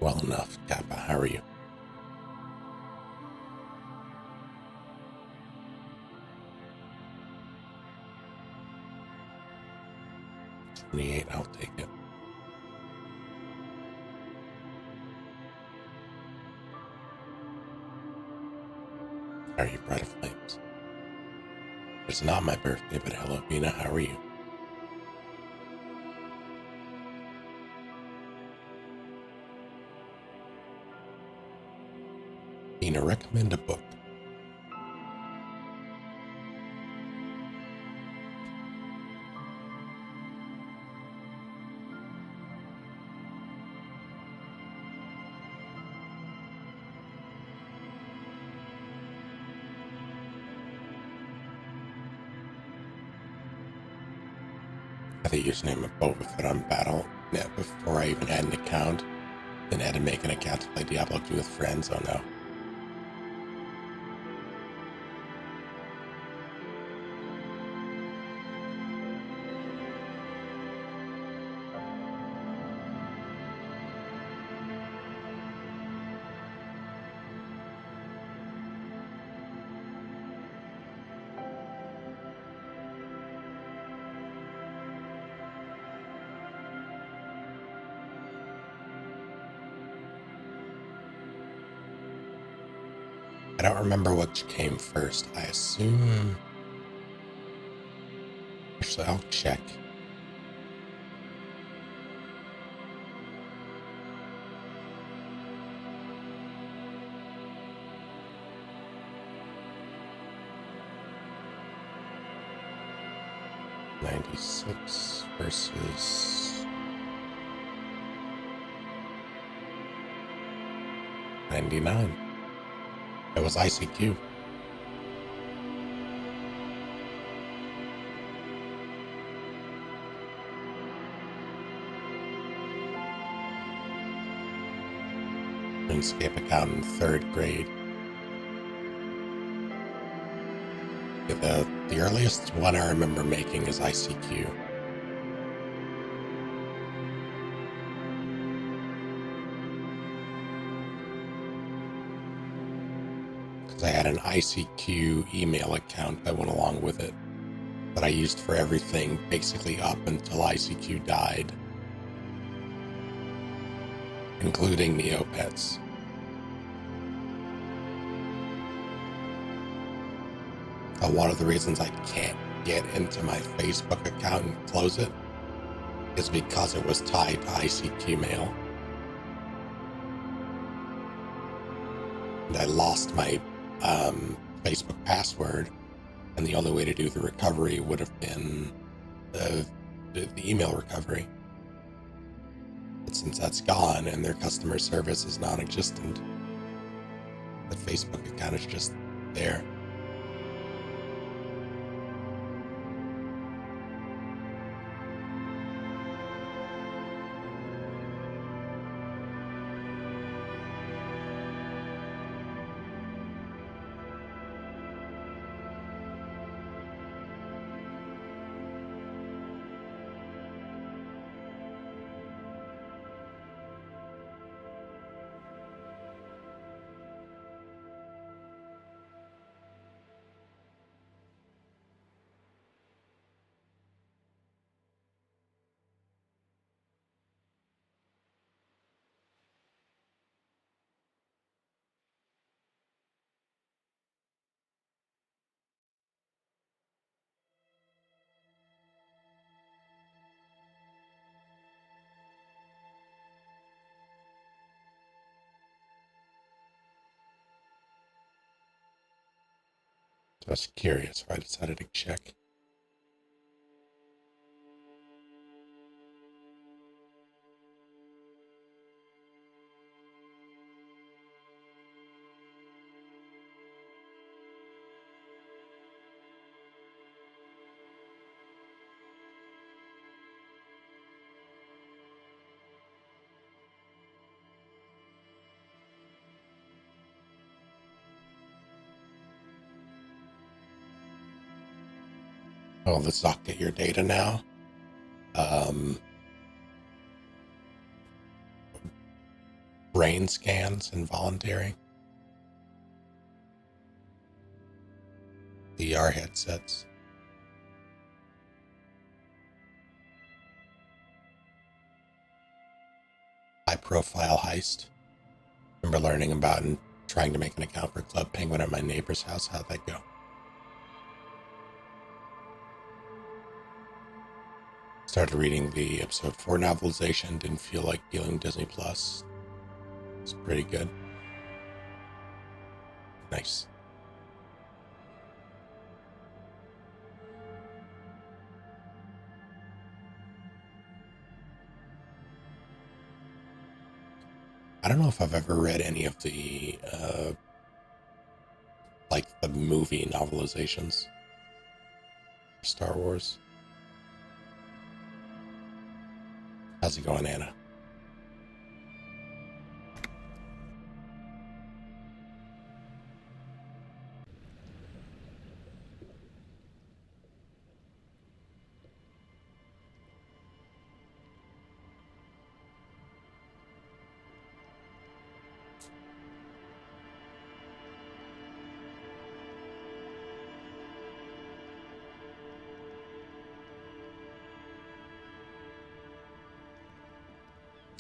Well enough, Kappa. How are you? $28, I'll take it. Are you bright of flames? It's not my birthday, but hello, Mina. How are you? Mina, recommend a book. I had the username of Boba Fett on Battle.net before I even had an account. Then had to make an account to play Diablo 2 with friends. Oh no. I don't remember which came first. I assume... Actually, I'll check. '96 versus 99. It was ICQ. RuneScape account in 3rd grade. The earliest one I remember making is ICQ. Because I had an ICQ email account that went along with it that I used for everything basically up until ICQ died, including Neopets. One of the reasons I can't get into my Facebook account and close it is because it was tied to ICQ mail. And I lost my Facebook password, and the only way to do the recovery would have been the email recovery. But since that's gone and their customer service is non-existent, the Facebook account is just there. So I was curious, so I decided to check. Oh, let's not get your data now. brain scans involuntary. VR headsets. High profile heist. Remember learning about and trying to make an account for Club Penguin at my neighbor's house. How'd that go? Started reading the episode 4 novelization. Didn't feel like dealing Disney Plus. It's pretty good. Nice. I don't know if I've ever read any of the like the movie novelizations for Star Wars. How's it going, Anna?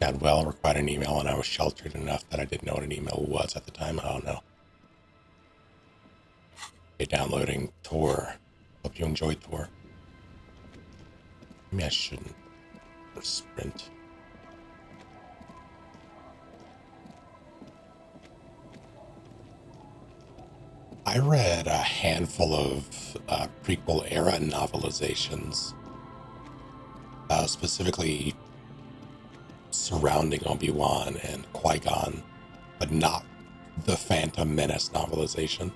Got well, required an email, and I was sheltered enough that I didn't know what an email was at the time. I don't know. Okay, downloading Tor. Hope you enjoyed Tor. Maybe I shouldn't sprint. I read a handful of prequel era novelizations, specifically surrounding Obi-Wan and Qui-Gon, but not the Phantom Menace novelization.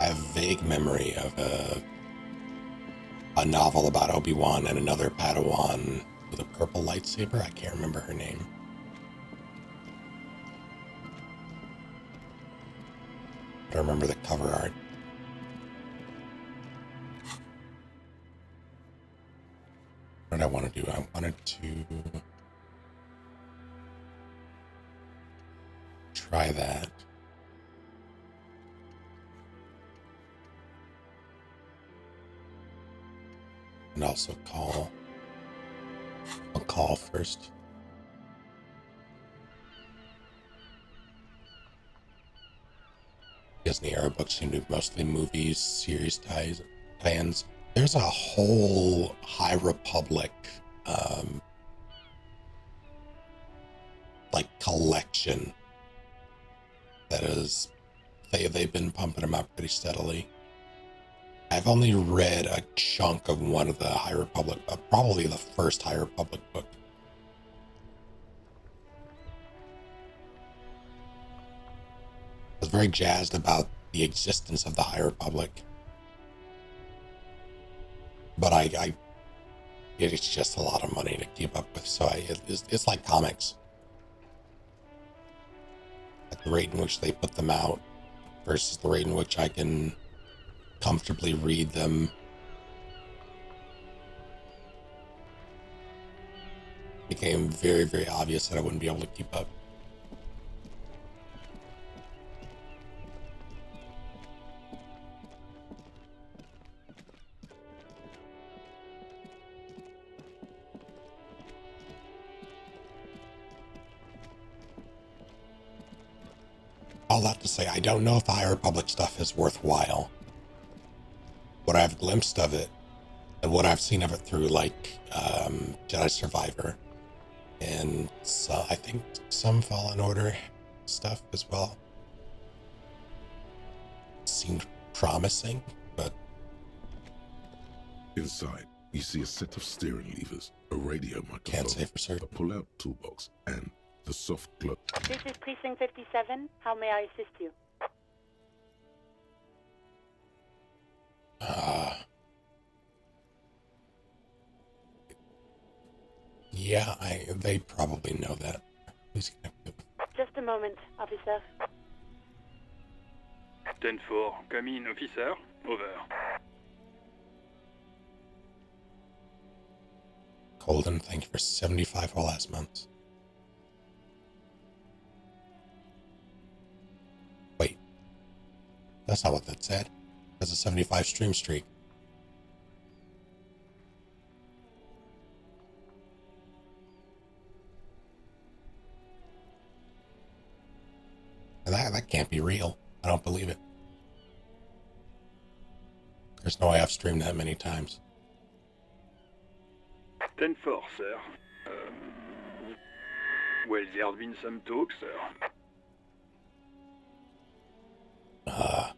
I have a vague memory of a novel about Obi-Wan and another Padawan with a purple lightsaber. I can't remember her name. But I remember the cover art. What did I want to do? I wanted to try that. And also I'll call first. Disney era books seem to be mostly movies, series tie-ins. There's a whole High Republic like collection that is they've been pumping them out pretty steadily. I've only read a chunk of one of the High Republic, probably the first High Republic book. I was very jazzed about the existence of the High Republic, but it's just a lot of money to keep up with. So it's like comics. At the rate in which they put them out versus the rate in which I can comfortably read them. It became very, very obvious that I wouldn't be able to keep up. All that to say, I don't know if the High Republic stuff is worthwhile. What I've glimpsed of it, and what I've seen of it through, like, Jedi Survivor, and I think some Fallen Order stuff as well, seemed promising, but... Inside, you see a set of steering levers, a radio microphone, Can't say for certain. a pull-out toolbox, and the soft glove. This is Precinct 57. How may I assist you? Yeah, they probably know that. Please connect. Just a moment, officer. 10-4, come in, officer. Over. Colden, thank you for 75 for last month. Wait. That's not what that said. That's a 75 stream streak. That can't be real. I don't believe it. There's no way I've streamed that many times. 10-4, sir. Well, there's been some talk, sir. I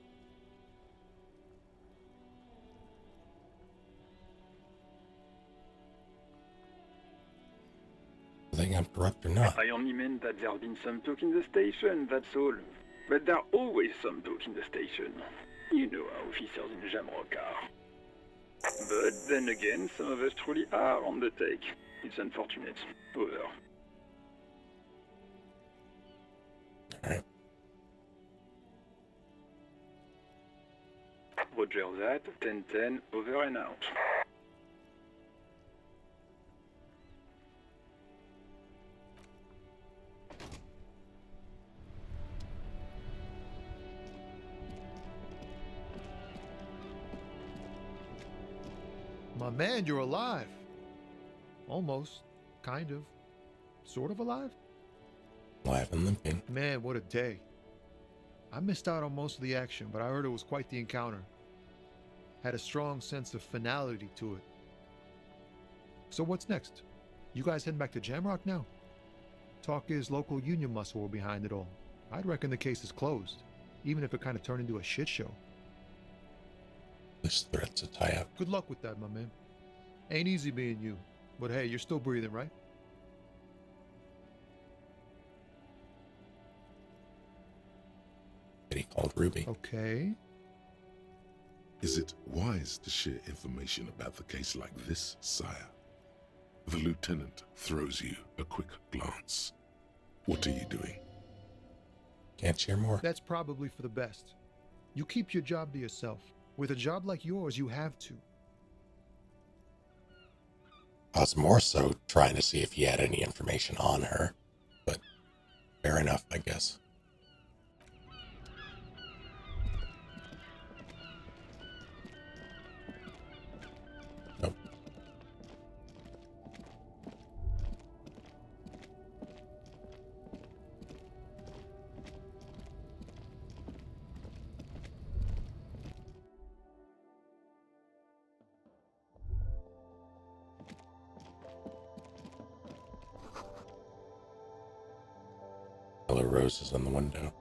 think I'm corrupt or not. I only meant that there's been some talk in the station, that's all. But there's always some talk in the station. You know how officers in Jamrock are. But then again, some of us truly are on the take. It's unfortunate. Over. Alright. Roger that. 10-10, over and out. My man, you're alive. Almost. Kind of. Sort of alive? Live and limping. Man, what a day. I missed out on most of the action, but I heard it was quite the encounter. Had a strong sense of finality to it. So what's next? You guys heading back to Jamrock now? Talk is local union muscle were behind it all. I'd reckon the case is closed, even if it kind of turned into a shit show. This threat's a tie-up. Good luck with that, my man. Ain't easy being you, but hey, you're still breathing, right? He called Ruby. Okay. Is it wise to share information about the case like this, sire? The lieutenant throws you a quick glance. What are you doing? Can't share more. That's probably for the best. You keep your job to yourself. With a job like yours, you have to. I was more so trying to see if he had any information on her, but fair enough, I guess. Nope. Yellow roses on the window.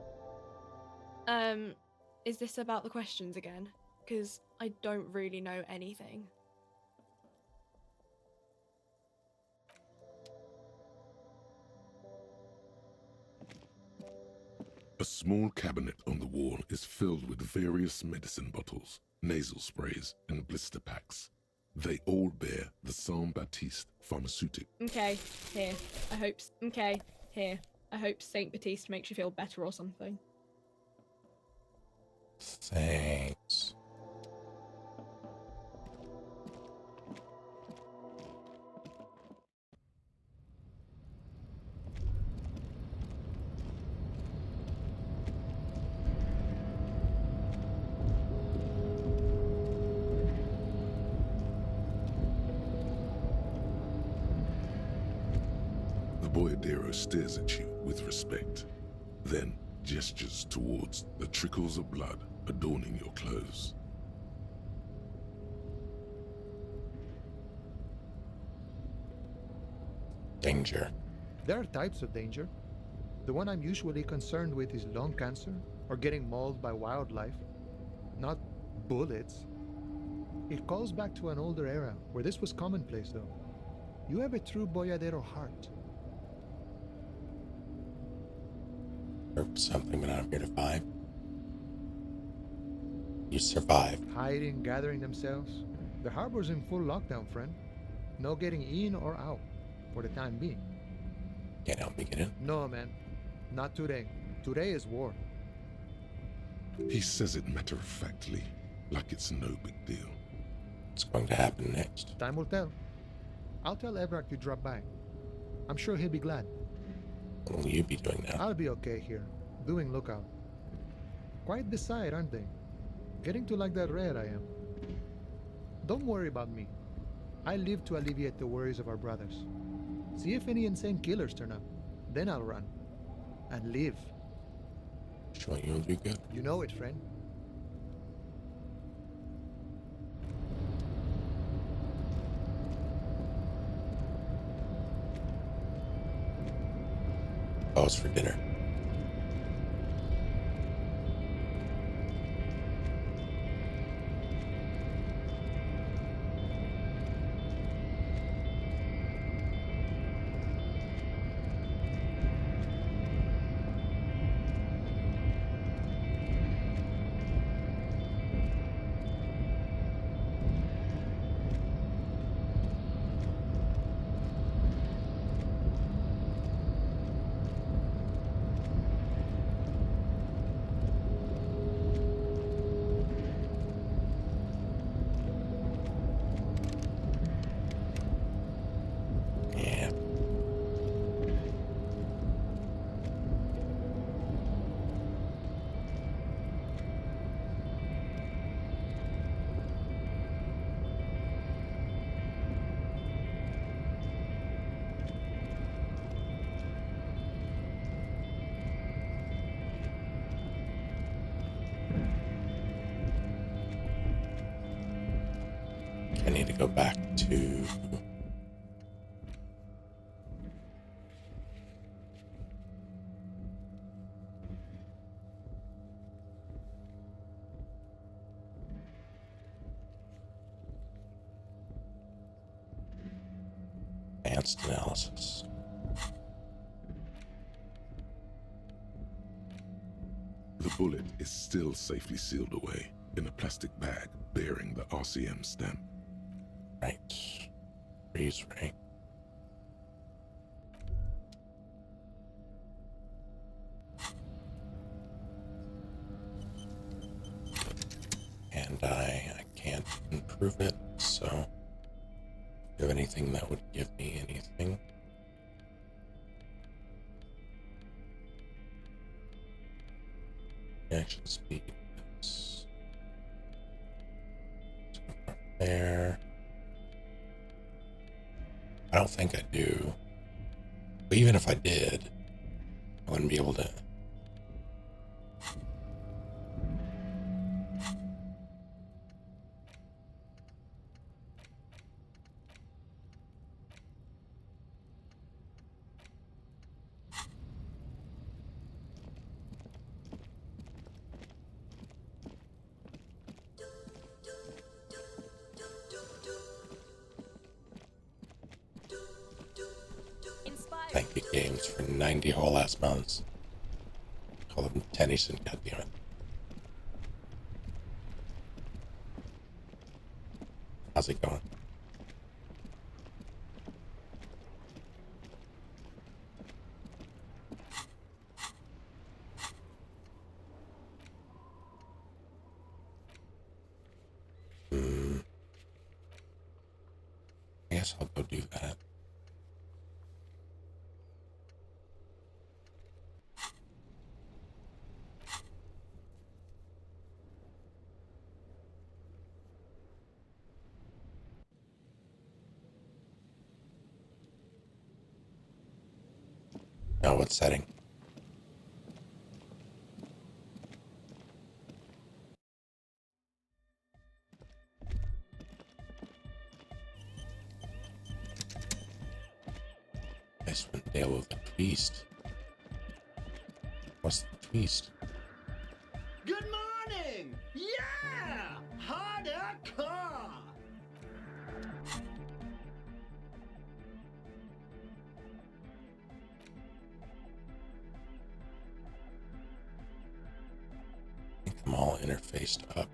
Is this about the questions again? Because I don't really know anything. A small cabinet on the wall is filled with various medicine bottles, nasal sprays, and blister packs. They all bear the Saint Baptiste pharmaceutic. Okay, here. Okay, here. I hope Saint Baptiste makes you feel better or something. Thanks. The boyardero stares at you with respect, then gestures towards the trickles of blood adorning your clothes. Danger. There are types of danger. The one I'm usually concerned with is lung cancer or getting mauled by wildlife, not bullets. It calls back to an older era where this was commonplace, though. You have a true boyardero heart. Or something, but I'm here to vibe. You survived. Hiding, gathering themselves. The harbor's in full lockdown, friend. No getting in or out. for the time being. Can't help me get in. No, man. Not today. Today is war. He says it matter-of-factly, like it's no big deal. What's going to happen next? Time will tell. I'll tell Evrak you drop by. I'm sure he'll be glad. What will you be doing now? I'll be okay here, doing lookout. Quite the sight, aren't they? Getting to like that red I am. Don't worry about me. I live to alleviate the worries of our brothers. See if any insane killers turn up. Then I'll run. And live. Sure you'll do good. You know it, friend. Pause for dinner. Yeah. I need to go back to advanced analysis. The bullet is still safely sealed away in a plastic bag bearing the RCM stamp. Right. Freeze ray. And I can't improve it, so do you have anything that would give me anything? Reaction speed is there. I don't think I do. But even if I did, I wouldn't be able to. Thank you, games, for 90 whole ass months. Call them Tennyson, goddammit. How's it going? I guess I'll go do that. Now what setting? Icewind Dale of the Twist. What's the twist? Good morning! Yeah! Hardcore! I think I'm all interfaced up.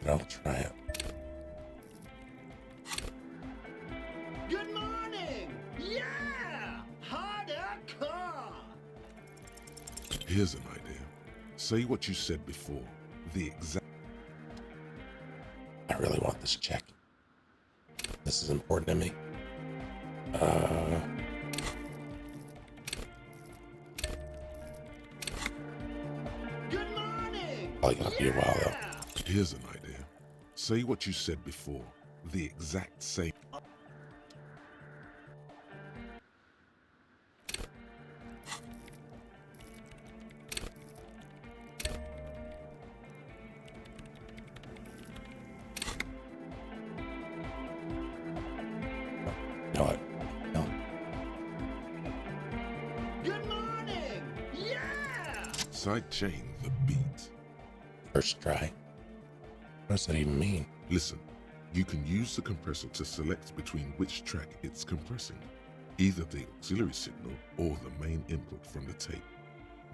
I'll try it. Good morning! Yeah! Hardcore! Here's an idea. Say what you said before. The exact... I really want this check. This is important to me. Good morning! Probably gonna be a while though. Here's an idea. Say what you said before. The exact same... You know what? No. Good morning! Yeah! Sidechain the beat. First try. What does that even mean? Listen, you can use the compressor to select between which track it's compressing, either the auxiliary signal or the main input from the tape.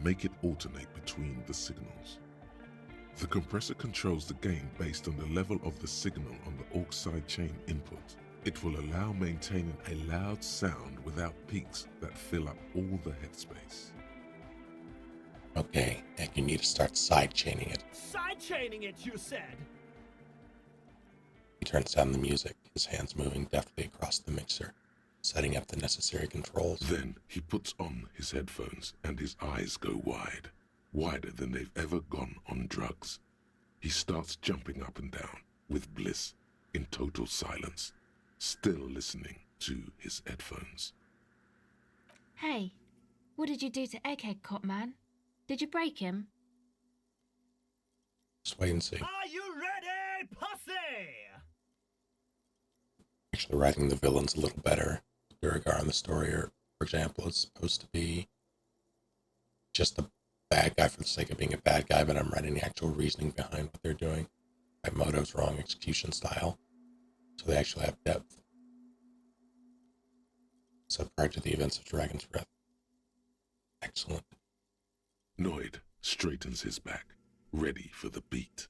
Make it alternate between the signals. The compressor controls the gain based on the level of the signal on the aux sidechain input. It will allow maintaining a loud sound without peaks that fill up all the headspace. Okay, and you need to start sidechaining it. Sidechaining it, you said? He turns down the music, his hands moving deftly across the mixer, setting up the necessary controls. Then he puts on his headphones and his eyes go wide, wider than they've ever gone on drugs. He starts jumping up and down with bliss, in total silence, still listening to his headphones. Hey, what did you do to Egghead Cop Man? Did you break him? Just wait and see. Are you ready, pussy? Actually, writing the villains a little better. Duragar in the story, or for example, is supposed to be just a bad guy for the sake of being a bad guy, but I'm writing the actual reasoning behind what they're doing. Moto's wrong execution style. So they actually have depth. So prior to the events of Dragon's Breath. Excellent. Noid straightens his back, ready for the beat.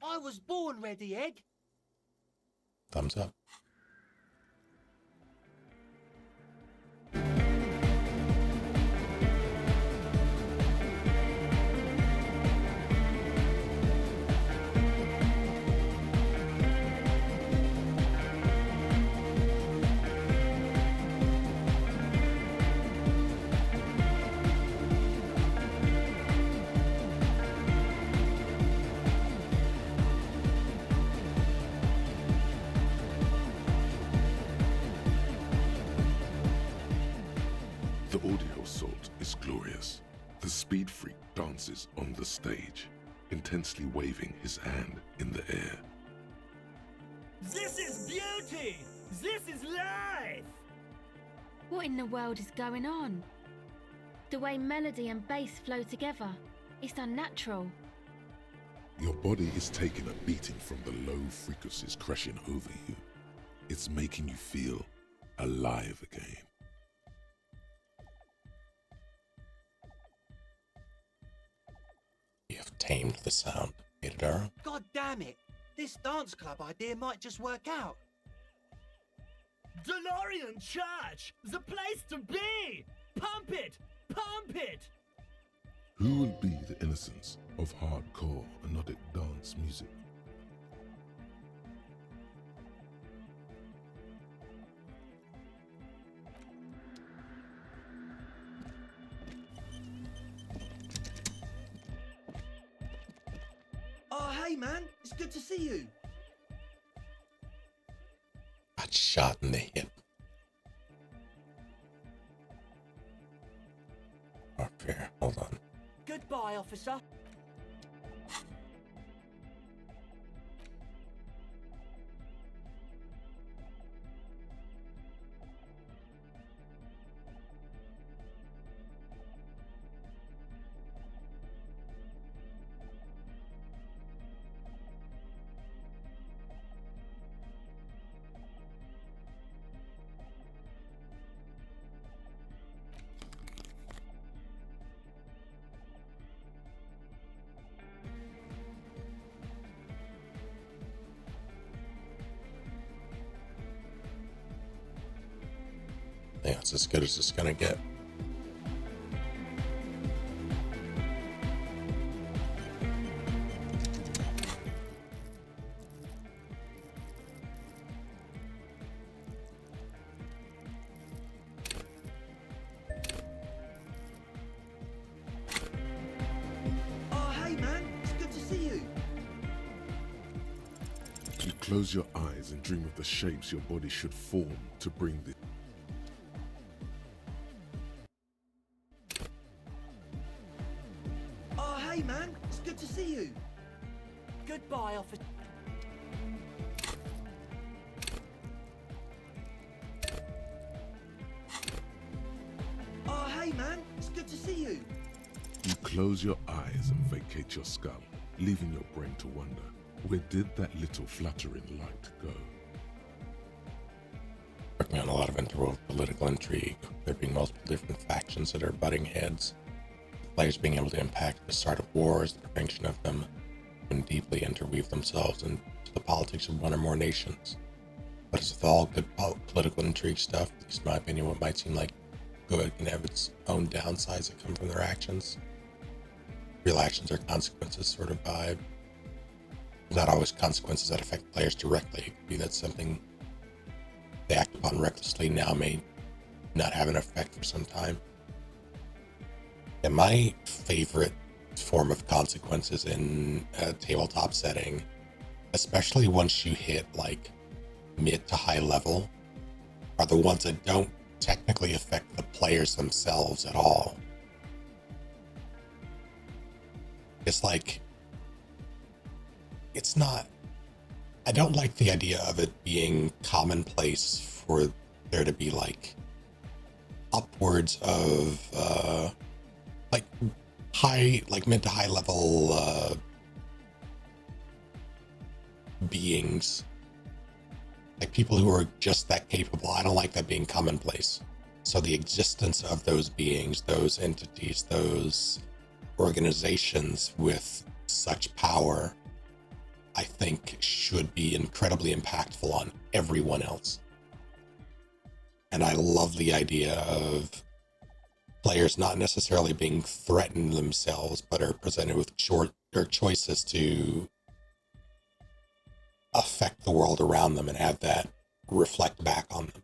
I was born ready, Egg. Thumbs up. The audio assault is glorious. The speed freak dances on the stage, intensely waving his hand in the air. This is beauty! This is life! What in the world is going on? The way melody and bass flow together, it's unnatural. Your body is taking a beating from the low frequencies crashing over you. It's making you feel alive again. You have tamed the sound, Itadara. God damn it! This dance club idea might just work out. DeLorean Church! The place to be! Pump it! Pump it! Who will be the innocence of hardcore anodic dance music? Oh, hey man, it's good to see you. Got shot in the hip. Oh, fair. Hold on. Goodbye, officer. Yeah, it's as good as it's gonna get. Oh, hey man, it's good to see you. You close your eyes and dream of the shapes your body should form to bring the Oh, hey man, it's good to see you. Goodbye, officer. Oh, hey man, it's good to see you. You close your eyes and vacate your skull, leaving your brain to wonder, where did that little fluttering light go? Working on a lot of interwoven political intrigue, there being multiple different factions that are butting heads, players being able to impact the start of wars, the prevention of them, and deeply interweave themselves into the politics of one or more nations. But as with all good political intrigue stuff, at least in my opinion, what might seem like good can have its own downsides that come from their actions. Real actions or consequences sort of vibe. Not always consequences that affect players directly. It could be that something they act upon recklessly now may not have an effect for some time. And my favorite form of consequences in a tabletop setting, especially once you hit like mid to high level, are the ones that don't technically affect the players themselves at all. It's like, it's not, I don't like the idea of it being commonplace for there to be like upwards of like mid to high level beings, like people who are just that capable. I don't like that being commonplace. So the existence of those beings, those entities, those organizations with such power, I think should be incredibly impactful on everyone else. And I love the idea of players not necessarily being threatened themselves, but are presented with choices to affect the world around them and have that reflect back on them.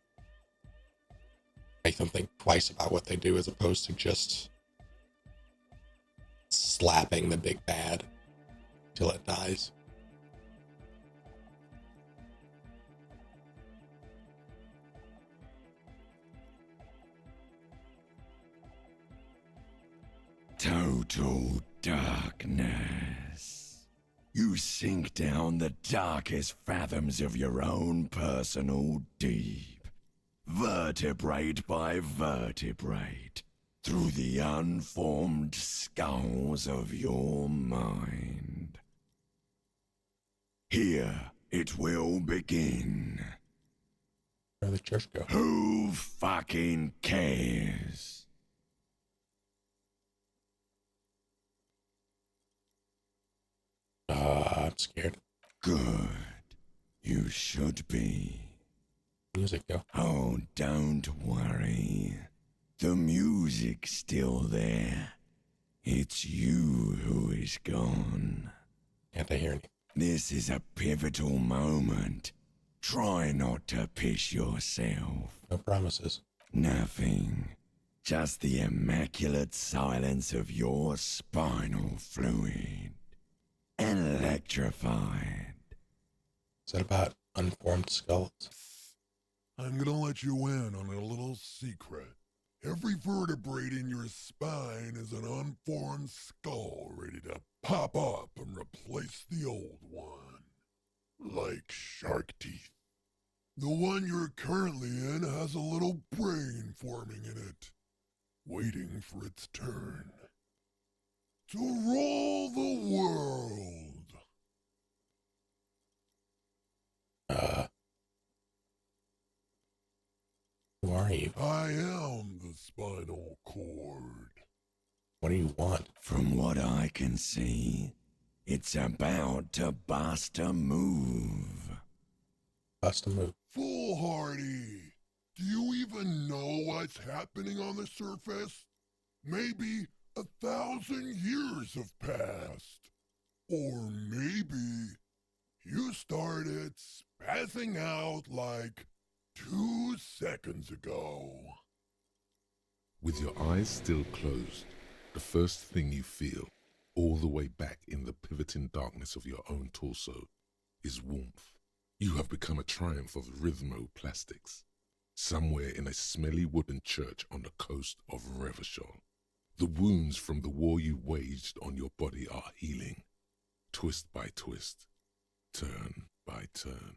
Make them think twice about what they do as opposed to just slapping the big bad till it dies. Total darkness. You sink down the darkest fathoms of your own personal deep, vertebrate by vertebrate, through the unformed skulls of your mind. Here it will begin. Where did the church go? Who fucking cares? I'm scared. Good. You should be. Music go. Oh, don't worry. The music's still there. It's you who is gone. Can't I hear anything? This is a pivotal moment. Try not to piss yourself. No promises. Nothing. Just the immaculate silence of your spinal fluid. Electrified. Is that about unformed skulls? I'm gonna let you in on a little secret. Every vertebrae in your spine is an unformed skull ready to pop up and replace the old one. Like shark teeth. The one you're currently in has a little brain forming in it, waiting for its turn. To rule the world. Who are you? I am the spinal cord. What do you want? From what I can see, it's about to bust a move. Bust a move. Foolhardy. Do you even know what's happening on the surface? Maybe 1,000 years have passed. Or maybe you started spazzing out like 2 seconds ago. With your eyes still closed, the first thing you feel, all the way back in the pivoting darkness of your own torso, is warmth. You have become a triumph of rhythmoplastics, somewhere in a smelly wooden church on the coast of Revachol. The wounds from the war you waged on your body are healing, twist by twist, turn by turn.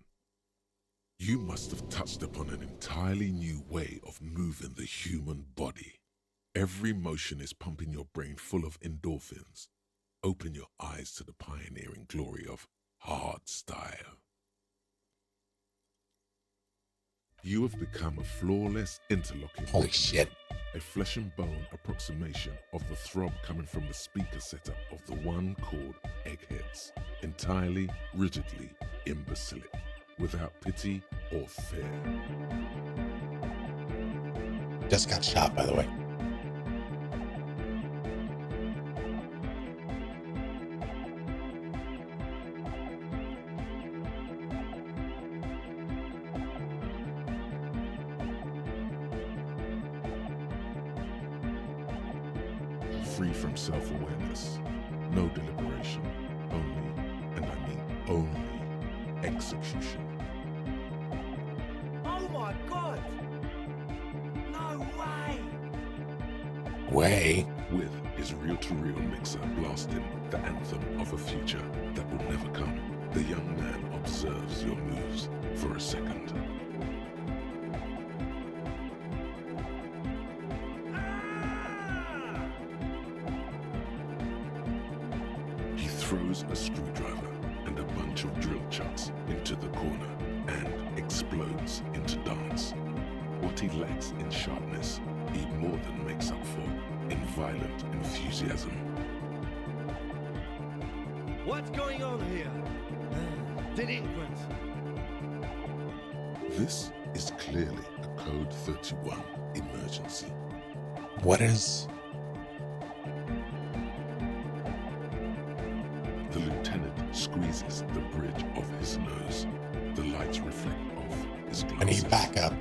You must have touched upon an entirely new way of moving the human body. Every motion is pumping your brain full of endorphins. Open your eyes to the pioneering glory of hard style. You have become a flawless interlocking. Holy shit. A flesh and bone approximation of the throb coming from the speaker setup of the one called Eggheads. Entirely, rigidly imbecilic, without pity or fear. Just got shot, by the way. Free from self-awareness, no deliberation, only, and I mean only, execution. Oh my god! No way! Way. With his reel-to-reel mixer blasting the anthem of a future that will never come, the young man observes your moves for a second. He throws a screwdriver and a bunch of drill chucks into the corner and explodes into dance. What he lacks in sharpness, he more than makes up for in violent enthusiasm. What's going on here? Delinquents. This is clearly a Code 31 emergency. What is... The lieutenant squeezes the bridge of his nose. The lights reflect off his glasses. I need backup.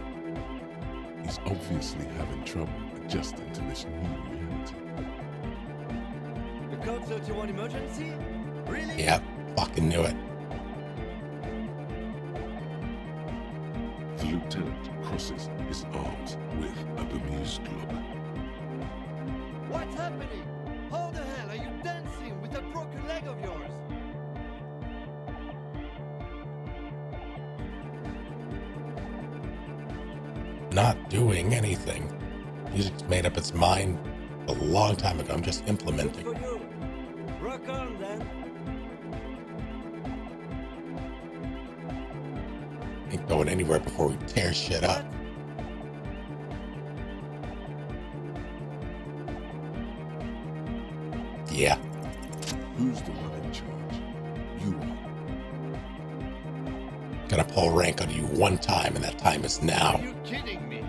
He's obviously having trouble adjusting to this new reality. The Code 31 emergency? Really? Yep, fucking knew it. The lieutenant crosses his arms with a bemused look. What's happening? How the hell are you dancing with that broken leg of yours? Not doing anything. Music's made up its mind a long time ago. I'm just implementing. Good for you. Rock on then. Ain't going anywhere before we tear shit up. Yeah. Who's the one in charge? You are. Gonna pull rank on you one time, and that time is now. Are you kidding me?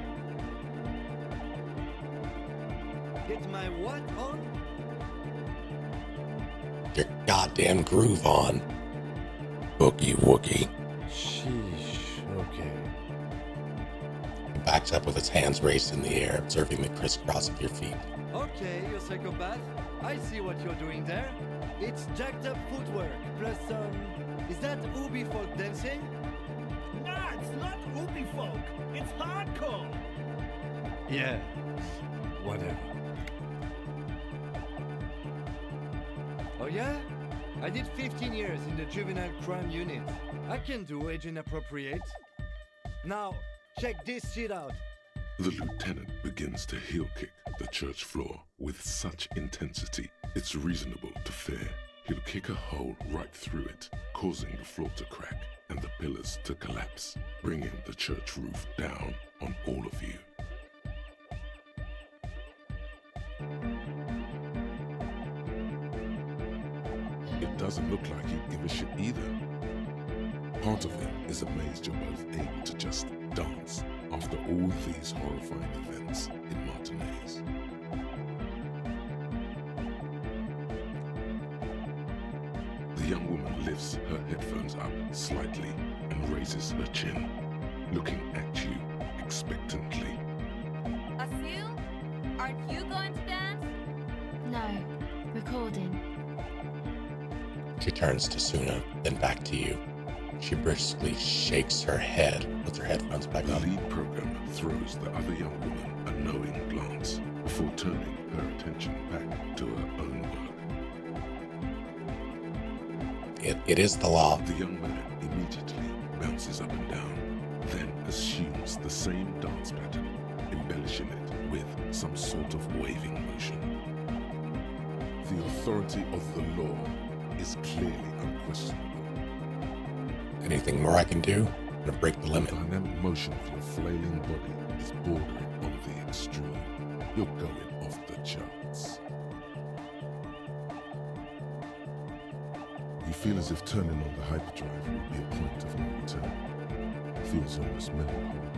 Get my what on? Your goddamn groove on. Boogie woogie. Sheesh, okay. He backs up with his hands raised in the air, observing the crisscross of your feet. Okay, you psychopath. I see what you're doing there. It's jacked up footwork, plus is that Ubi folk dancing? Nah, it's not Ubi folk. It's hardcore. Yeah, whatever. Oh yeah? I did 15 years in the juvenile crime unit. I can do age inappropriate. Now, check this shit out. The lieutenant begins to heel kick the church floor with such intensity, it's reasonable to fear he'll kick a hole right through it, causing the floor to crack and the pillars to collapse, bringing the church roof down on all of you. It doesn't look like he'd give a shit either. Part of him is amazed you're both able to just dance after all these horrifying events in Martinez. The young woman lifts her headphones up slightly and raises her chin, looking at you expectantly. Asil? Aren't you going to dance? No, recording. She turns to Suna, then back to you. She briskly shakes her head, puts her headphones back The on. lead programmer throws the other young woman a knowing glance before turning her attention back to her own work. It is the law. The young man immediately bounces up and down, then assumes the same dance pattern, embellishing it with some sort of waving motion. The authority of the law is clearly unquestionable. Anything more I can do? I'm gonna break the limit. The dynamic motion of your flailing body is bordering on the extreme. You're going off the charts. You feel as if turning on the hyperdrive would be a point of no return. It feels almost melancholy.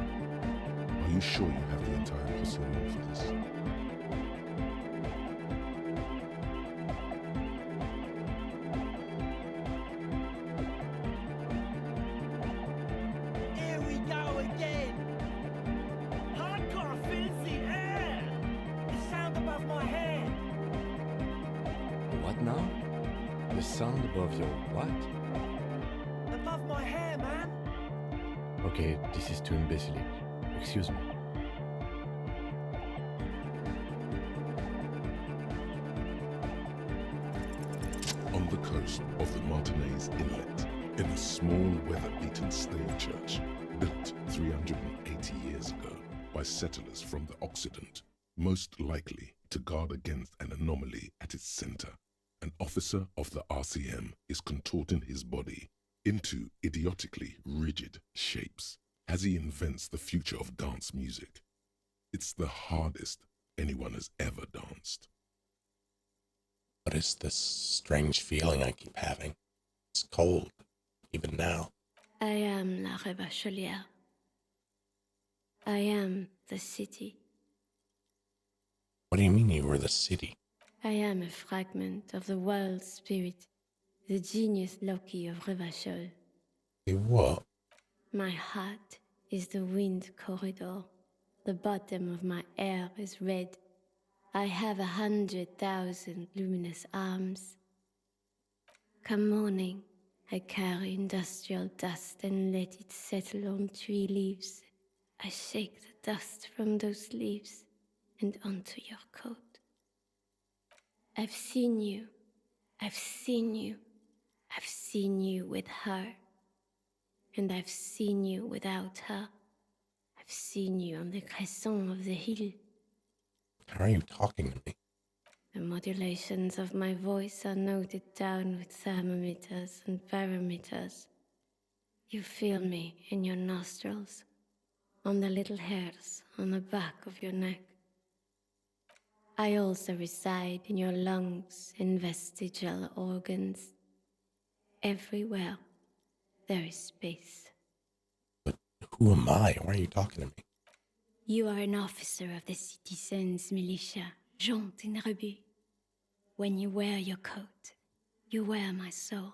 Are you sure you have the entire posse along for this? Here we go again. Hardcore fills the air. The sound above my head. What now? The sound above your what? Above my hair, man. Okay, this is too imbecilic. Excuse me. On the coast of the Martinez Inlet, in a small weather-beaten stave church built 380 years ago by settlers from the Occident, most likely to guard against an anomaly at its center, an officer of the RCM is contorting his body into idiotically rigid shapes as he invents the future of dance music. It's the hardest anyone has ever danced. What is this strange feeling I keep having? It's cold, even now. I am la Rebachelière. I am the city. What do you mean you were the city? I am a fragment of the world spirit, the genius Loki of Revachol. You what? My heart is the wind corridor. The bottom of my air is red. I have 100,000 luminous arms. Come morning, I carry industrial dust and let it settle on tree leaves. I shake the dust from those leaves and onto your coat. I've seen you. I've seen you. I've seen you with her. And I've seen you without her. I've seen you on the crescent of the hill. How are you talking to me? The modulations of my voice are noted down with thermometers and barometers. You feel me in your nostrils, on the little hairs on the back of your neck. I also reside in your lungs and vestigial organs. Everywhere there is space. But who am I? Why are you talking to me? You are an officer of the citizens' militia, Jante and Rebut. When you wear your coat, you wear my soul.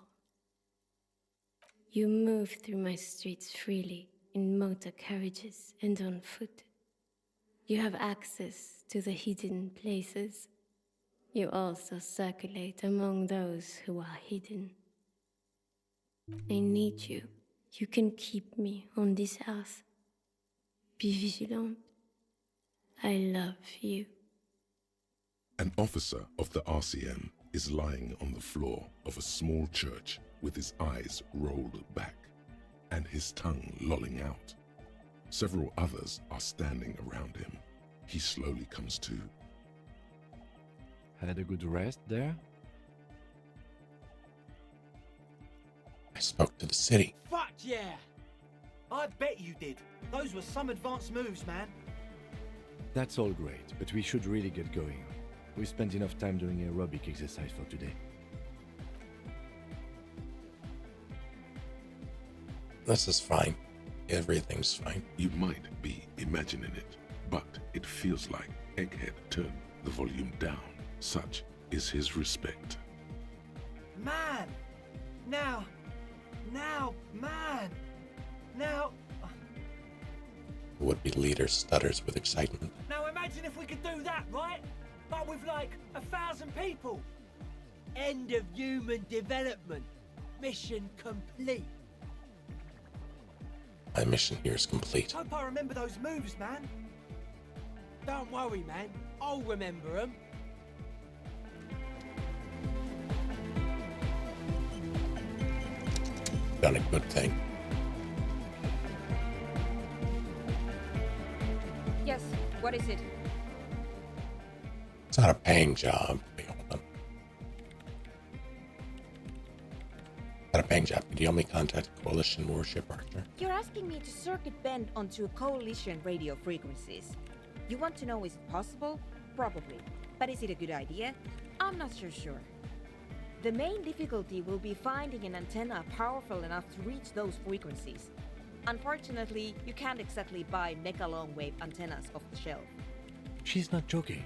You move through my streets freely, in motor carriages and on foot. You have access to the hidden places. You also circulate among those who are hidden. I need you. You can keep me on this earth. Be vigilant. I love you. An officer of the RCM is lying on the floor of a small church with his eyes rolled back and his tongue lolling out. Several others are standing around him. He slowly comes to. Had a good rest there? I spoke to the city. Fuck yeah! I bet you did. Those were some advanced moves, man. That's all great, but we should really get going. We spent enough time doing aerobic exercise for today. This is fine. Everything's fine. You might be imagining it, but it feels like Egghead turned the volume down. Such is his respect. Man! Now, man! Now... Would-be leader stutters with excitement. Now imagine if we could do that, right? But with like 1,000 people. End of human development. Mission complete. My mission here is complete. Hope I remember those moves, man. Don't worry, man. I'll remember them. Done a good thing. Yes, what is it? It's not a paying job. Wait, hold on. Not a paying job. Could you help me contact a coalition warship, Archer? You're asking me to circuit bend onto coalition radio frequencies. You want to know is it possible? Probably. But is it a good idea? I'm not so sure. The main difficulty will be finding an antenna powerful enough to reach those frequencies. Unfortunately, you can't exactly buy mega long-wave antennas off the shelf. She's not joking.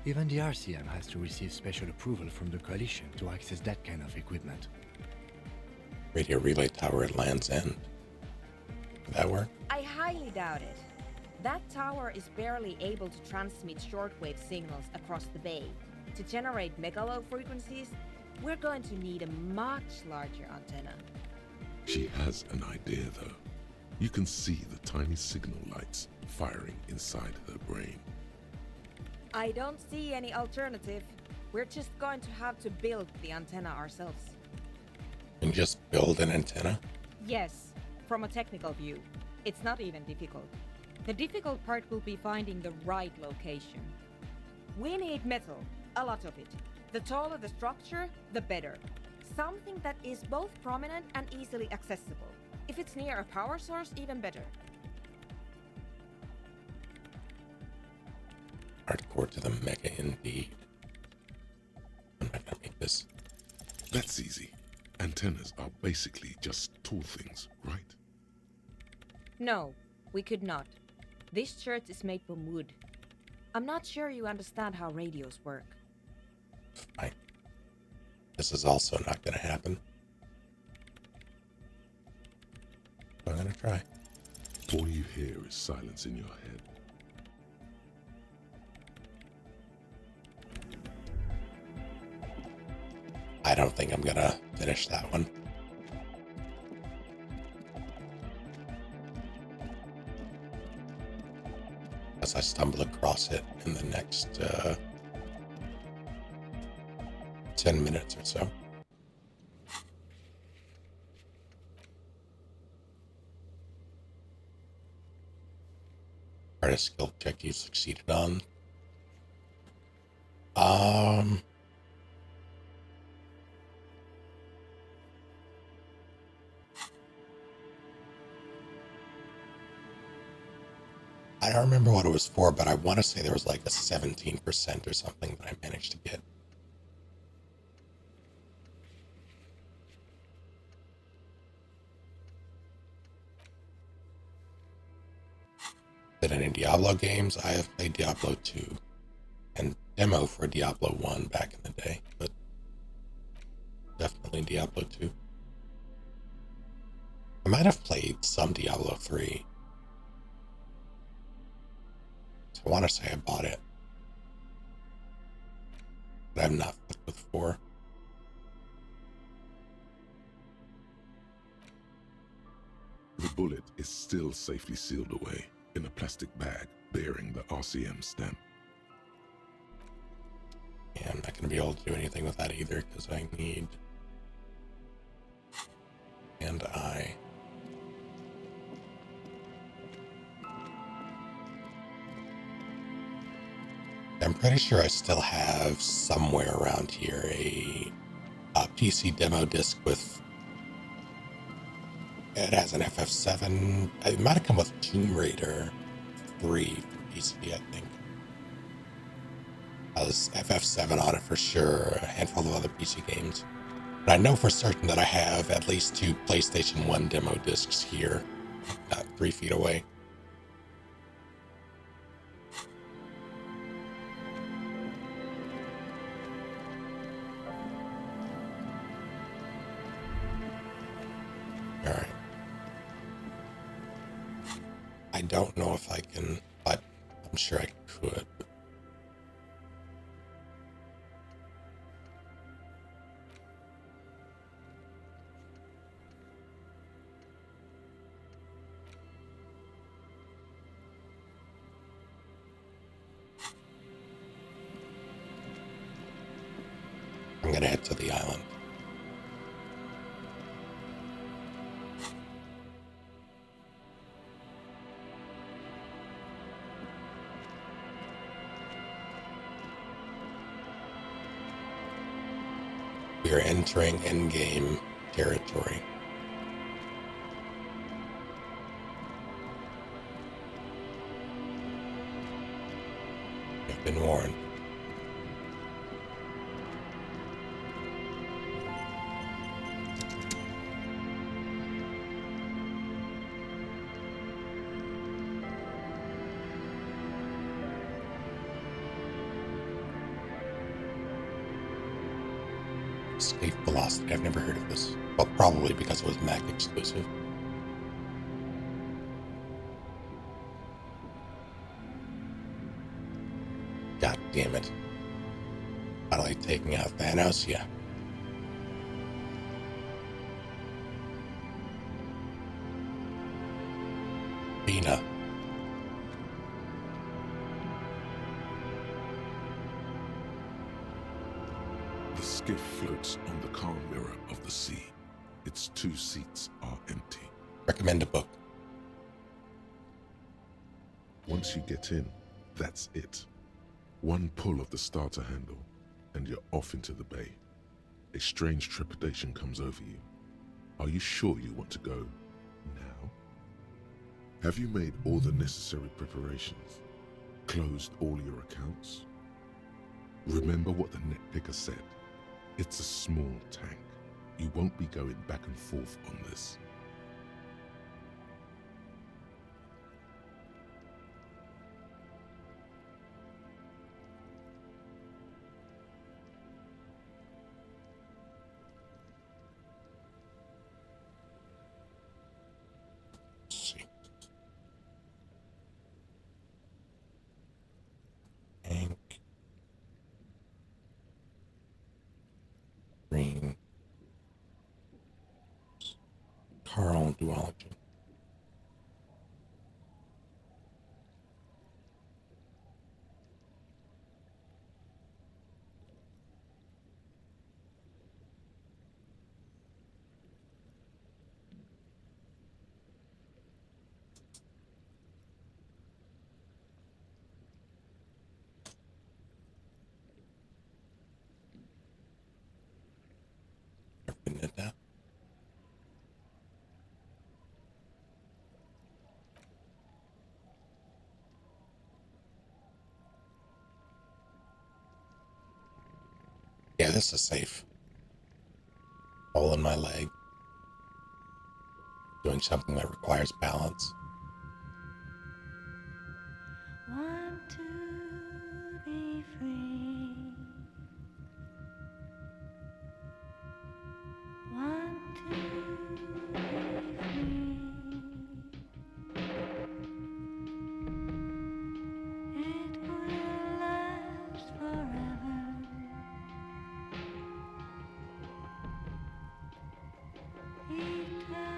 Even the RCM has to receive special approval from the coalition to access that kind of equipment. Radio relay tower at Land's End. Would that work? I highly doubt it. That tower is barely able to transmit shortwave signals across the bay. To generate mega low frequencies, we're going to need a much larger antenna. She has an idea, though. You can see the tiny signal lights firing inside her brain. I don't see any alternative. We're just going to have to build the antenna ourselves. And just build an antenna? Yes, from a technical view. It's not even difficult. The difficult part will be finding the right location. We need metal, a lot of it. The taller the structure, the better. Something that is both prominent and easily accessible. If it's near a power source, even better. Hardcore to the mega indeed. I'm not gonna make this. That's easy. Antennas are basically just tall things, right? No, we could not. This shirt is made from wood. I'm not sure you understand how radios work. Fine. This is also not gonna happen. But I'm gonna try. All you hear is silence in your head. I don't think I'm gonna finish that one. As I stumble across it in the next 10 minutes or so. Hardest skill check you succeeded on. I don't remember what it was for, but I want to say there was like a 17% or something that I managed to get. Did any Diablo games? I have played Diablo 2 and demo for Diablo 1 back in the day, but definitely Diablo 2. I might have played some Diablo 3. So I want to say I bought it, but I'm not fucked with 4. The bullet is still safely sealed away in a plastic bag bearing the RCM stamp. Yeah, I'm not going to be able to do anything with that either because I need... And I'm pretty sure I still have somewhere around here a PC demo disc with... It has an FF7. It might have come with Tomb Raider 3 for PC, I think. Has FF7 on it for sure, a handful of other PC games. But I know for certain that I have at least 2 PlayStation 1 demo discs here. Not 3 feet away. All right. I don't know if I can, but I'm sure I could. I'm gonna head to the island. We are entering endgame territory. I've been warned. Escape velocity. I've never heard of this. Well, probably because it was Mac exclusive. God damn it. Finally taking out Thanos, yeah. Bina. The skiff floats on the calm mirror of the sea. Its 2 seats are empty. Recommend a book. Once you get in, that's it. One pull of the starter handle, and you're off into the bay. A strange trepidation comes over you. Are you sure you want to go now? Have you made all the necessary preparations? Closed all your accounts? Remember what the netpicker said. It's a small tank. You won't be going back and forth on this. Green. Carl duology. Open it up. Yeah, this is safe. Hole in my leg. Doing something that requires balance. Want to be free. Want to be free. It will last forever. Eternally.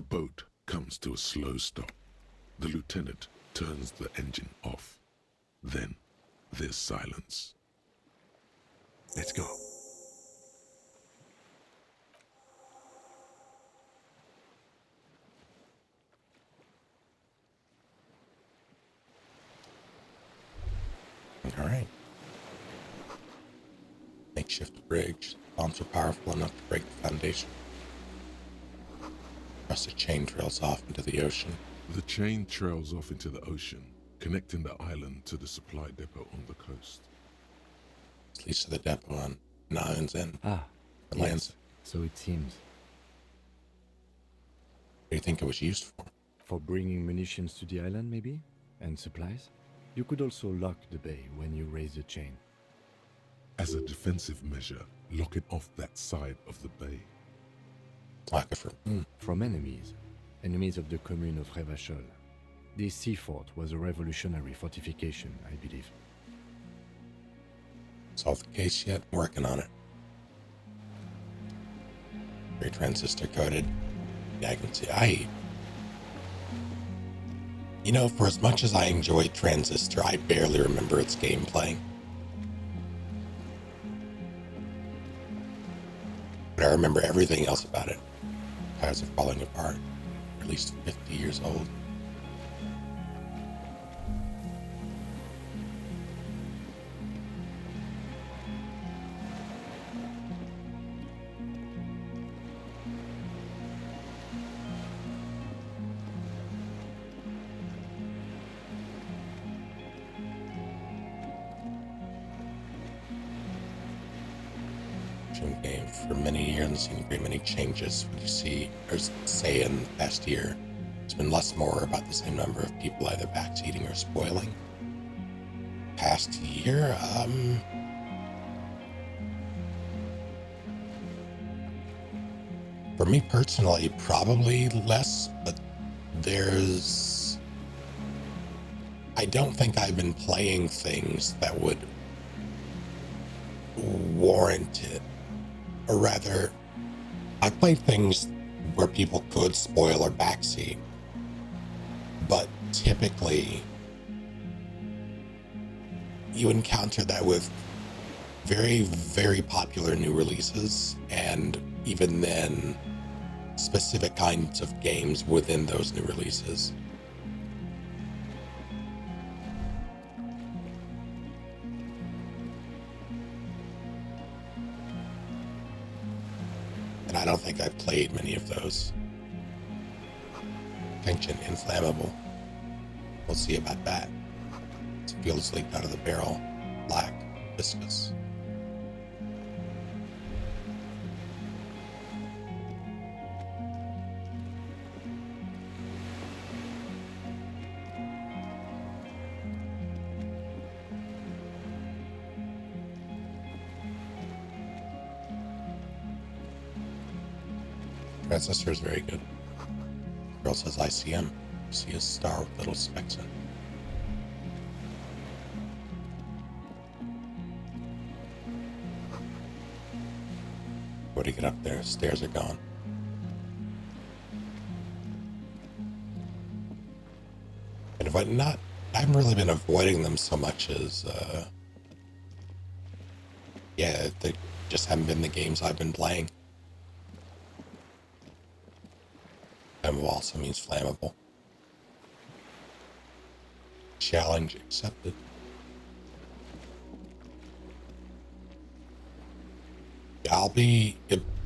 The boat comes to a slow stop. The lieutenant turns the engine off. Then there's silence. Let's go. All right. Makeshift bridge. Bombs are powerful enough to break the foundation. Rusted chain trails off into the ocean. The chain trails off into the ocean, connecting the island to the supply depot on the coast. This leads to the depot on an island's end. Ah, The yes. lands. So it seems. What do you think it was used for? For bringing munitions to the island, maybe? And supplies? You could also lock the bay when you raise the chain. As a defensive measure, lock it off that side of the bay. Lock it for From enemies. Enemies of the commune of Revachol. This sea fort was a revolutionary fortification, I believe. Solved the case yet? Working on it. Very transistor coded. Yeah, I can see. You know, for as much as I enjoyed Transistor, I barely remember its gameplay. But I remember everything else about it. Tires are falling apart. Or at least 50 years old. Game for many years and seen very many changes. What you see or say in the past year, it's been less more about the same number of people either backseating or spoiling. Past year, for me personally, probably less, but I don't think I've been playing things that would warrant it. Or rather, I played things where people could spoil or backseat. But typically, you encounter that with very, very popular new releases, and even then, specific kinds of games within those new releases. And I don't think I've played many of those. Tension, inflammable. We'll see about that. It feels leaked out of the barrel. Black, viscous. Transistor is very good. Girl says ICM. See a star with little specks in it. Where to get up there? Stairs are gone. And if I haven't really been avoiding them so much as, they just haven't been the games I've been playing. Flammable also means flammable. Challenge accepted.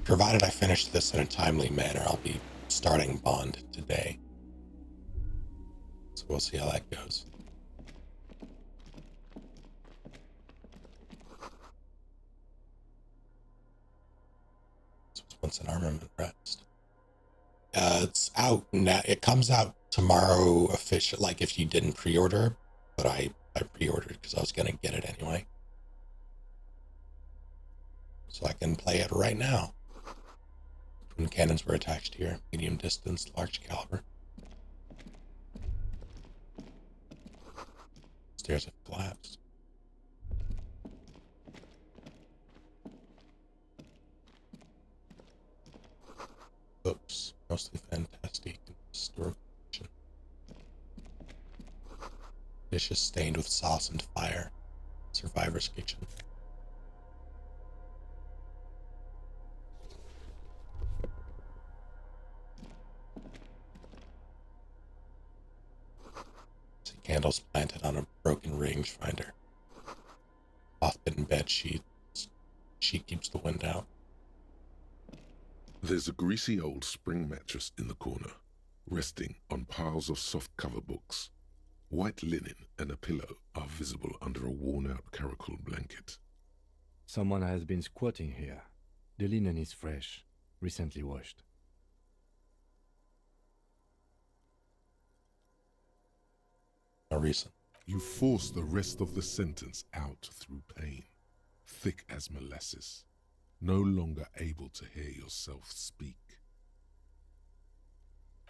Provided I finish this in a timely manner, I'll be starting Bond today. So we'll see how that goes. So once an armament rest. It's out now. It comes out tomorrow official, like if you didn't pre-order, but I pre-ordered because I was going to get it anyway. So I can play it right now. Twin cannons were attached here. Medium distance, large caliber. Stairs have collapsed. Oops, mostly fantastic. Dishes stained with sauce and fire. Survivor's kitchen. See candles planted on a broken rangefinder. Cloth-bitten bed sheets. She keeps the wind out. There's a greasy old spring mattress in the corner, resting on piles of soft-cover books. White linen and a pillow are visible under a worn-out caracal blanket. Someone has been squatting here. The linen is fresh, recently washed. No reason. You force the rest of the sentence out through pain, thick as molasses, no longer able to hear yourself speak.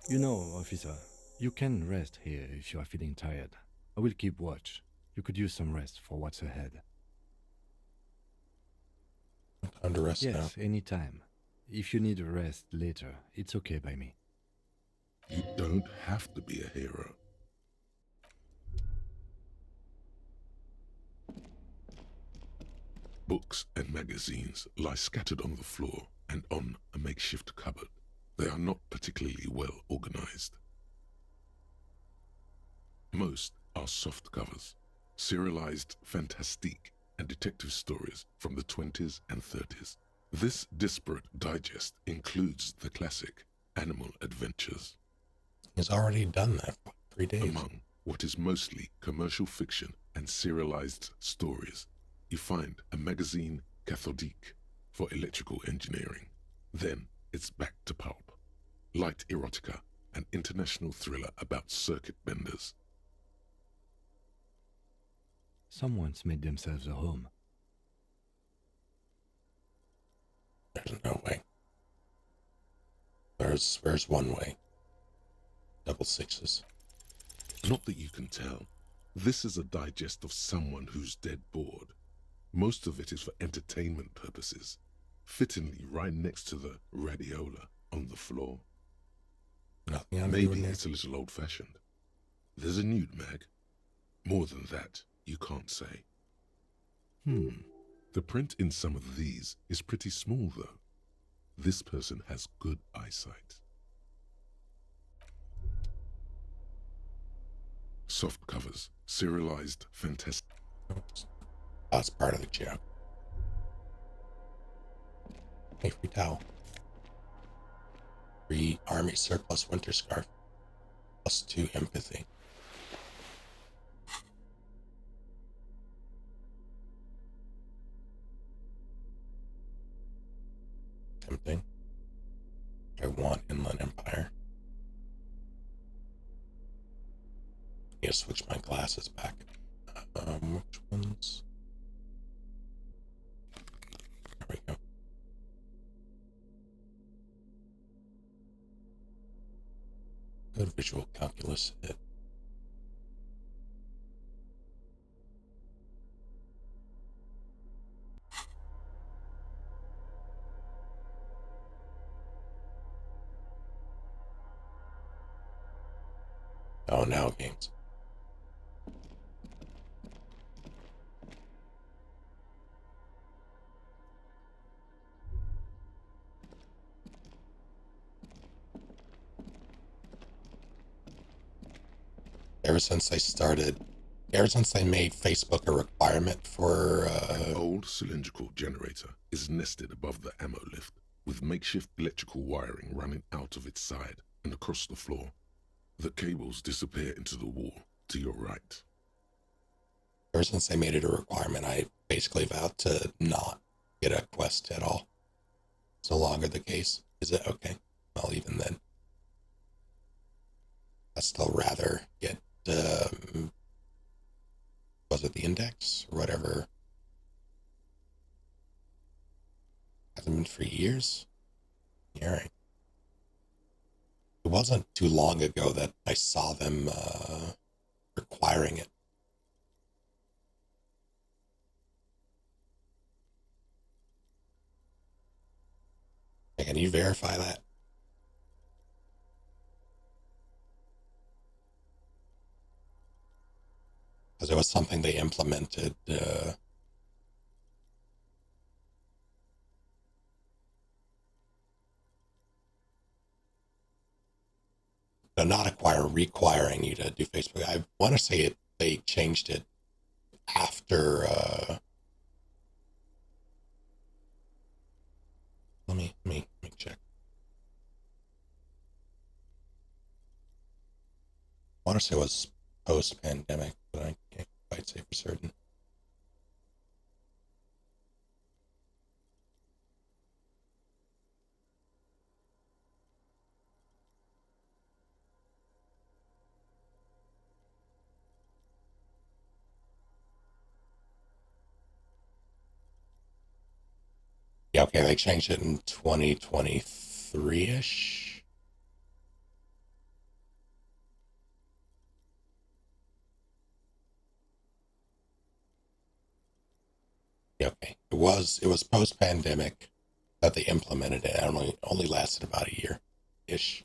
You know, officer, you can rest here if you are feeling tired. I will keep watch. You could use some rest for what's ahead. Time to rest now. Yes, anytime. If you need a rest later, it's okay by me. You don't have to be a hero. Books and magazines lie scattered on the floor and on a makeshift cupboard. They are not particularly well organized. Most are soft covers, serialized fantastique and detective stories from the 20s and 30s. This disparate digest includes the classic Animal Adventures. He's already done that for 3 days. Among what is mostly commercial fiction and serialized stories, you find a magazine cathodique for electrical engineering. Then it's back to pulp. Light erotica, an international thriller about circuit benders. Someone's made themselves a home. There's no way. Where's one way? Double sixes. Not that you can tell. This is a digest of someone who's dead bored. Most of it is for entertainment purposes, fittingly right next to the radiola on the floor. Nothing I'm Maybe doing there. it's a little old-fashioned. There's a nude mag. More than that, you can't say. The print in some of these is pretty small, though. This person has good eyesight. Soft covers, serialized, fantastic. That's part of the joke. Hey, free towel. Free army surplus winter scarf. +2 empathy. Tempting. I want Inland Empire. Need to switch my glasses back. Which ones? There we go. Good visual calculus hit. Oh, now games. Ever since they made Facebook a requirement for, An old cylindrical generator is nested above the ammo lift, with makeshift electrical wiring running out of its side and across the floor. The cables disappear into the wall to your right. ever since they made it a requirement, I basically vowed to not get a quest at all. It's no longer the case. Is it? Okay. Well, even then. I'd still rather get, was it the index or whatever? Hasn't been for years. Hearing. It wasn't too long ago that I saw them requiring it. Hey, can you verify that? because it was something they implemented. No, not requiring you to do Facebook. I want to say they changed it after. Let me check. I want to say it was post-pandemic, but I can't quite say for certain. Yeah, okay, they changed it in 2023-ish. Yeah, okay. It was post-pandemic that they implemented it. It only lasted about a year-ish.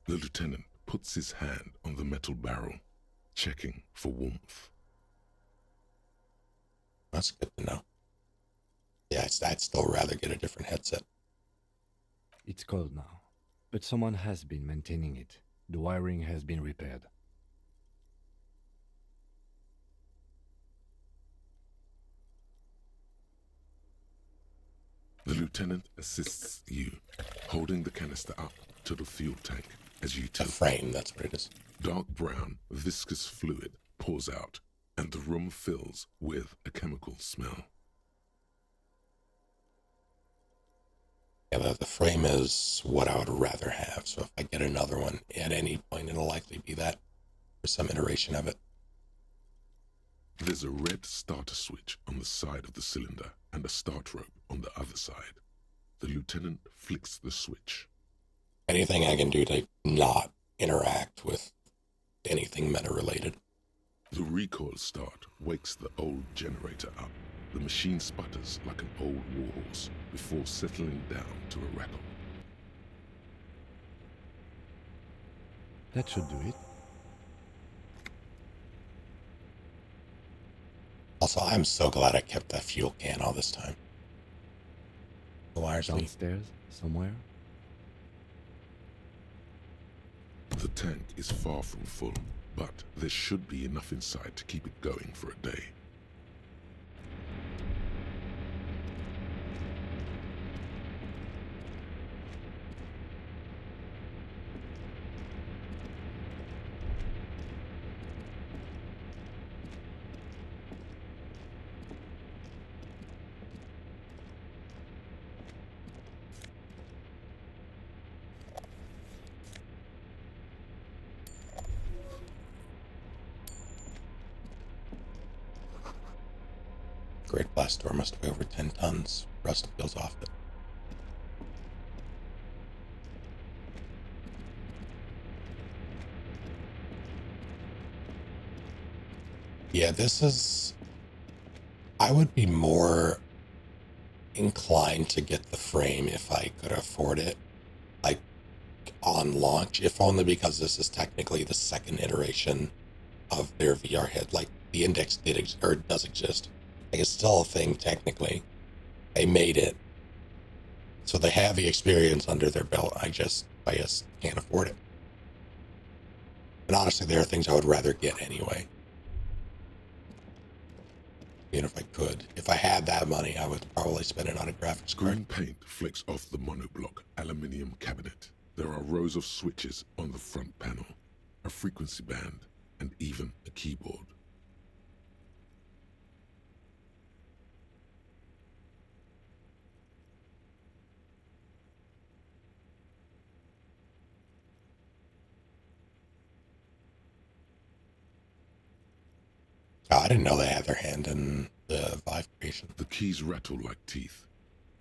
The lieutenant puts his hand on the metal barrel, checking for warmth. That's good to know. Yeah, I'd still rather get a different headset. It's cold now, but someone has been maintaining it. The wiring has been repaired. The lieutenant assists you, holding the canister up to the fuel tank as you tilt. The frame, that's what it is. Dark brown, viscous fluid pours out, and the room fills with a chemical smell. Yeah, the frame is what I would rather have. So if I get another one at any point, it'll likely be that for some iteration of it. There's a red starter switch on the side of the cylinder and a start rope on the other side. The lieutenant flicks the switch. Anything I can do to not interact with anything meta-related. The recoil start wakes the old generator up. The machine sputters like an old warhorse before settling down to a rattle. That should do it. Also, I'm so glad I kept that fuel can all this time. The wires downstairs, somewhere? The tank is far from full, but there should be enough inside to keep it going for a day. Great blast door must weigh over 10 tons. Rust peels off it. Yeah, this is... I would be more inclined to get the frame if I could afford it, like, on launch, if only because this is technically the second iteration of their VR head. Like, the Index does exist. Like, it's still a thing, technically. They made it. So they have the experience under their belt. I just can't afford it. And honestly, there are things I would rather get anyway. Even if I could. If I had that money, I would probably spend it on a graphics card. Green paint flicks off the monoblock aluminium cabinet. There are rows of switches on the front panel, a frequency band, and even a keyboard. Oh, I didn't know they had their hand in the Vive creation. The keys rattle like teeth.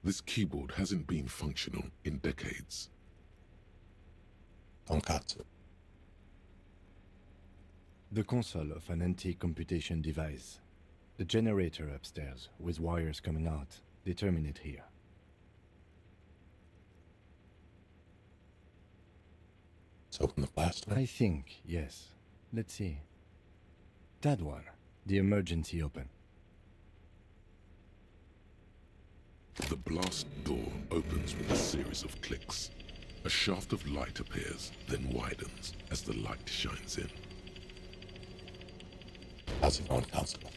This keyboard hasn't been functional in decades. Tonkatsu. The console of an anti-computation device. The generator upstairs, with wires coming out. Determine it here. Let's open the blast door. I think, yes. Let's see. That one. The emergency open. The blast door opens with a series of clicks. A shaft of light appears, then widens as the light shines in. How's it going, Constable?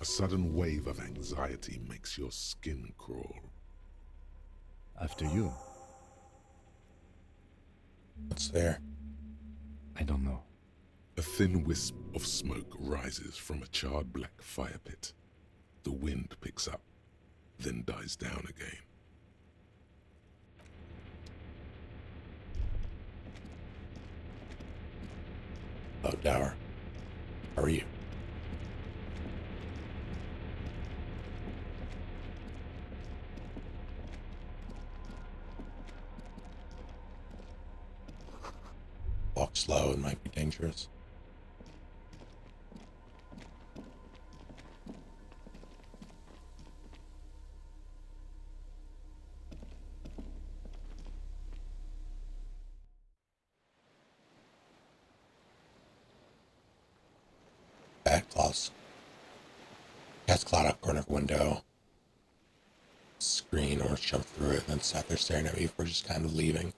A sudden wave of anxiety makes your skin crawl. After you. What's there? I don't know. A thin wisp of smoke rises from a charred black fire pit. The wind picks up, then dies down again. Hello, Dower. How are you? Walk slow, it might be dangerous. Bad claws. Cat's clawed up corner of window. Screen or jumped through it and then sat there staring at me before just kind of leaving.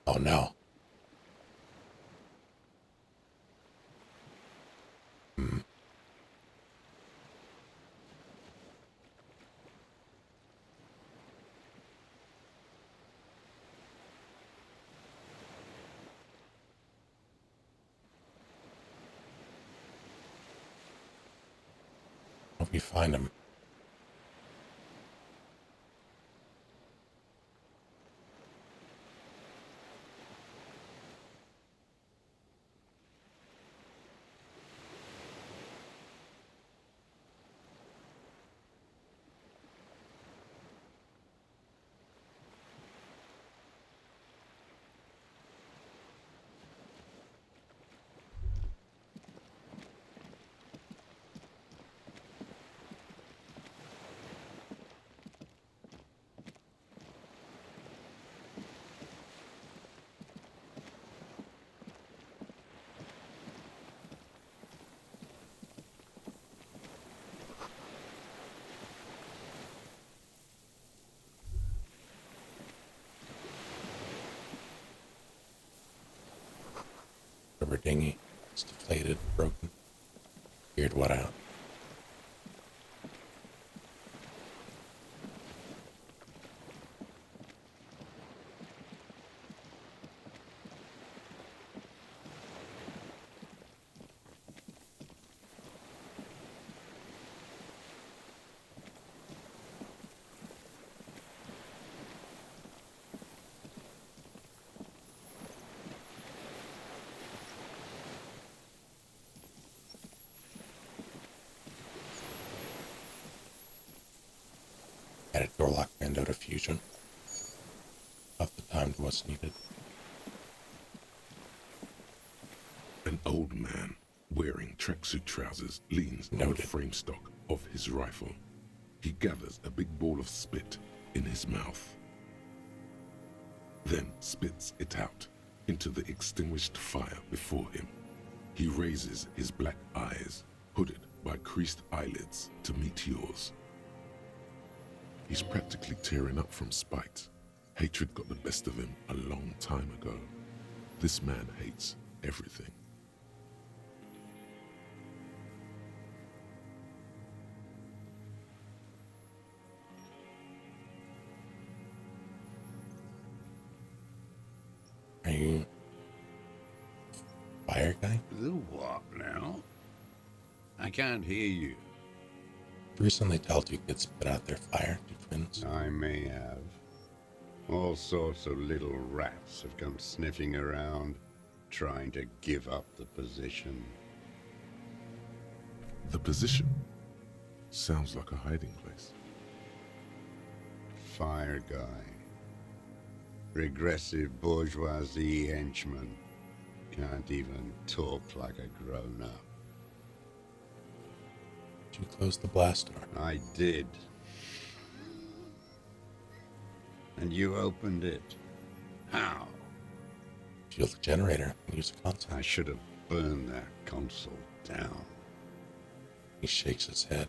Oh no. Hope you find him. Rubber dinghy. It's deflated, broken. Figured what out. Added door lock window to fusion. Up the time to what's needed. An old man wearing tracksuit trousers leans on the frame stock of his rifle. He gathers a big ball of spit in his mouth, then spits it out into the extinguished fire before him. He raises his black eyes, hooded by creased eyelids, to meet yours. He's practically tearing up from spite. Hatred got the best of him a long time ago. This man hates everything. Are you fire guy? The what now? I can't hear you. Recently told you kids spit out their fire, two twins. I may have. All sorts of little rats have come sniffing around, trying to give up the position. The position sounds like a hiding place. fire guy. Regressive bourgeoisie henchman. Can't even talk like a grown-up. Did you close the blast door? I did. And you opened it. How? Shield the generator and use the console. I should have burned that console down. He shakes his head.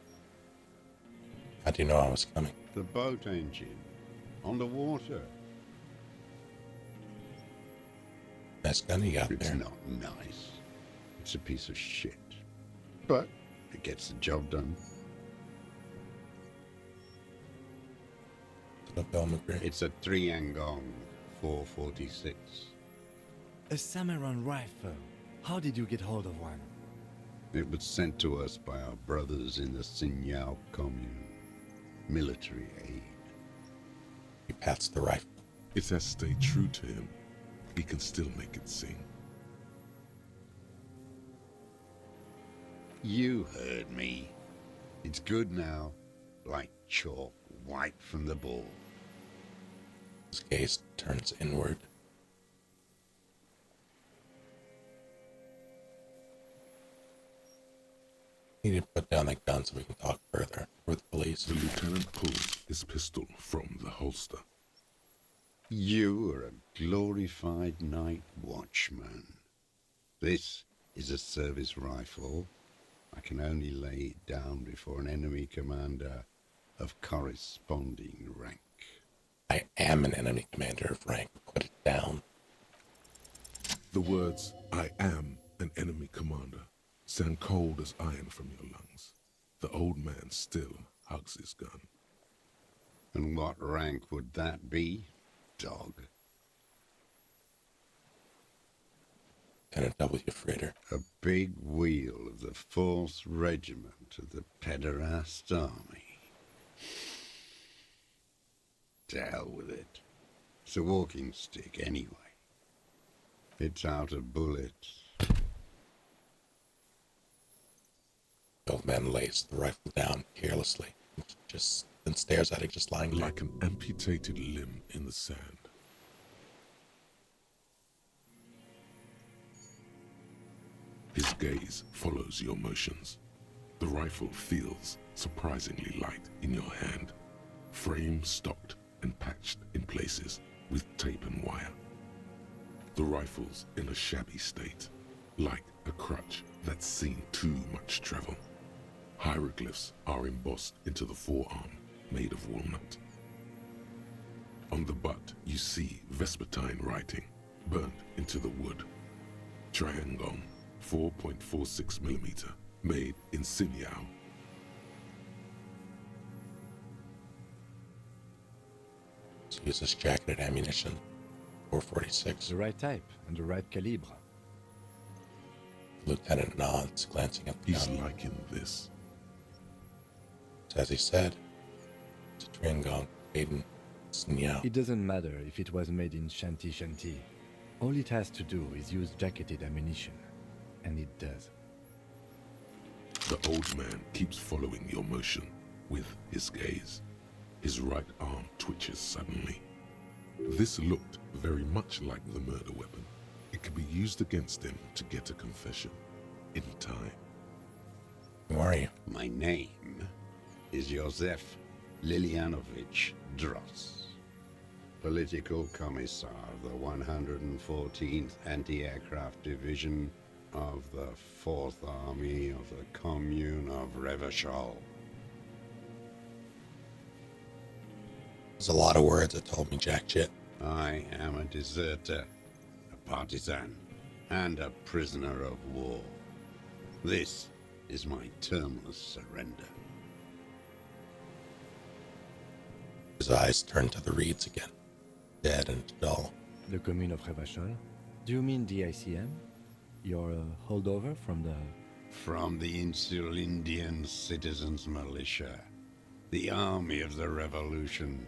How do you know I was coming? The boat engine. On the water. Nice gun you got It's there. not nice. It's a piece of shit. But it gets the job done. It's a Triangong 446. A Samaran rifle. How did you get hold of one? It was sent to us by our brothers in the Sinyao commune. Military aid. He pats the rifle. It has stayed true to him. He can still make it sing. You heard me. It's good now. Like chalk, white from the ball. His gaze turns inward. You need to put down that gun so we can talk further with the police. The lieutenant pulls his pistol from the holster. You are a glorified night watchman. This is a service rifle. I can only lay it down before an enemy commander of corresponding rank. I am an enemy commander of rank. Put it down. The words, "I am an enemy commander," sound cold as iron from your lungs. The old man still hugs his gun. And what rank would that be, dog? Lieutenant W. Fritter. A big wheel of the 4th Regiment of the Pederast Army. To hell with it. It's a walking stick anyway. It's out of bullets. The old man lays the rifle down carelessly, and stares at it just lying there. Like an amputated limb in the sand. His gaze follows your motions. The rifle feels surprisingly light in your hand. Frame stocked and patched in places with tape and wire. The rifle's in a shabby state, like a crutch that's seen too much travel. Hieroglyphs are embossed into the forearm, made of walnut. On the butt, you see Vespertine writing, burnt into the wood. Triangong, 4.46mm, made in Sinyao. So he uses jacketed ammunition, 446. The right type and the right calibre. The lieutenant nods, glancing at the He's gun. liking this. So as he said, it's a Triangong made in Sinyao. It doesn't matter if it was made in Shanti Shanti. All it has to do is use jacketed ammunition. And it does. The old man keeps following your motion with his gaze. His right arm twitches suddenly. This looked very much like the murder weapon. It could be used against him to get a confession. In time. Who are you? My name is Josef Lilianovich Dross, Political Commissar of the 114th Anti-Aircraft Division of the 4th Army of the Commune of Revachol. There's a lot of words that told me jack shit. I am a deserter, a partisan, and a prisoner of war. This is my termless surrender. His eyes turn to the reeds again, dead and dull. The commune of Revachol? Do you mean the ICM? You're a holdover from the... From the Insular Indian Citizens Militia, the army of the revolution.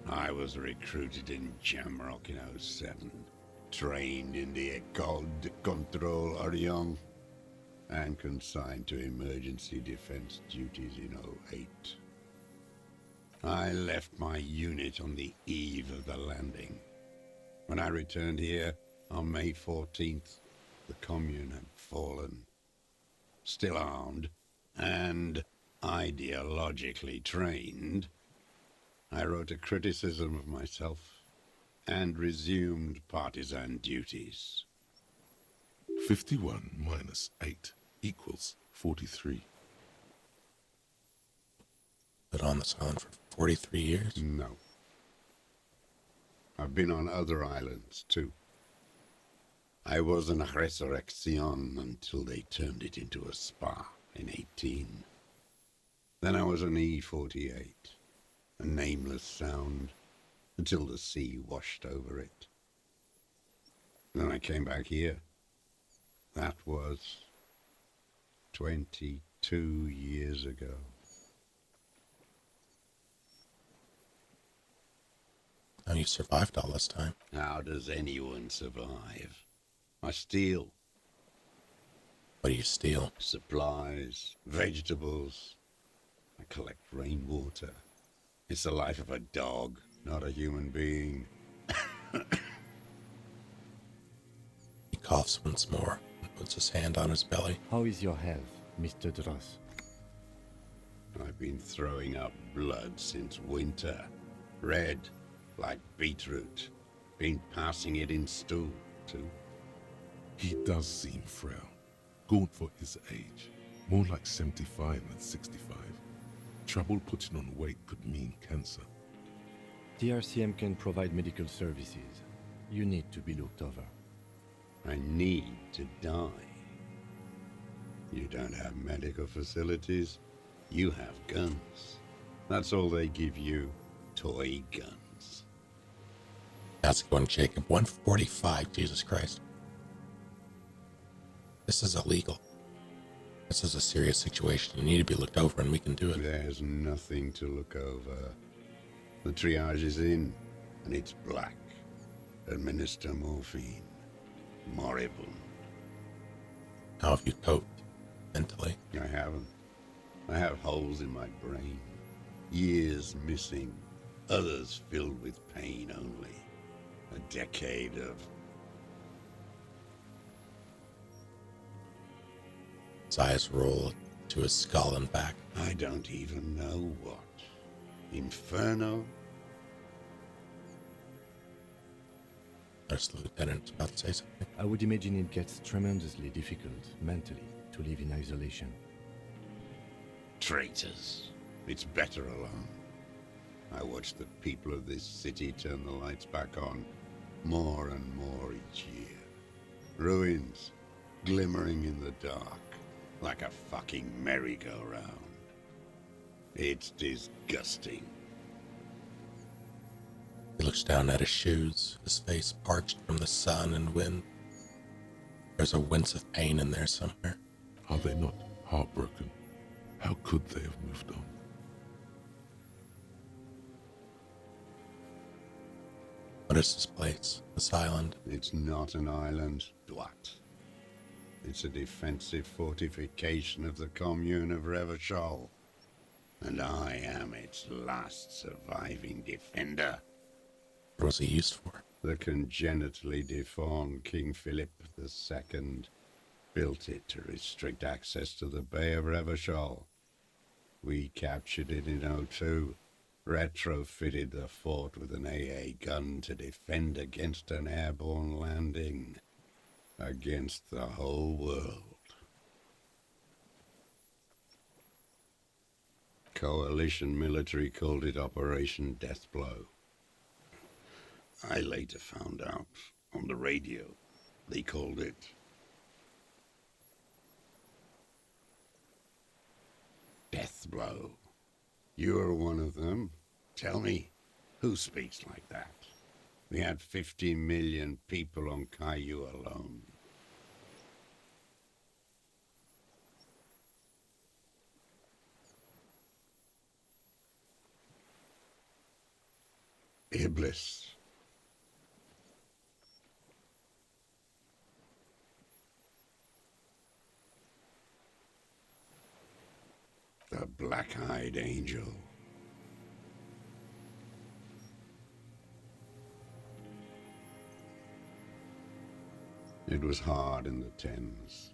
I was recruited in Jamrock in 07, trained in the École de Contrôle Orient, and consigned to emergency defense duties in 08. I left my unit on the eve of the landing. When I returned here on May 14th, the commune had fallen. Still armed and ideologically trained, I wrote a criticism of myself and resumed partisan duties. 51 minus 8 equals 43. Been on this island for 43 years? No. I've been on other islands, too. I was in Resurrection until they turned it into a spa in 18. Then I was on E48, a nameless sound, until the sea washed over it. Then I came back here. That was 22 years ago. How you survived all this time? How does anyone survive? I steal. What do you steal? Supplies, vegetables. I collect rainwater. It's the life of a dog, not a human being. He coughs once more and puts his hand on his belly. How is your health, Mr. Dross? I've been throwing up blood since winter. Red, like beetroot. Been passing it in stool, too. He does seem frail. Gaunt for his age. More like 75 than 65. Trouble putting on weight could mean cancer. The RCM can provide medical services. You need to be looked over. I need to die. You don't have medical facilities. You have guns. That's all they give you. Toy guns. That's going, Jacob. 145, Jesus Christ. This is illegal. This is a serious situation. You need to be looked over and we can do it. There's nothing to look over. The triage is in, and it's black. Administer morphine. Moribund. How have you coped mentally? I haven't. I have holes in my brain. Years missing. Others filled with pain only. A decade of... His eyes roll to his skull and back. I don't even know what. Inferno? There's the lieutenant about to say something. I would imagine it gets tremendously difficult mentally to live in isolation. Traitors. It's better alone. I watch the people of this city turn the lights back on more and more each year. Ruins, glimmering in the dark, like a fucking merry-go-round. It's disgusting. He looks down at his shoes, his face parched from the sun and wind. There's a wince of pain in there somewhere. Are they not heartbroken? How could they have moved on? What is this place? This island? It's not an island, Dwat. It's a defensive fortification of the commune of Revachol. And I am its last surviving defender. What was he used for? The congenitally deformed King Philip II built it to restrict access to the Bay of Revachol. We captured it in '02, retrofitted the fort with an AA gun to defend against an airborne landing. Against the whole world. Coalition military called it Operation Deathblow. I later found out on the radio they called it Deathblow. You're one of them. Tell me, who speaks like that? We had 50 million people on Caillou alone. Iblis. The black-eyed angel. It was hard in the Thames.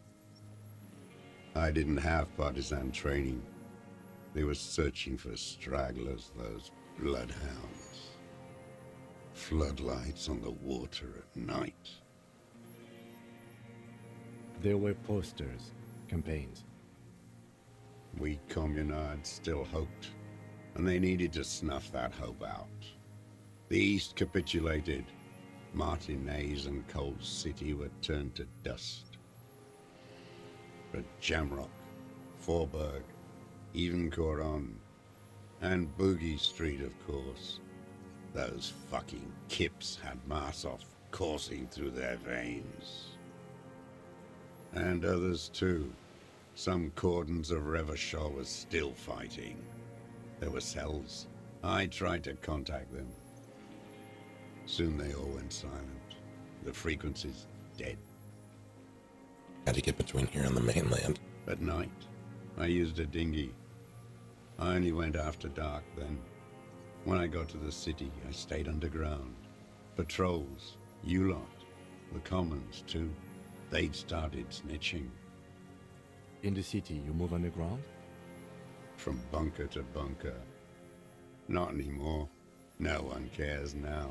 I didn't have partisan training. They were searching for stragglers, those bloodhounds. Floodlights on the water at night. There were posters, campaigns. We communards still hoped, and they needed to snuff that hope out. The East capitulated. Martinez and Cold City were turned to dust. But Jamrock, Forburg, even Coron, and Boogie Street, of course. Those fucking kips had Marsov coursing through their veins. And others too. Some cordons of Revachol was still fighting. There were cells. I tried to contact them. Soon they all went silent. The frequencies dead. Had to get between here and the mainland. At night, I used a dinghy. I only went after dark then. When I got to the city, I stayed underground. Patrols, you lot, the commons too. They'd started snitching. In the city, you move underground? From bunker to bunker. Not anymore. No one cares now.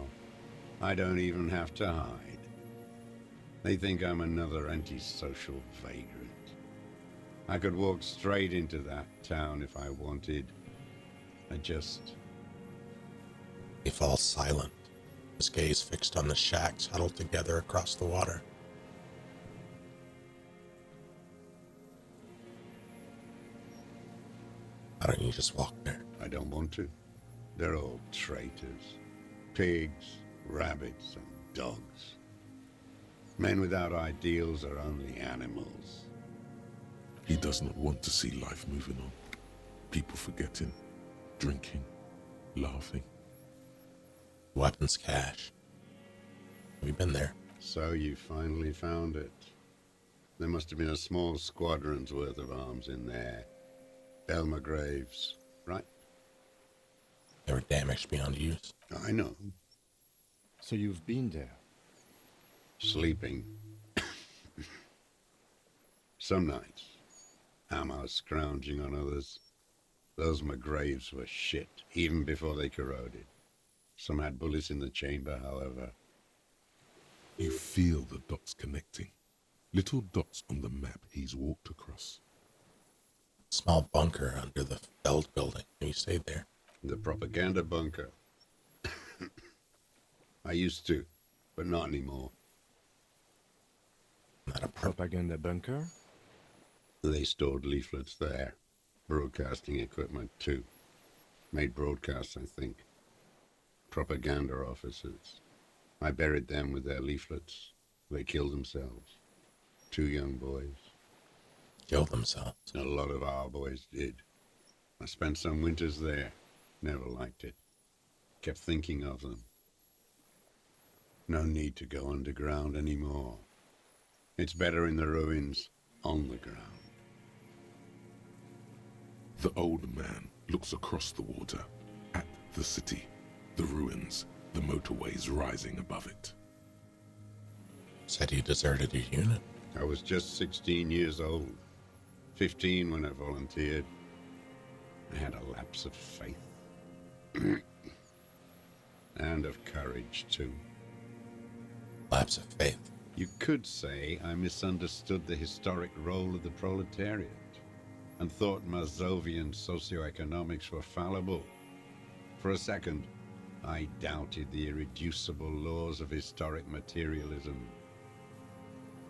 I don't even have to hide. They think I'm another antisocial vagrant. I could walk straight into that town if I wanted. He falls silent, his gaze fixed on the shacks huddled together across the water. Why don't you just walk there? I don't want to. They're all traitors. Pigs, rabbits, and dogs. Men without ideals are only animals. He does not want to see life moving on. People forgetting, drinking, laughing. Weapons cache. Have you been there? So you finally found it. There must have been a small squadron's worth of arms in there. Belmer graves, right? They were damaged beyond use. I know. So you've been there? Sleeping. Some nights. Ammo scrounging on others. Those McGraves were shit, even before they corroded. Some had bullets in the chamber, however. You feel the dots connecting. Little dots on the map he's walked across. Small bunker under the Feld building. You stayed there. The propaganda bunker. I used to, but not anymore. Not a propaganda bunker? They stored leaflets there. Broadcasting equipment, too. Made broadcasts, I think. Propaganda officers. I buried them with their leaflets. They killed themselves. 2 young boys. Killed themselves? A lot of our boys did. I spent some winters there. Never liked it. Kept thinking of them. No need to go underground anymore. It's better in the ruins, on the ground. The old man looks across the water, at the city, the ruins, the motorways rising above it. Said you deserted your unit. I was just 16 years old. 15 when I volunteered. I had a lapse of faith. And of courage, too. Lapse of faith? You could say I misunderstood the historic role of the proletariat and thought Mazovian socioeconomics were fallible. For a second, I doubted the irreducible laws of historic materialism.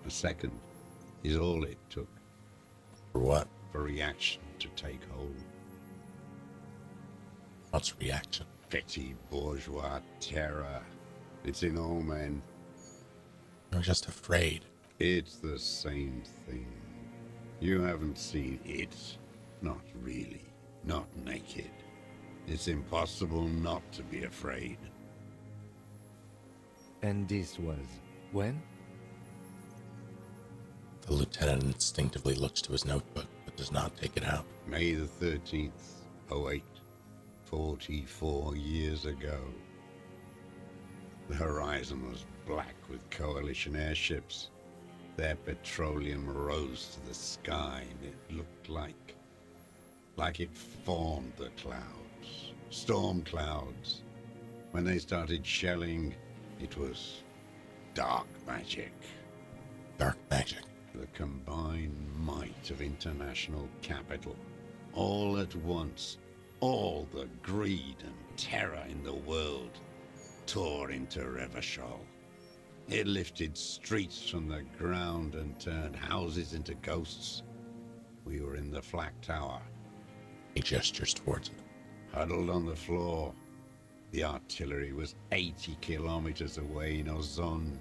A second is all it took. For what? For reaction to take hold. What's reaction? Petty bourgeois terror. It's in all men. You're just afraid. It's the same thing. You haven't seen it. Not really. Not naked. It's impossible not to be afraid. And this was when? The lieutenant instinctively looks to his notebook, but does not take it out. May the 13th, 08. 44 years ago. The horizon was black with coalition airships. Their petroleum rose to the sky, and it looked like it formed the clouds, storm clouds. When they started shelling, it was dark magic. Dark magic. The combined might of international capital. All at once, all the greed and terror in the world tore into Revachol. It lifted streets from the ground and turned houses into ghosts. We were in the flak tower. He gestures towards it. Huddled on the floor. The artillery was 80 kilometers away in Ozon,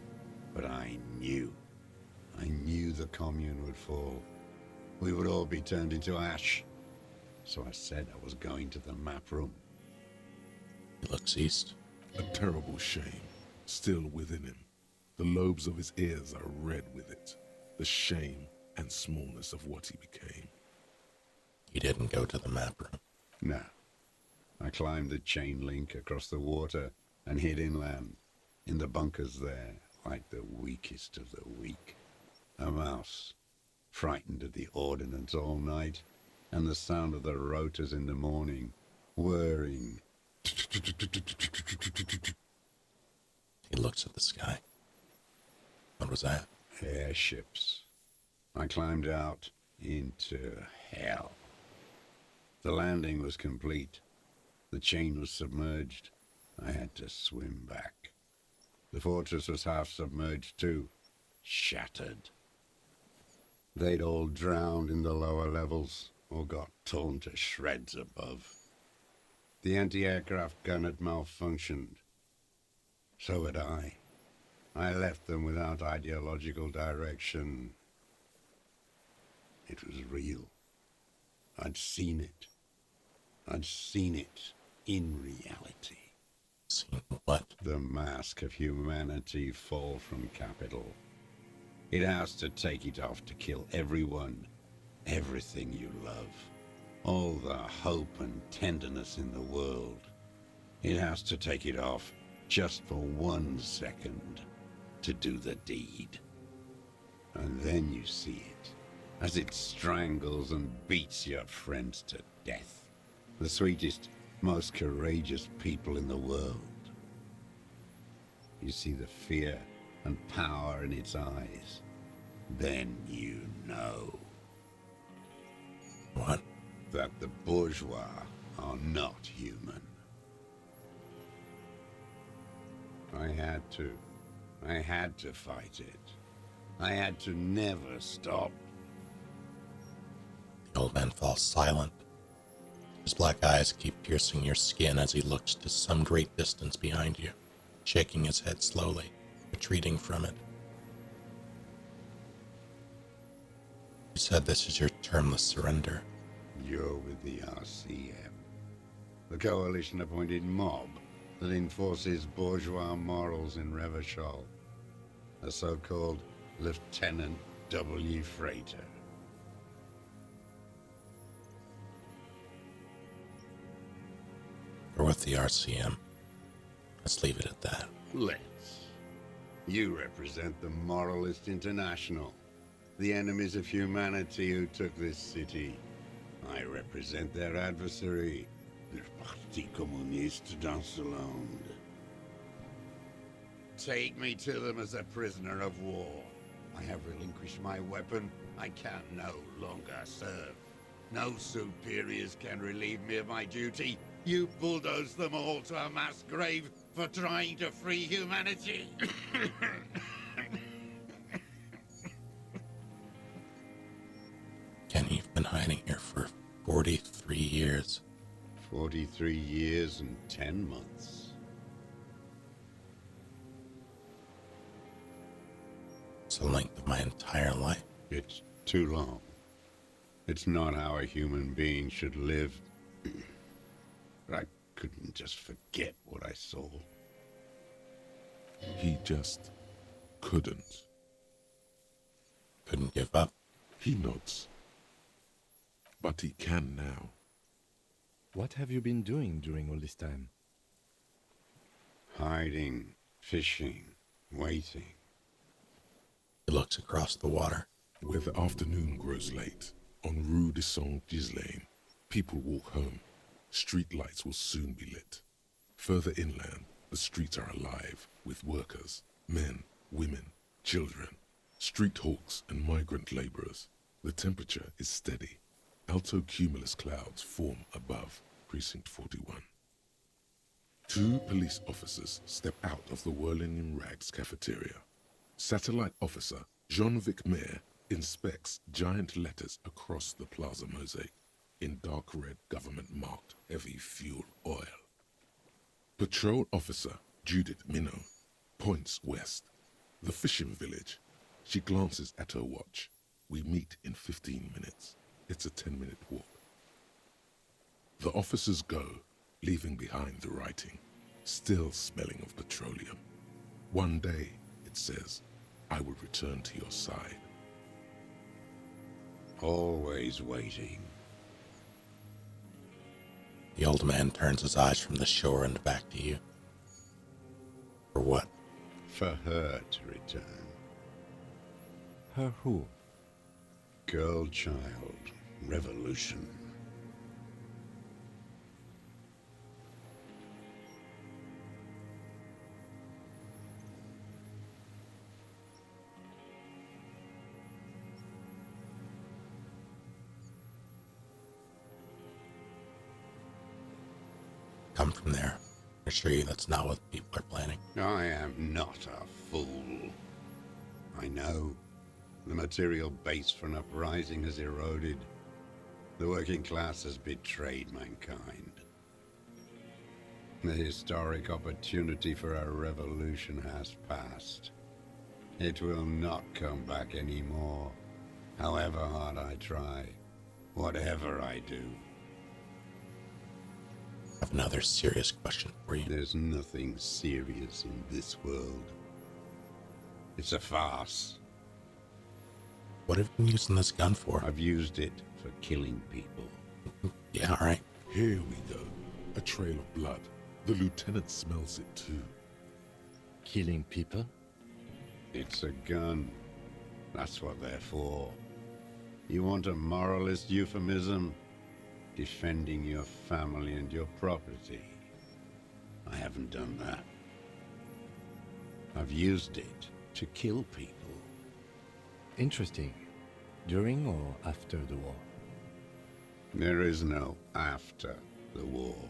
but I knew the commune would fall. We would all be turned into ash. So I said I was going to the map room. He looks east. A terrible shame still within him. The lobes of his ears are red with it. The shame and smallness of what he became. He didn't go to the map room. No. I climbed the chain link across the water and hid inland, in the bunkers there, like the weakest of the weak. A mouse, frightened at the ordnance all night, and the sound of the rotors in the morning, whirring. He looks at the sky. What was that? Airships. I climbed out into hell. The landing was complete. The chain was submerged. I had to swim back. The fortress was half submerged too, shattered. They'd all drowned in the lower levels, or got torn to shreds above. The anti-aircraft gun had malfunctioned. So had I. I left them without ideological direction. It was real. I'd seen it. I'd seen it in reality. Seen what? The mask of humanity fall from capital. It has to take it off to kill everyone, everything you love. All the hope and tenderness in the world. It has to take it off just for 1 second to do the deed. And then you see it, as it strangles and beats your friends to death. The sweetest, most courageous people in the world. You see the fear and power in its eyes. Then you know. What? That the bourgeois are not human. I had to fight it. I had to never stop. The old man falls silent. His black eyes keep piercing your skin as he looks to some great distance behind you, shaking his head slowly, retreating from it. You said this is your termless surrender. You're with the RCM, the coalition-appointed mob that enforces bourgeois morals in Revachol, a so-called Lieutenant W. Freighter. We're with the RCM. Let's leave it at that. Let's. You represent the Moralist International, the enemies of humanity who took this city. I represent their adversary, le Parti Communiste dans ce monde. Take me to them as a prisoner of war. I have relinquished my weapon. I can no longer serve. No superiors can relieve me of my duty. You bulldoze them all to a mass grave for trying to free humanity. Kenny, you've been hiding here for 43 years. 43 years and 10 months. It's the length of my entire life. It's too long. It's not how a human being should live. But I couldn't just forget what I saw. He just couldn't. Couldn't give up. He nods. But he can now. What have you been doing during all this time? Hiding, fishing, waiting. He He looks across the water. Where the afternoon grows late, on Rue de Saint-Ghislain, people walk home. Street lights will soon be lit. Further inland, the streets are alive with workers, men, women, children, street hawks and migrant laborers. The temperature is steady. Alto cumulus clouds form above Precinct 41. Two police officers step out of the Whirling in Rags cafeteria. Satellite officer Jean-Vic Mayer inspects giant letters across the plaza mosaic in dark red government-marked heavy fuel oil. Patrol officer Judith Minot points west. The fishing village. She glances at her watch. We meet in 15 minutes. It's a 10-minute walk. The officers go, leaving behind the writing, still smelling of petroleum. One day, it says, I will return to your side. Always waiting. The old man turns his eyes from the shore and back to you. For what? For her to return. Her who? Girl, child, revolution. Come from there. I assure you that's not what people are planning. I am not a fool. I know. The material base for an uprising has eroded. The working class has betrayed mankind. The historic opportunity for a revolution has passed. It will not come back anymore, however hard I try, whatever I do. I have another serious question for you. There's nothing serious in this world. It's a farce. What have you been using this gun for? I've used it for killing people. Yeah, all right. Here we go. A trail of blood. The lieutenant smells it too. Killing people? It's a gun. That's what they're for. You want a moralist euphemism? Defending your family and your property. I haven't done that. I've used it to kill people. Interesting. During or after the war? There is no after the war.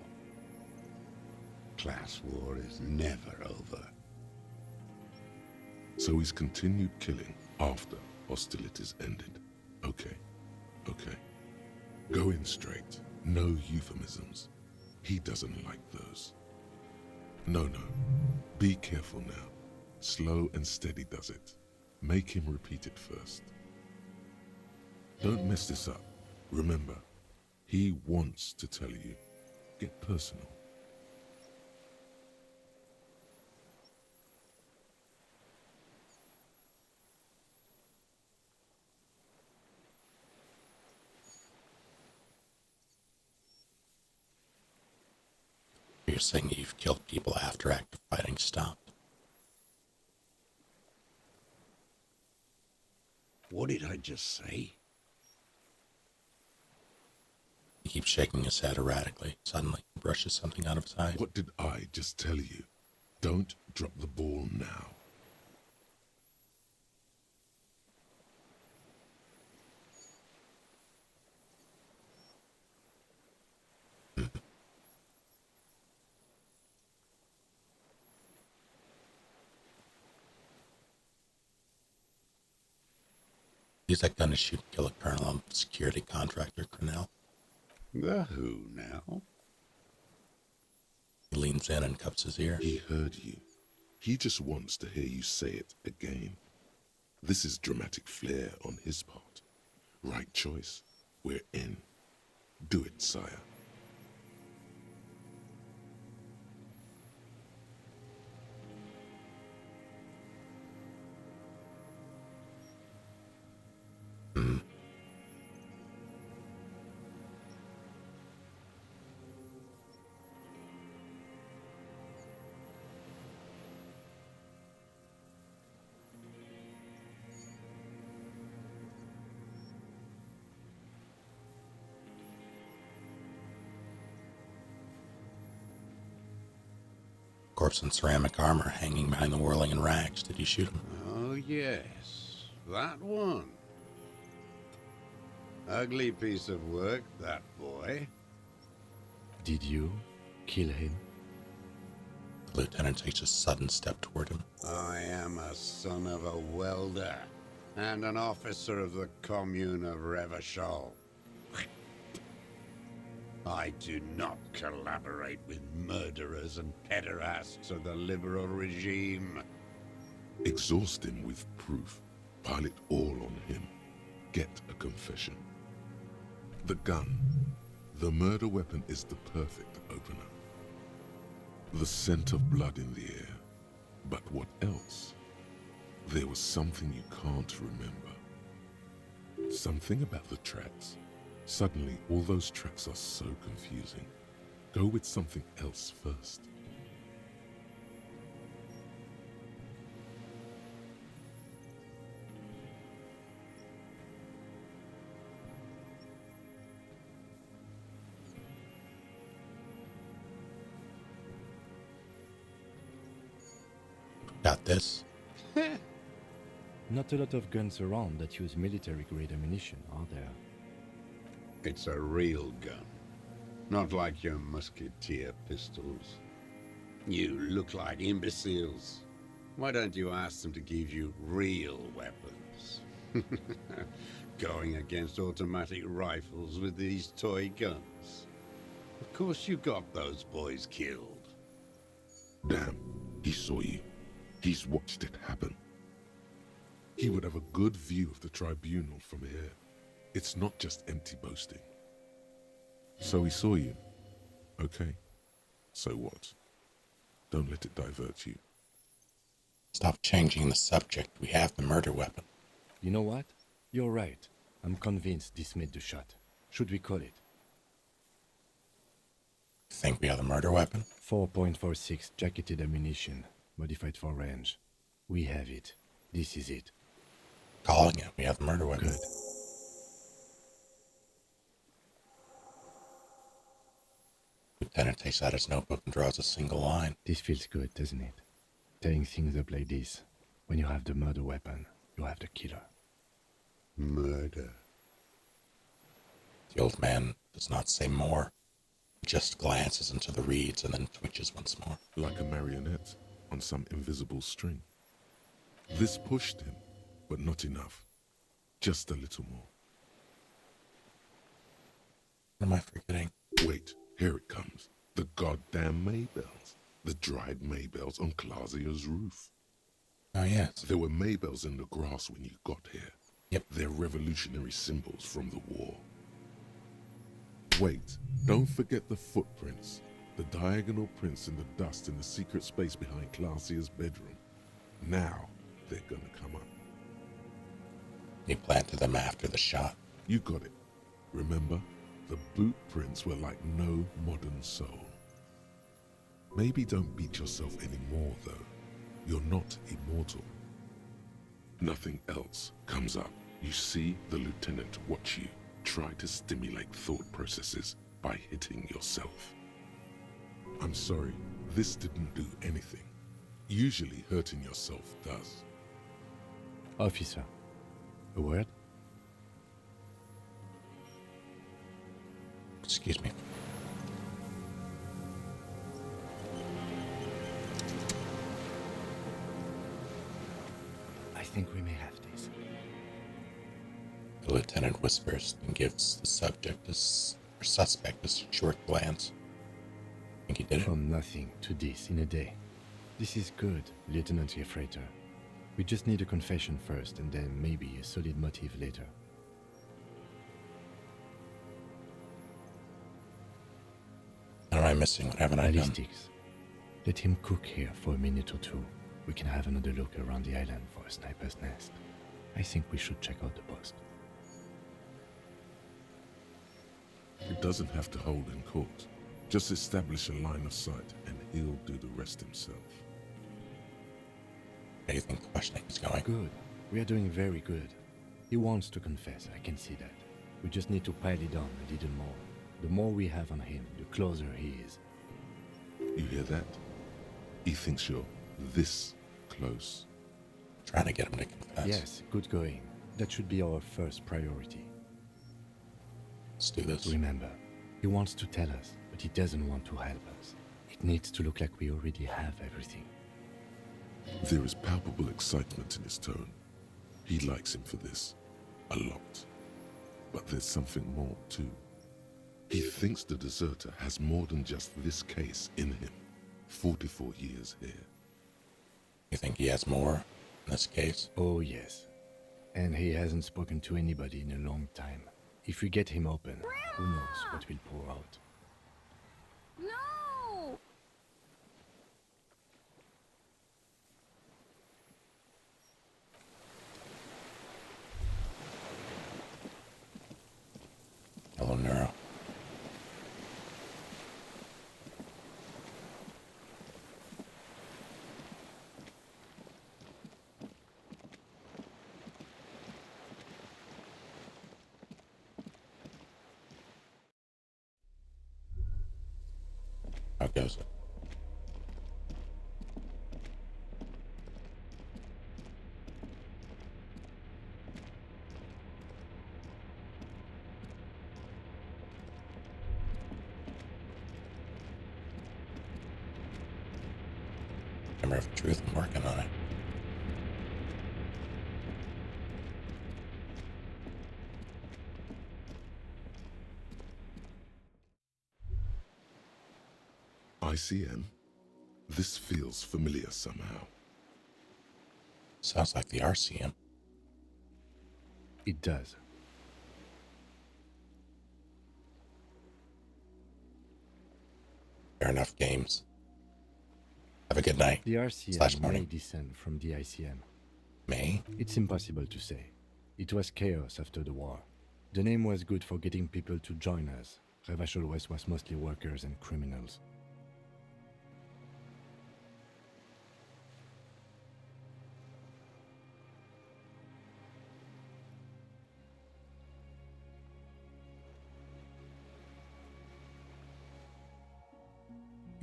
Class war is never over. So he's continued killing after hostilities ended. Okay. Go in straight. No euphemisms. He doesn't like those. No. Be careful now. Slow and steady does it. Make him repeat it first. Don't mess this up. Remember, he wants to tell you. Get personal. You're saying you've killed people after active fighting stopped. What did I just say? He keeps shaking his head erratically. Suddenly, he brushes something out of his eye. What did I just tell you? Don't drop the ball now. Use that gun to shoot and kill a colonel and security contractor, Cornell. The who now? He leans in and cups his ear. He heard you. He just wants to hear you say it again. This is dramatic flair on his part. Right choice. We're in. Do it, sire. corpse in ceramic armor hanging behind the whirling in rags. Did you shoot him? Oh, yes. That one. Ugly piece of work, that boy. Did you kill him? The lieutenant takes a sudden step toward him. I am a son of a welder and an officer of the commune of Revachol. I do not collaborate with murderers and pederasts of the liberal regime. Exhaust him with proof. Pile it all on him. Get a confession. The gun. The murder weapon is the perfect opener. The scent of blood in the air. But what else? There was something you can't remember. Something about the tracks. Suddenly, all those tracks are so confusing. Go with something else first. Got this. Not a lot of guns around that use military-grade ammunition, are there? It's a real gun. Not like your musketeer pistols. You look like imbeciles. Why don't you ask them to give you real weapons? Going against automatic rifles with these toy guns. Of course you got those boys killed. Damn, he saw you. He's watched it happen. He would have a good view of the tribunal from here. It's not just empty boasting. So he saw you. Okay. So what? Don't let it divert you. Stop changing the subject. We have the murder weapon. You know what? You're right. I'm convinced this made the shot. Should we call it? Think we have the murder weapon? 4.46 jacketed ammunition, modified for range. We have it. This is it. Calling it. We have the murder weapon. Good. Lieutenant takes out his notebook and draws a single line. This feels good, doesn't it? Tearing things up like this. When you have the murder weapon, you have the killer. Murder. The old man does not say more. He just glances into the reeds and then twitches once more. Like a marionette on some invisible string. This pushed him, but not enough. Just a little more. What am I forgetting? Wait, here it comes. The goddamn Maybells. The dried Maybells on Clausia's roof. Oh, yes. There were Maybells in the grass when you got here. Yep. They're revolutionary symbols from the war. Wait, don't forget the footprints. The diagonal prints in the dust in the secret space behind Clausia's bedroom. Now, they're gonna come up. He planted them after the shot. You got it. Remember? The boot prints were like no modern soul. Maybe don't beat yourself anymore, though. You're not immortal. Nothing else comes up. You see the lieutenant watch you try to stimulate thought processes by hitting yourself. I'm sorry, this didn't do anything. Usually hurting yourself does. Officer, a word? Excuse me. I think we may have this. The lieutenant whispers and gives the suspect a short glance. Think he did it? From nothing to this in a day. This is good, Lieutenant Gefreiter. We just need a confession first, and then maybe a solid motive later. What am I missing? What haven't I done? Ballistics. Let him cook here for a minute or two. We can have another look around the island for a sniper's nest. I think we should check out the post. It doesn't have to hold in court. Just establish a line of sight and he'll do the rest himself. How do you think questioning is going? Good. We are doing very good. He wants to confess, I can see that. We just need to pile it on a little more. The more we have on him, the closer he is. You hear that? He thinks you're this close. Trying to get him to confess. Yes, good going. That should be our first priority. Let's do this. Remember, he wants to tell us, but he doesn't want to help us. It needs to look like we already have everything. There is palpable excitement in his tone. He likes him for this. A lot. But there's something more, too. He thinks the deserter has more than just this case in him. 44 years here. You think he has more in this case? Oh, yes. And he hasn't spoken to anybody in a long time. If we get him open, who knows what will pour out. No! Hello, Neuro. How goes it? Hammer of Truth, I'm working on it. ICM? This feels familiar somehow. Sounds like the RCM. It does. Fair enough, games. Have a good night. The / RCM may morning. descend from the ICM. May? It's impossible to say. It was chaos after the war. The name was good for getting people to join us. Revachol West was mostly workers and criminals.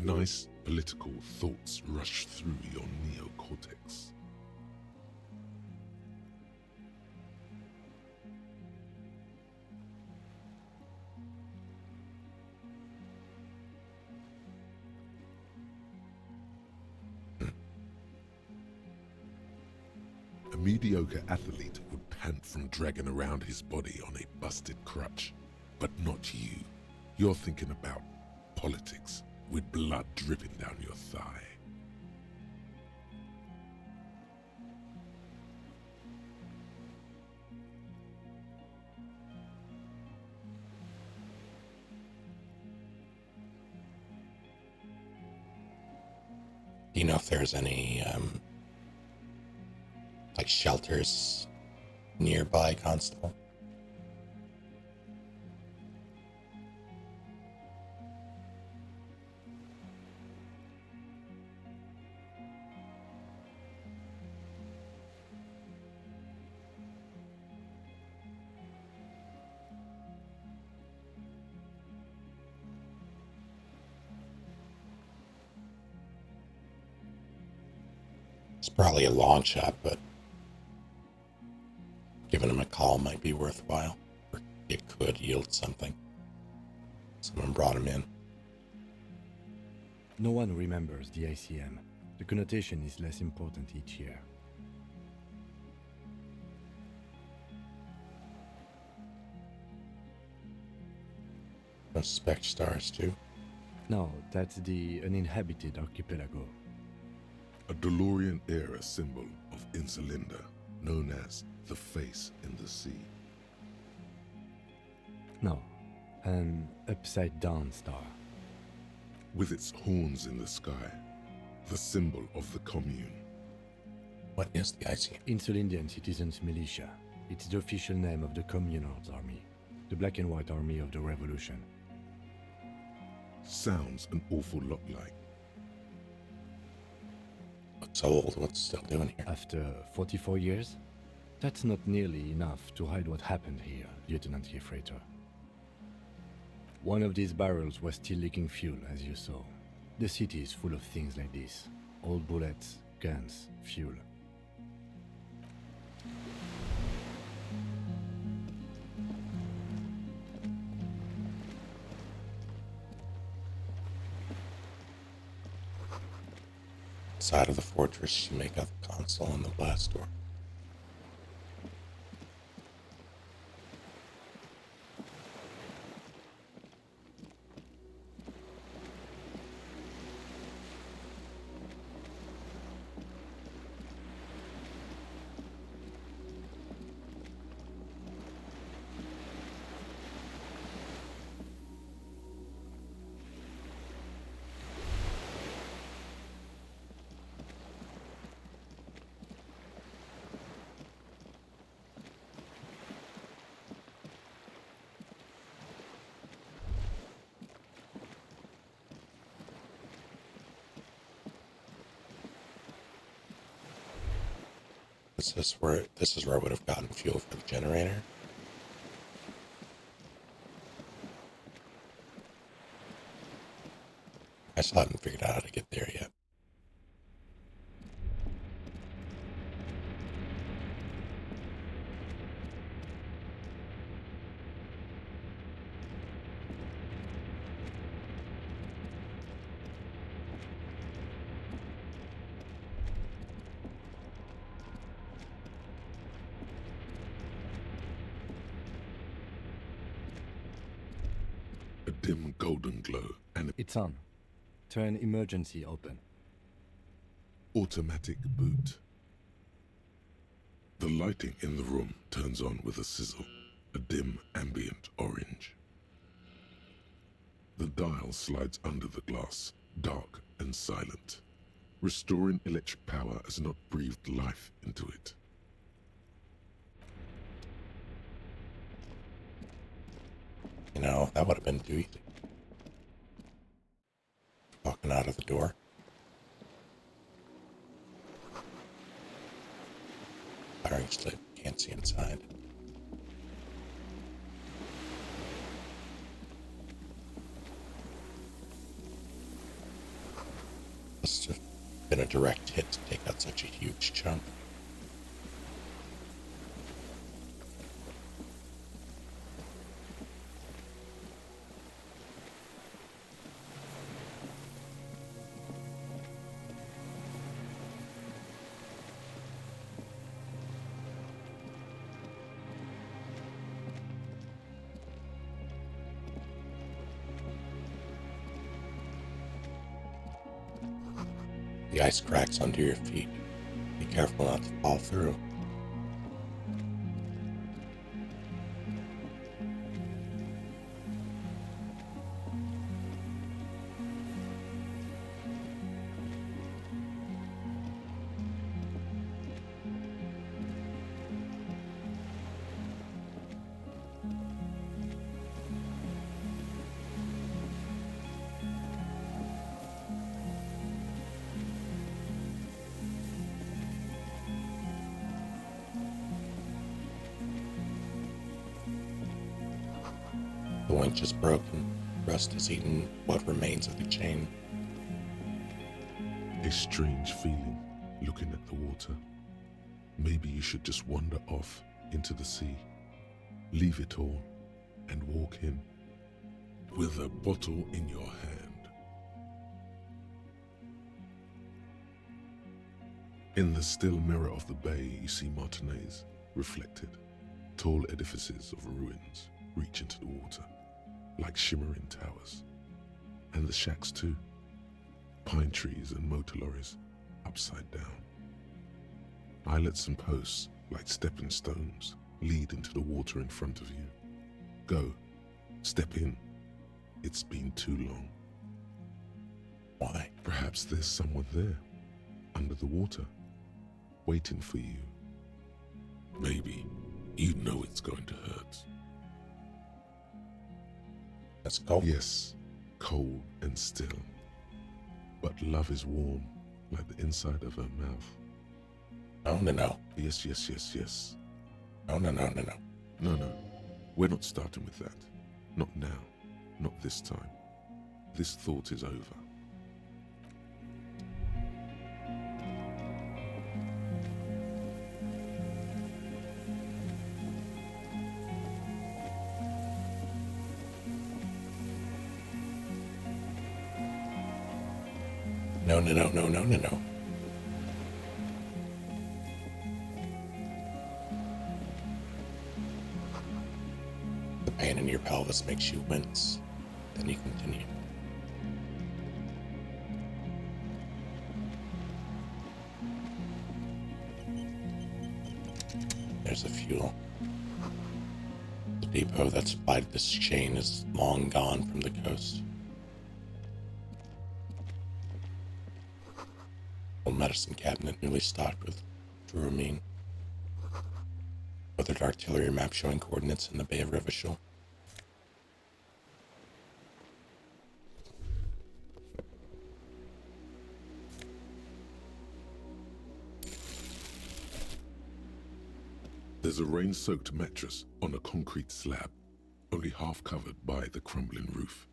Nice political thoughts rush through your neocortex. A mediocre athlete would pant from dragging around his body on a busted crutch. But not you. You're thinking about politics with blood dripping down your thigh. Do you know if there's any, like shelters nearby, Constable? It's probably a long shot, but giving him a call might be worthwhile. Or it could yield something. Someone brought him in. No one remembers the ICM. The connotation is less important each year. No spec stars, too. No, that's the uninhabited archipelago. A DeLorean-era symbol of Insulinda, known as the face in the sea. No, an upside-down star. With its horns in the sky, the symbol of the commune. What is the ICM? Insulindian Citizens Militia. It's the official name of the Communards Army, the black and white army of the Revolution. Sounds an awful lot like. Looks old. What's still doing here? After 44 years? That's not nearly enough to hide what happened here, Lieutenant Gefreiter. One of these barrels was still leaking fuel, as you saw. The city is full of things like this. Old bullets, guns, fuel. Side of the fortress, you make out the console and the blast door. This is where I would have gotten fuel for the generator. I still haven't figured out how to get there yet. A dim golden glow and It's on. Turn emergency open. automatic boot. The lighting in the room turns on with a sizzle, a dim ambient orange. The dial slides under the glass, dark and silent. Restoring electric power has not breathed life into it. You know, that would have been too easy. Walking out of the door. Firing slip, can't see inside. Must have been a direct hit to take out such a huge chunk. The ice cracks under your feet. Be careful not to fall through. The winch is broken. Rust has eaten what remains of the chain. A strange feeling looking at the water. Maybe you should just wander off into the sea, leave it all, and walk in with a bottle in your hand. In the still mirror of the bay, you see Martinez reflected. Tall edifices of ruins reach into the water, like shimmering towers. And the shacks too. Pine trees and motor lorries, upside down. Islets and posts, like stepping stones, lead into the water in front of you. Go, step in. It's been too long. Why? Perhaps there's someone there, under the water, waiting for you. Maybe you know it's going to hurt. Let's go. Yes, cold and still. But love is warm, like the inside of her mouth. No. Yes, yes, yes, yes. No. No. We're not starting with that. Not now. Not this time. This thought is over. No, no, no, no, no, no, no. The pain in your pelvis makes you wince. Then you continue. There's the fuel. The depot that supplied this chain is long gone from the coast. Old medicine cabinet newly stocked with druamine. Weathered artillery map showing coordinates in the Bay of Revachol. There's a rain-soaked mattress on a concrete slab, only half covered by the crumbling roof.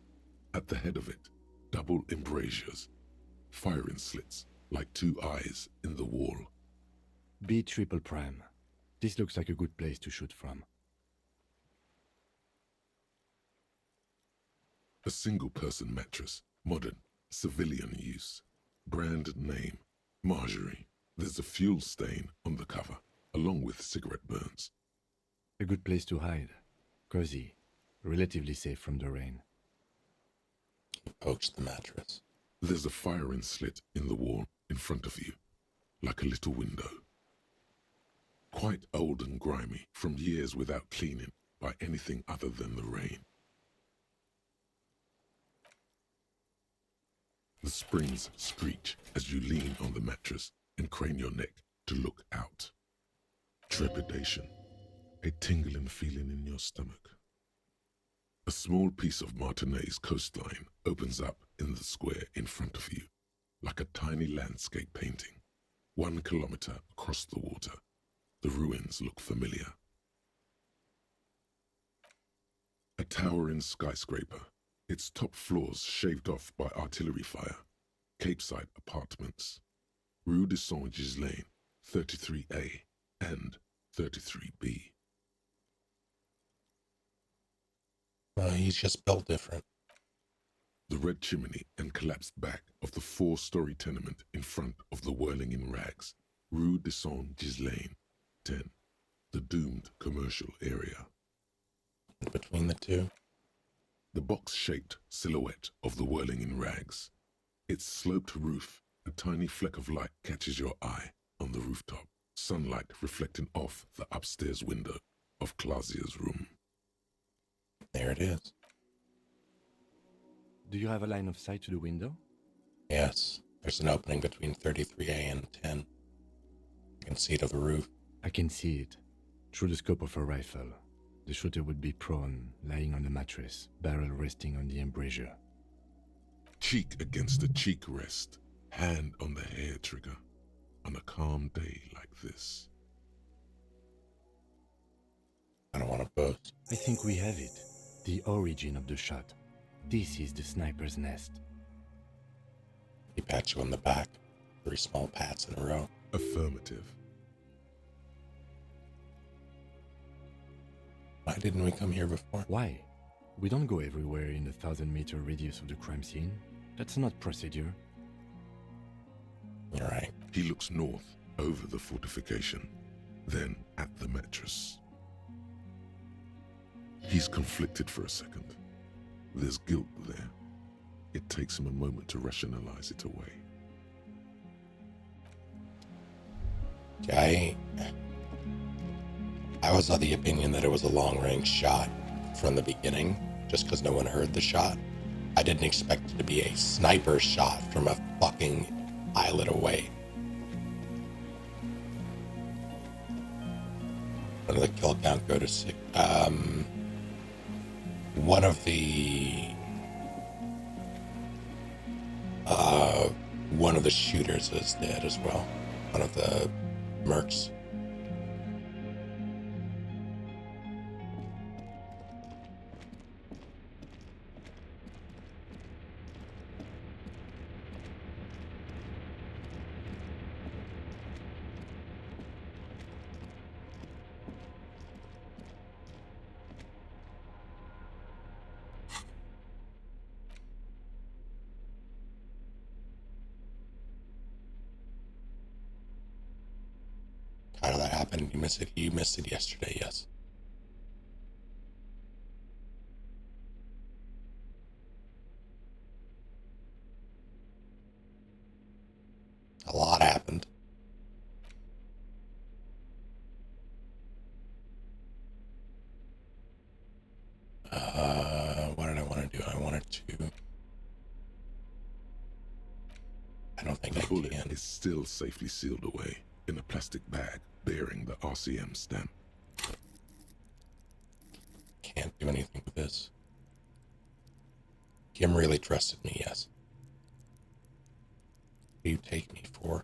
At the head of it, double embrasures, firing slits like two eyes in the wall. B triple prime. This looks like a good place to shoot from. A single-person mattress, modern, civilian use. Brand name, Marjorie. There's a fuel stain on the cover, along with cigarette burns. A good place to hide. Cozy. Relatively safe from the rain. He pokes the mattress. There's a firing slit in the wall in front of you, like a little window. Quite old and grimy from years without cleaning by anything other than the rain. The springs screech as you lean on the mattress and crane your neck to look out. Trepidation, a tingling feeling in your stomach. A small piece of Martinez coastline opens up in the square in front of you, like a tiny landscape painting. 1 kilometer across the water, the ruins look familiar. A towering skyscraper, its top floors shaved off by artillery fire. Capeside apartments. Rue de Saint-Ghislain, 33A and 33B. He's just built different. The red chimney and collapsed back of the 4-story tenement in front of the whirling in rags. Rue de Saint-Ghislain, 10. The doomed commercial area. Between the two, the box-shaped silhouette of the whirling in rags. Its sloped roof, a tiny fleck of light catches your eye on the rooftop, sunlight reflecting off the upstairs window of Clausia's room. There it is. Do you have a line of sight to the window? Yes, there's an opening between 33A and 10. You can see it over the roof. I can see it. Through the scope of a rifle. The shooter would be prone, lying on the mattress, barrel resting on the embrasure. Cheek against the cheek rest, hand on the hair trigger, on a calm day like this. I don't want to boast. I think we have it. The origin of the shot. This is the sniper's nest. He pats you on the back. 3 small pats in a row. Affirmative. Why didn't we come here before? Why? We don't go everywhere in the 1,000-meter radius of the crime scene. That's not procedure. You're right. He looks north, over the fortification, then at the mattress. He's conflicted for a second. There's guilt there. It takes him a moment to rationalize it away. I was of the opinion that it was a long-range shot from the beginning, just because no one heard the shot. I didn't expect it to be a sniper shot from a fucking islet away. What did the kill count go to 6? One of the shooters is dead as well. One of the mercs. did you miss it? You missed it yesterday, yes. A lot happened. What did I want to do? I wanted to... I don't think the I bullet can. is still safely sealed away in a plastic bag bearing the RCM stamp. Can't do anything with this. Kim really trusted me, yes. What do you take me for?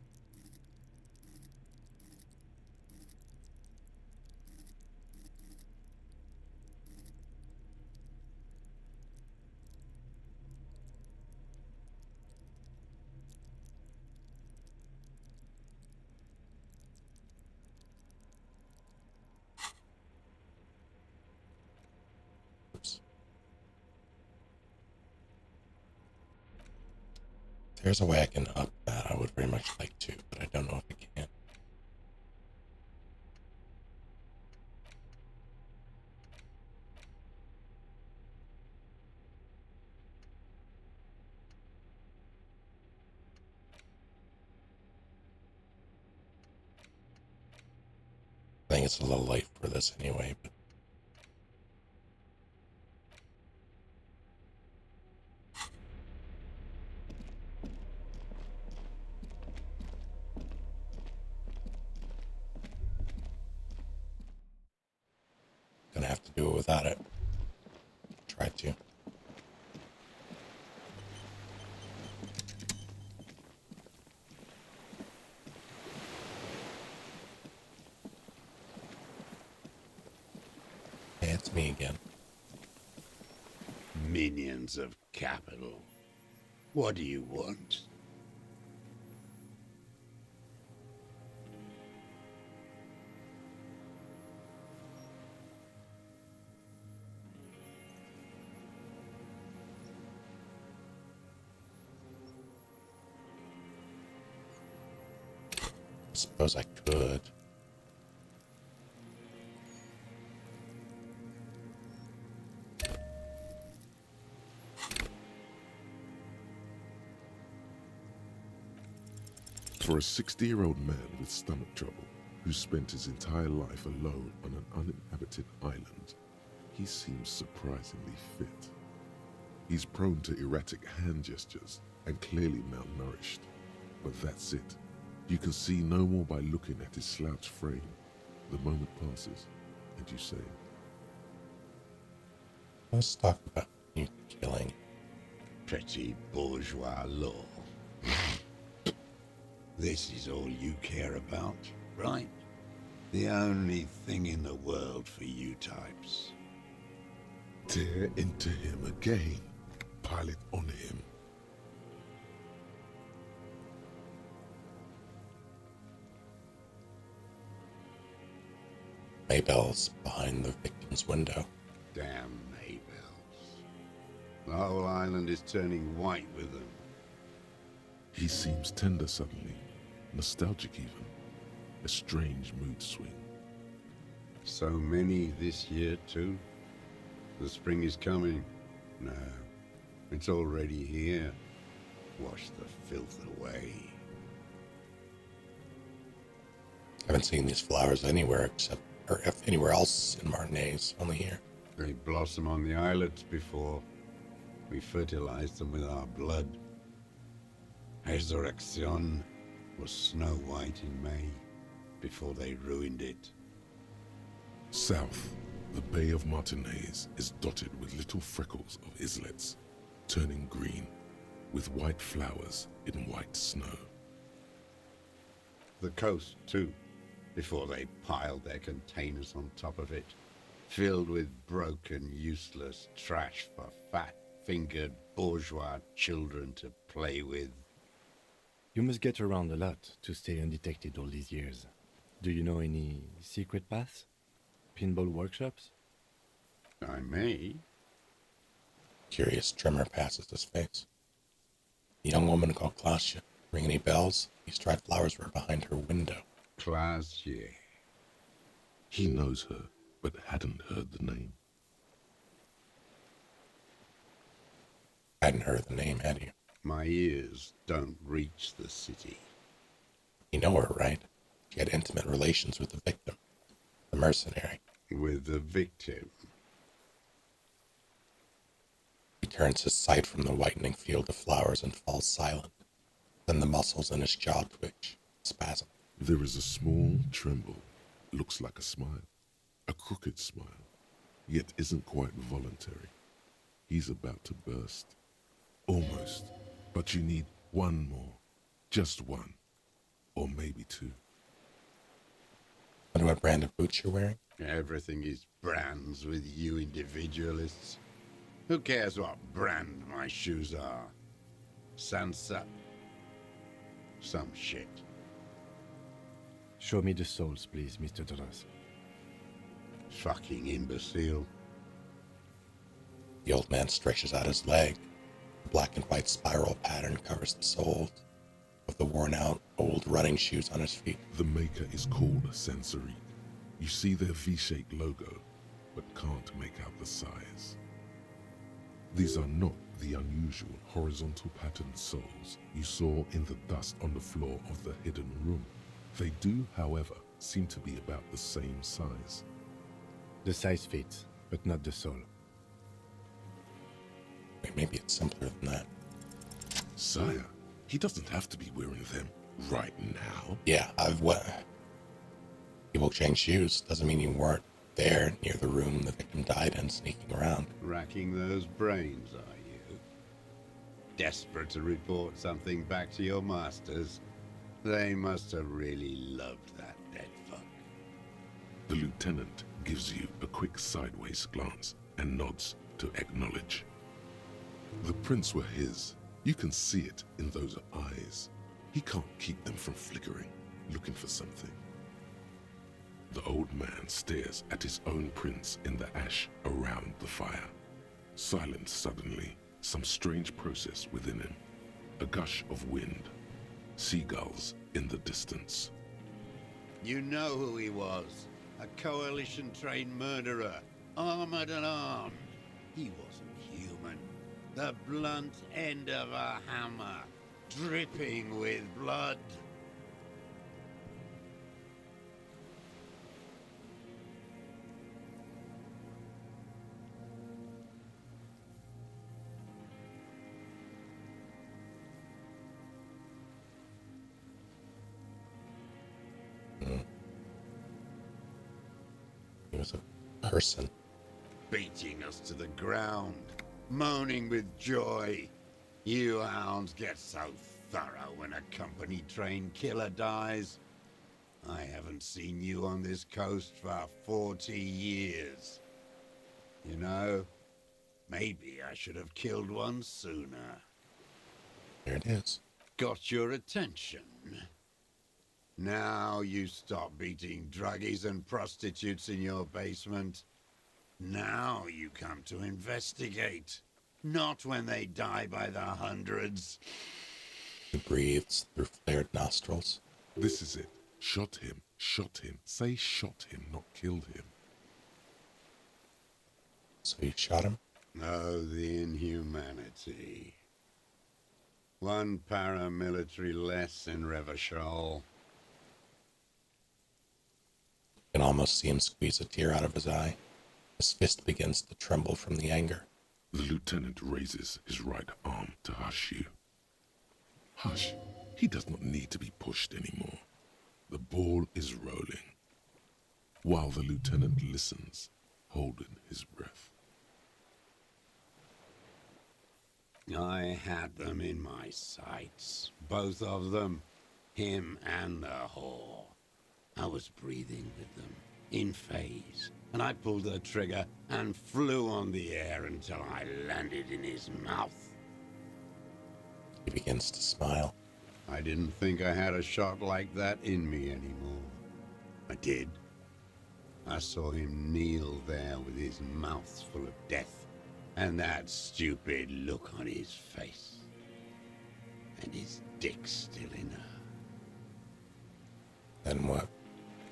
Oops. If there's a way I can up that, I would very much like to, but I don't know if I can. I think it's a little late for this anyway, but gonna have to do it without it. Try to. Hey, it's me again. Minions of capital. What do you want? I suppose I could. For a 60-year-old man with stomach trouble, who spent his entire life alone on an uninhabited island, he seems surprisingly fit. He's prone to erratic hand gestures and clearly malnourished. But that's it. You can see no more by looking at his slouched frame. The moment passes, and you say, Let's talk about you killing. Pretty bourgeois law. This is all you care about, right? The only thing in the world for you types. tear into him again, pile it on him. Maybell's behind the victim's window. Damn Maybells. The whole island is turning white with them. He seems tender suddenly, nostalgic even, a strange mood swing. So many this year too? The spring is coming. No, it's already here. Wash the filth away. Haven't seen these flowers anywhere except, or anywhere else in Martinez, only here. They blossom on the islets before. We fertilized them with our blood. Resurrection was snow white in May, before they ruined it. South, the Bay of Martinez is dotted with little freckles of islets, turning green, with white flowers in white snow. The coast, too, before they piled their containers on top of it, filled with broken, useless trash for fat-fingered bourgeois children to play with. You must get around a lot to stay undetected all these years. Do you know any secret paths? Pinball workshops? I may. Curious tremor passes his face. A young woman called Klasia. Ring any bells? These dried flowers were behind her window. Klasia. He knows her, but hadn't heard the name. Hadn't heard the name, had you? My ears don't reach the city. You know her, right? She had intimate relations with the victim, the mercenary. With the victim? He turns his sight from the whitening field of flowers and falls silent. Then the muscles in his jaw twitch, spasm. There is a small tremble. Looks like a smile. A crooked smile. Yet isn't quite voluntary. He's about to burst. Almost. But you need one more. Just one. Or maybe two. Wonder what brand of boots you're wearing? Everything is brands with you individualists. Who cares what brand my shoes are? Sansa? Some shit. Show me the souls, please, Mr. Doras. Fucking imbecile. The old man stretches out his leg. The black and white spiral pattern covers the soles of the worn-out, old running shoes on his feet. The maker is called Sensory. You see their V-shaped logo, but can't make out the size. These are not the unusual horizontal patterned soles you saw in the dust on the floor of the hidden room. They do, however, seem to be about the same size. The size fits, but not the sole. Wait, maybe it's simpler than that. Sire, he doesn't have to be wearing them right now. Yeah, People change shoes. Doesn't mean you weren't there near the room the victim died in, sneaking around. Racking those brains, are you? Desperate to report something back to your masters? They must have really loved that dead fuck. The lieutenant gives you a quick sideways glance and nods to acknowledge. The prints were his. You can see it in those eyes. He can't keep them from flickering, looking for something. The old man stares at his own prints in the ash around the fire. Silent suddenly, some strange process within him. A gush of wind. Seagulls in the distance. You know who he was. A coalition-trained murderer. Armored and armed. He wasn't human. The blunt end of a hammer. Dripping with blood. He was a person. Beating us to the ground. Moaning with joy. You hounds get so thorough when a company-trained killer dies. I haven't seen you on this coast for 40 years. You know, maybe I should have killed one sooner. There it is. Got your attention. Now you stop beating druggies and prostitutes in your basement. Now you come to investigate. Not when they die by the hundreds. He breathes through flared nostrils. This is it. Shot him. Shot him. Say shot him, not killed him. So you shot him? Oh, the inhumanity. One paramilitary less in Revachol. You can almost see him squeeze a tear out of his eye. His fist begins to tremble from the anger. The lieutenant raises his right arm to hush you. Hush. He does not need to be pushed anymore. The ball is rolling. While the lieutenant listens, holding his breath. I had them in my sights. Both of them. Him and the whore. I was breathing with them, in phase, and I pulled the trigger and flew on the air until I landed in his mouth. He begins to smile. I didn't think I had a shot like that in me anymore. I did. I saw him kneel there with his mouth full of death, and that stupid look on his face. And his dick still in her. Then what?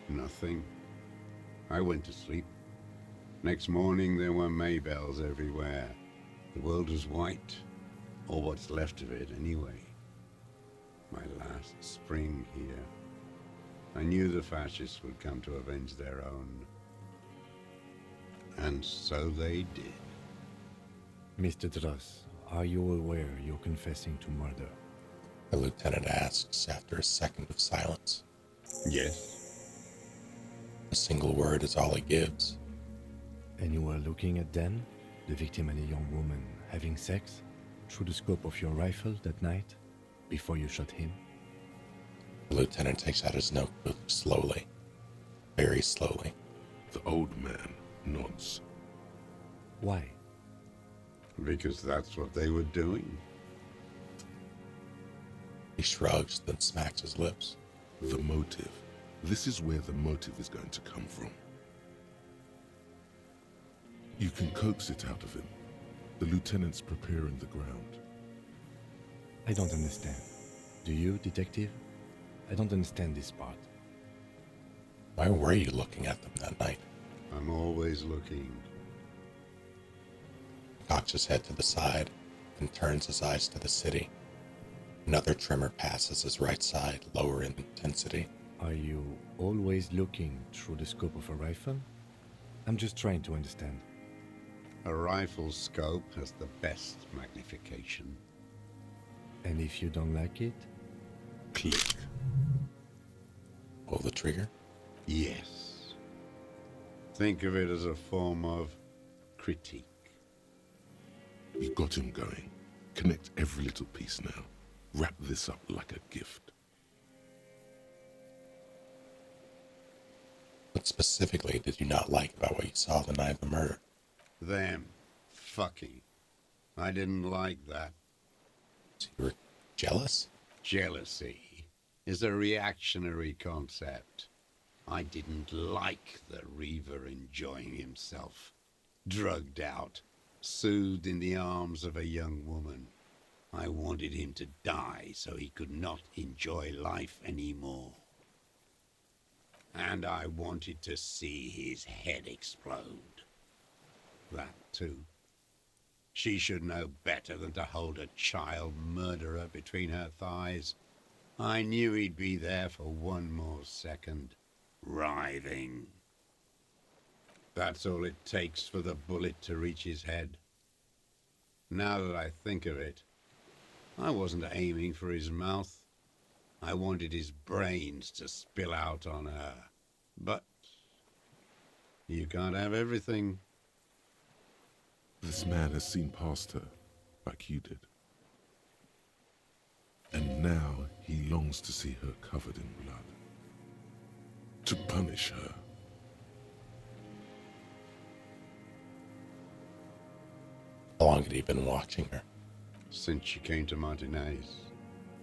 Nothing. I went to sleep. Next morning there were Maybells everywhere. The world was white, or what's left of it anyway. My last spring here. I knew the fascists would come to avenge their own. And so they did. Mr. Dross, are you aware you're confessing to murder? The lieutenant asks after a second of silence. Yes. A single word is all he gives. And you were looking at Dan, the victim and a young woman, having sex through the scope of your rifle that night, before you shot him? The lieutenant takes out his notebook slowly, very slowly. The old man nods. Why? Because that's what they were doing. He shrugs, then smacks his lips. The motive. This is where the motive is going to come from. You can coax it out of him. The lieutenant's preparing the ground. I don't understand. Do you, detective? I don't understand this part. Why were you looking at them that night? I'm always looking. He cocks his head to the side and turns his eyes to the city. Another tremor passes his right side, lower in intensity. Are you always looking through the scope of a rifle? I'm just trying to understand. A rifle scope has the best magnification. And if you don't like it? Click. Pull the trigger? Yes. Think of it as a form of critique. You got him going. Connect every little piece now. Wrap this up like a gift. What specifically did you not like about what you saw the night of the murder? Them fucking. I didn't like that. So you were jealous? Jealousy is a reactionary concept. I didn't like the Reaver enjoying himself, drugged out, soothed in the arms of a young woman. I wanted him to die so he could not enjoy life anymore. And I wanted to see his head explode. That too. She should know better than to hold a child murderer between her thighs. I knew he'd be there for one more second, writhing. That's all it takes for the bullet to reach his head. Now that I think of it, I wasn't aiming for his mouth. I wanted his brains to spill out on her. But you can't have everything. This man has seen past her, like you did. And now he longs to see her covered in blood. To punish her. How long had he been watching her? Since she came to Martinez.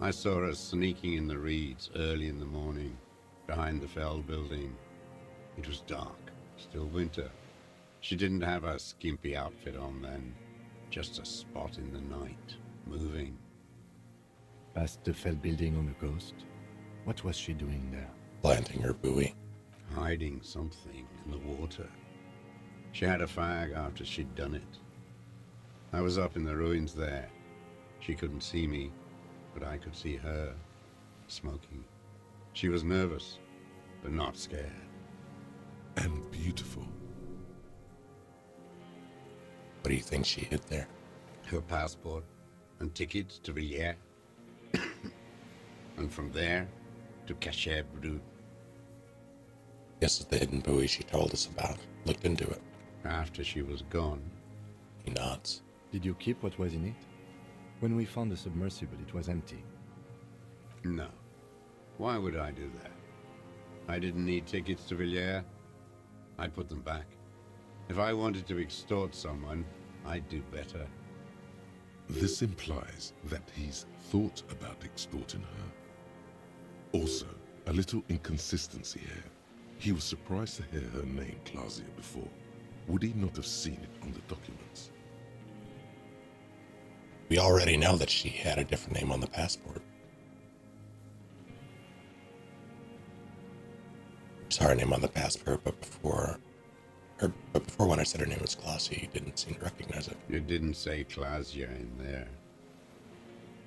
I saw her sneaking in the reeds early in the morning, behind the Fell building. It was dark, still winter. She didn't have her skimpy outfit on then, just a spot in the night, moving. Past the Fell building on the coast? What was she doing there? Planting her buoy. Hiding something in the water. She had a fag after she'd done it. I was up in the ruins there. She couldn't see me, but I could see her, smoking. She was nervous, but not scared. And beautiful. What do you think she hid there? Her passport and tickets to Villiers. And from there to Cachet Brut. This is the hidden buoy she told us about. Looked into it. After she was gone. He nods. Did you keep what was in it? When we found the submersible, it was empty. No. Why would I do that? I didn't need tickets to Villiers. I'd put them back. If I wanted to extort someone, I'd do better. This implies that he's thought about extorting her. Also, a little inconsistency here. He was surprised to hear her name Clausia before. Would he not have seen it on the documents? We already know that she had a different name on the passport. saw her name on the passport, but before when I said her name was Clausia, you didn't seem to recognize it. It didn't say Clausia in there.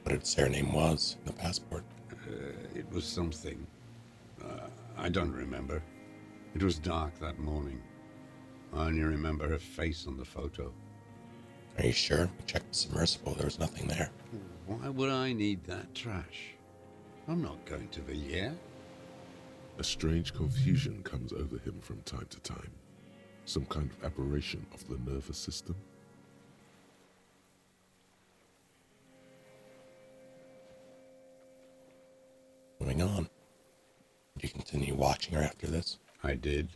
What did it say her name was in the passport? It was something. I don't remember. It was dark that morning. I only remember her face on the photo. Are you sure? We checked the submersible. There was nothing there. Why would I need that trash? I'm not going to Villiers. A strange confusion comes over him from time to time. Some kind of aberration of the nervous system. Moving on. Did you continue watching her after this? I did.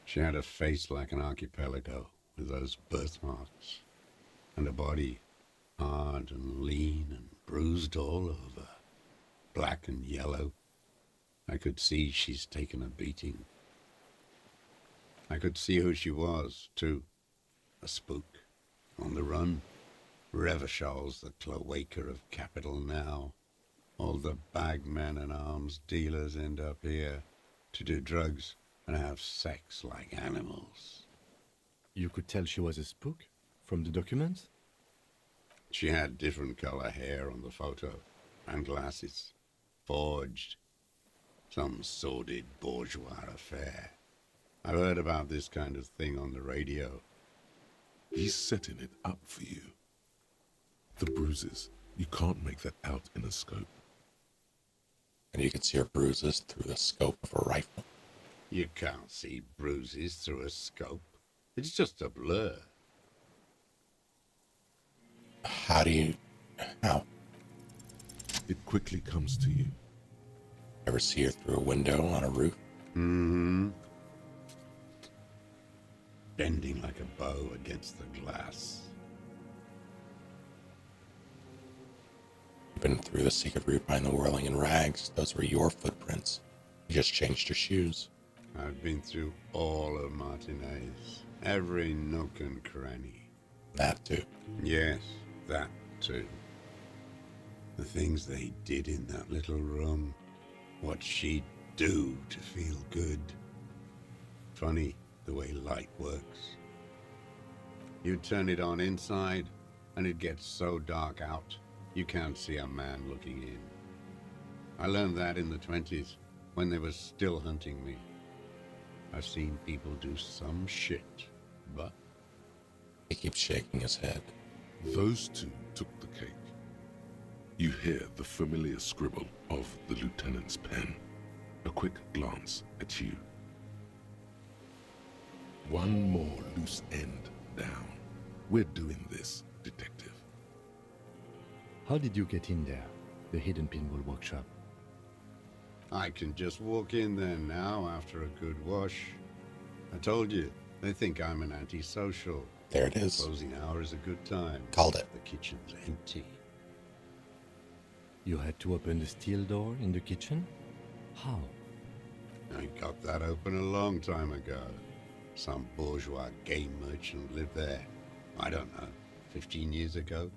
She had a face like an archipelago with those birthmarks, and a body hard and lean and bruised all over, black and yellow. I could see she's taken a beating. I could see who she was, too. A spook, on the run. Revachol's the cloaca of capital now. All the bagmen and arms dealers end up here to do drugs and have sex like animals. You could tell she was a spook from the documents? She had different color hair on the photo, and glasses. Forged. Some sordid bourgeois affair. I've heard about this kind of thing on the radio. He's setting it up for you. The bruises, you can't make that out in a scope. And you could see her bruises through the scope of a rifle. You can't see bruises through a scope. It's just a blur. How? It quickly comes to you. Ever see her through a window on a roof? Mm-hmm. Bending like a bow against the glass. You've been through the secret route behind the whirling in rags. Those were your footprints. You just changed your shoes. I've been through all of Martinez. Every nook and cranny. That too. Yes, that too. The things they did in that little room. What she'd do to feel good. Funny the way light works. You turn it on inside, and it gets so dark out, you can't see a man looking in. I learned that in the 20s, when they were still hunting me. I've seen people do some shit, but... He keeps shaking his head. Those two took the cake. You hear the familiar scribble of the lieutenant's pen. A quick glance at you. One more loose end down. We're doing this, detective. How did you get in there, the Hidden Pinball Workshop? I can just walk in there now after a good wash. I told you, they think I'm an antisocial. There it is. Closing hour is a good time. Called it. The kitchen's empty. You had to open the steel door in the kitchen? How? I got that open a long time ago. Some bourgeois game merchant lived there. I don't know, 15 years ago.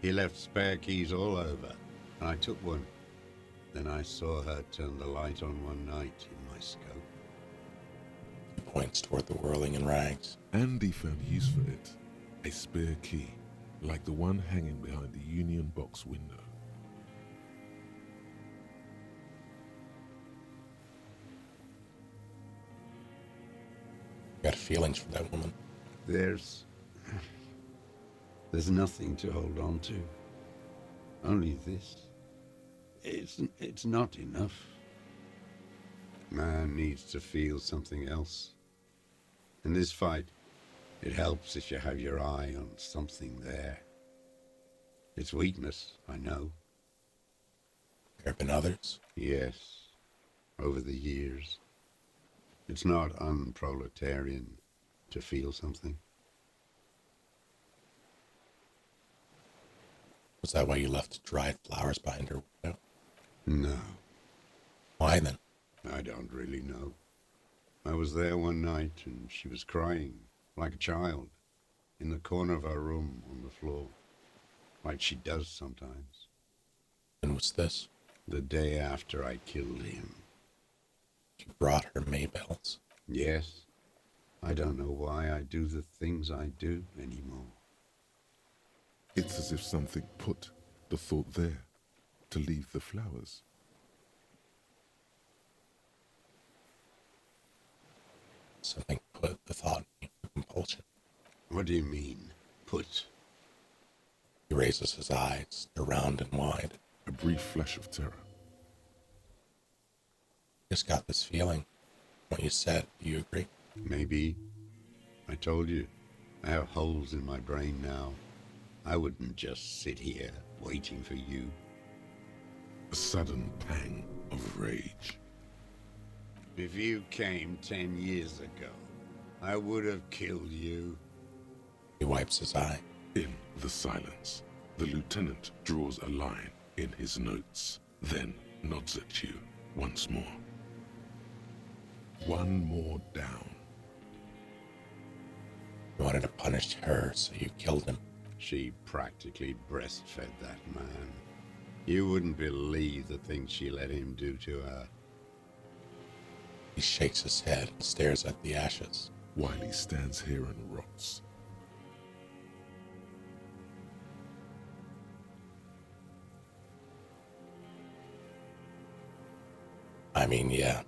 He left spare keys all over, and I took one. Then I saw her turn the light on one night in my scope. He points toward the whirling in rags. Andy found use for it. A spare key, like the one hanging behind the Union Box window. You got feelings for that woman. There's nothing to hold on to. Only this. It's not enough. Man needs to feel something else. In this fight, it helps if you have your eye on something there. It's weakness, I know. There have been others? Yes, over the years. It's not unproletarian to feel something. Was that why you left dried flowers behind her window? No. Why then? I don't really know. I was there one night and she was crying, like a child, in the corner of her room on the floor, like she does sometimes. And what's this? The day after I killed him. You brought her Maybells. Yes. I don't know why I do the things I do anymore. It's as if something put the thought there to leave the flowers. Something put the thought in the compulsion. What do you mean, put? He raises his eyes. They're round and wide. A brief flash of terror. Just got this feeling. What you said, do you agree? Maybe. I told you. I have holes in my brain now. I wouldn't just sit here waiting for you. A sudden pang of rage. If you came 10 years ago, I would have killed you. He wipes his eye. In the silence, the lieutenant draws a line in his notes, then nods at you once more. One more down. You wanted to punish her, so you killed him. She practically breastfed that man. You wouldn't believe the things she let him do to her. He shakes his head and stares at the ashes. Wiley stands here and rots. I mean, yeah.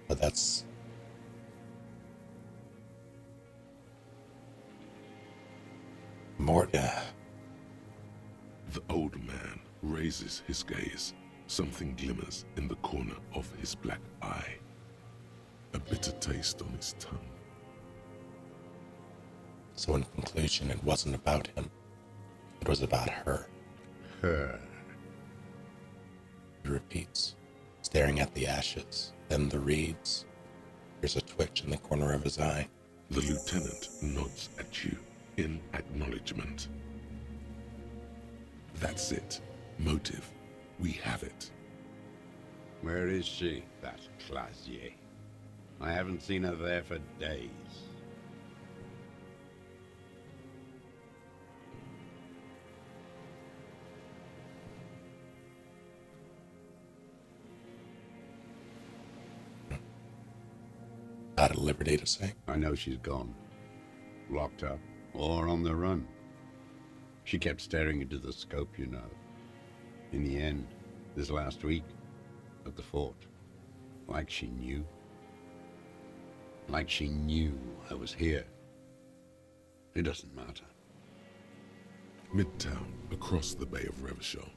But that's... more... The old man raises his gaze. Something glimmers in the corner of his black eye. A bitter taste on his tongue. So in conclusion, it wasn't about him. It was about her. Her. He repeats, staring at the ashes, then the reeds. There's a twitch in the corner of his eye. The lieutenant nods at you in acknowledgement. That's it. Motive. We have it. Where is she, that Clasier? I haven't seen her there for days. Not at liberty to say. I know she's gone. Locked up or on the run. She kept staring into the scope, you know. In the end, this last week, at the fort, like she knew. Like she knew I was here. It doesn't matter. Midtown, across the Bay of Revachol,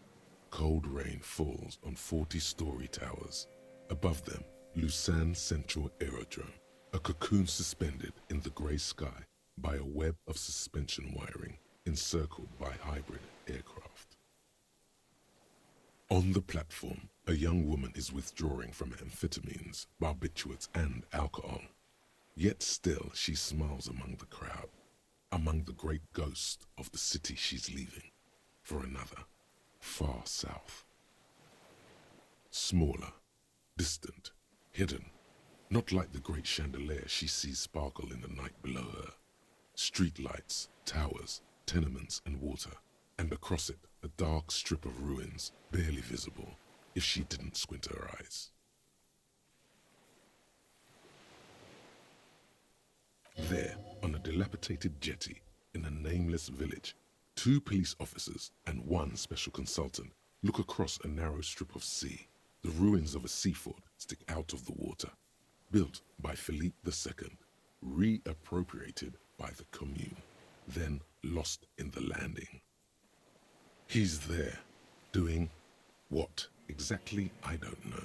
cold rain falls on 40-story towers. Above them, Lausanne Central Aerodrome, a cocoon suspended in the grey sky by a web of suspension wiring encircled by hybrid aircraft. On the platform, a young woman is withdrawing from amphetamines, barbiturates, and alcohol. Yet still she smiles among the crowd, among the great ghost of the city she's leaving, for another, far south. Smaller, distant, hidden, not like the great chandelier she sees sparkle in the night below her. Streetlights, towers, tenements, and water, and across it a dark strip of ruins, barely visible if she didn't squint her eyes. There, on a dilapidated jetty in a nameless village, 2 police officers and 1 special consultant look across a narrow strip of sea. The ruins of a sea fort stick out of the water, built by Philippe II, reappropriated by the Commune, then lost in the landing. He's there, doing what exactly I don't know.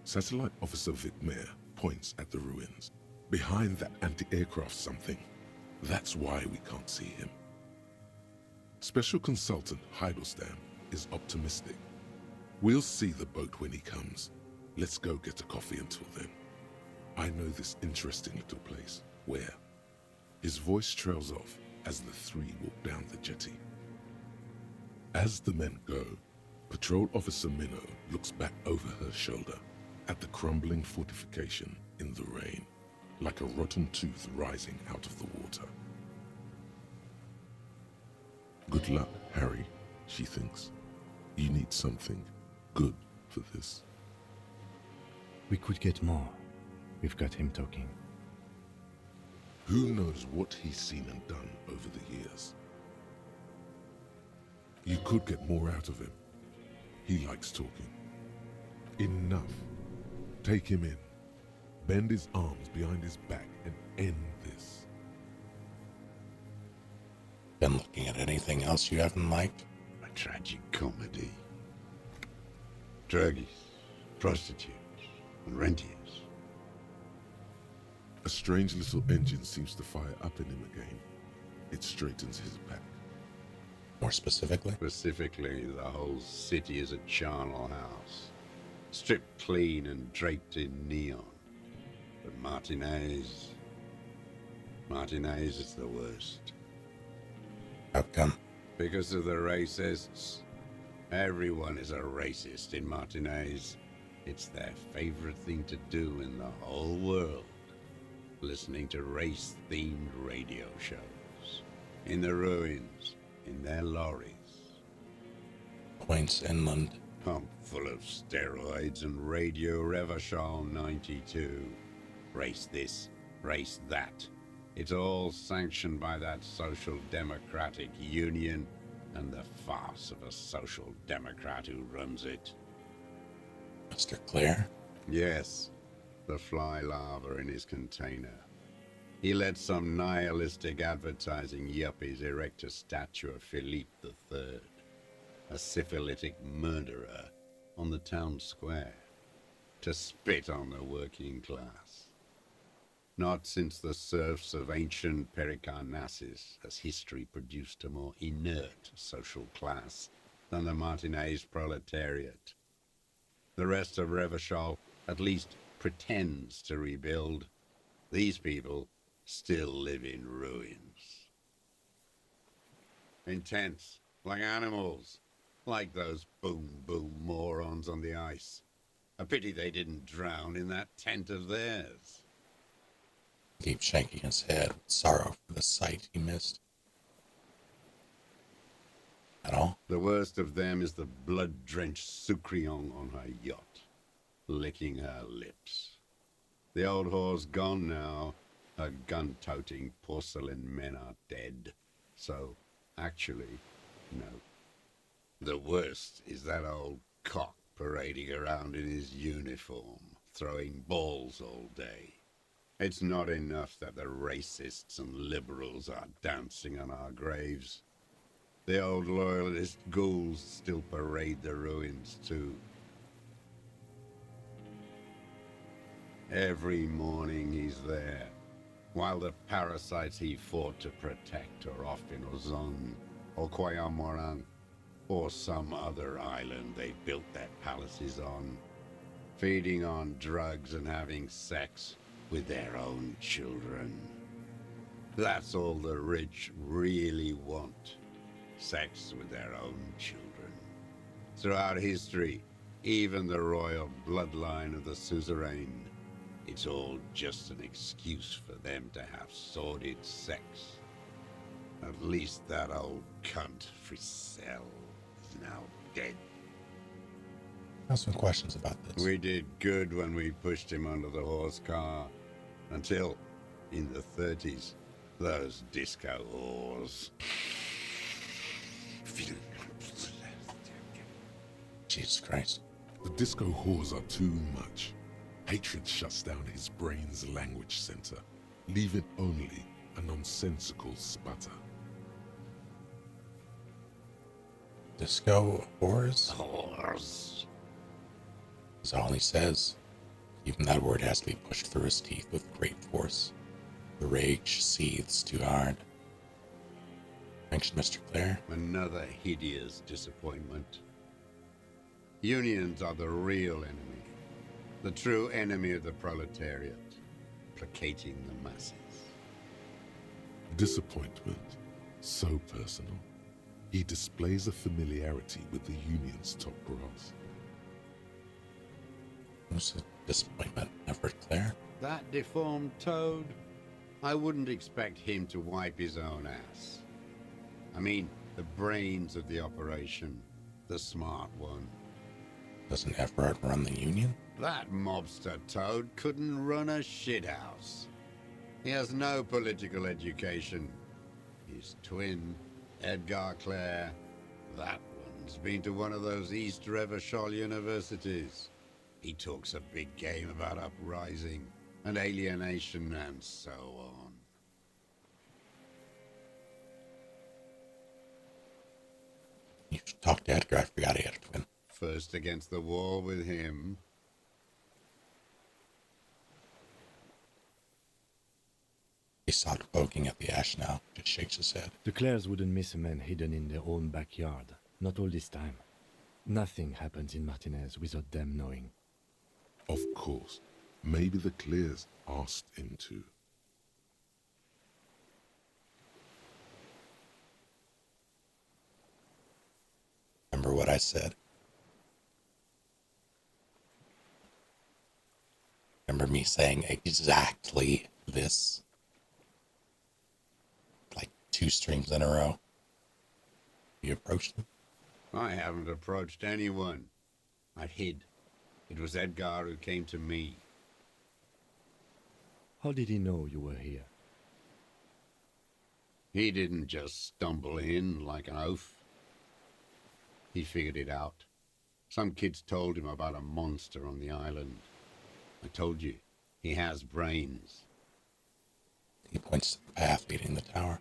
Satellite Officer Vic Mayer points at the ruins. Behind that anti-aircraft something. That's why we can't see him. Special Consultant Heidelstam is optimistic. We'll see the boat when he comes. Let's go get a coffee until then. I know this interesting little place. Where? His voice trails off as the 3 walk down the jetty. As the men go, Patrol Officer Minnow looks back over her shoulder at the crumbling fortification in the rain, like a rotten tooth rising out of the water. Good luck, Harry, she thinks. You need something good for this. We could get more. We've got him talking. Who knows what he's seen and done over the years? You could get more out of him. He likes talking. Enough. Take him in. Bend his arms behind his back and end this. Been looking at anything else you haven't liked? A tragic comedy. Druggies, prostitutes, and rentiers. A strange little engine seems to fire up in him again. It straightens his back. More specifically? Specifically, the whole city is a charnel house. Stripped clean and draped in neon. But Martinez is the worst. How come? Because of the racists. Everyone is a racist in Martinez. It's their favorite thing to do in the whole world. Listening to race-themed radio shows. In the ruins, in their lorries. Points inland. Pumped full of steroids and Radio Revachol 92. Race this, race that. It's all sanctioned by that Social Democratic Union and the farce of a Social Democrat who runs it. Mr. Clare? Yes, the fly larva in his container. He let some nihilistic advertising yuppies erect a statue of Philippe III, a syphilitic murderer, on the town square, to spit on the working class. Not since the serfs of ancient Pericarnassus has history produced a more inert social class than the Martinez proletariat. The rest of Revachol at least pretends to rebuild. These people still live in ruins. Intense, like animals, like those boom-boom morons on the ice. A pity they didn't drown in that tent of theirs. He keeps shaking his head with sorrow for the sight he missed. At all? The worst of them is the blood-drenched Sucrion on her yacht, licking her lips. The old whore's gone now. Her gun-toting porcelain men are dead. So, actually, no. The worst is that old cock parading around in his uniform, throwing balls all day. It's not enough that the racists and liberals are dancing on our graves. The old loyalist ghouls still parade the ruins too. Every morning he's there, while the parasites he fought to protect are off in Ozon, or Quayamoran, or some other island they built their palaces on, feeding on drugs and having sex with their own children. That's all the rich really want. Sex with their own children. Throughout history, even the royal bloodline of the suzerain, it's all just an excuse for them to have sordid sex. At least that old cunt Frisell is now dead. I have some questions about this. We did good when we pushed him under the horse car. Until, in the 30s, those disco whores. Jesus Christ. The disco whores are too much. Hatred shuts down his brain's language center, leaving only a nonsensical sputter. Disco whores? Whores. That's all he says. Even that word has to be pushed through his teeth with great force. The rage seethes too hard. Thanks, Mr. Clare. Another hideous disappointment. Unions are the real enemy. The true enemy of the proletariat. Placating the masses. Disappointment. So personal. He displays a familiarity with the union's top brass. What's the disappointment, Everett Clare? That deformed toad? I wouldn't expect him to wipe his own ass. I mean, the brains of the operation. The smart one. Doesn't Everard run the Union? That mobster Toad couldn't run a shithouse. He has no political education. His twin, Edgar Clare, that one's been to one of those East Revachol universities. He talks a big game about uprising and alienation and so on. You should talk to Edgar. I forgot he had a twin. First against the wall with him. He stopped poking at the ash now, just shakes his head. The Clares wouldn't miss a man hidden in their own backyard. Not all this time. Nothing happens in Martinez without them knowing. Of course. Maybe the Clears asked him to. Remember what I said? Remember me saying exactly this? Like 2 streams in a row. You approached them? I haven't approached anyone. I hid. It was Edgar who came to me. How did he know you were here? He didn't just stumble in like an oaf. He figured it out. Some kids told him about a monster on the island. I told you, he has brains. He points to the path leading the tower.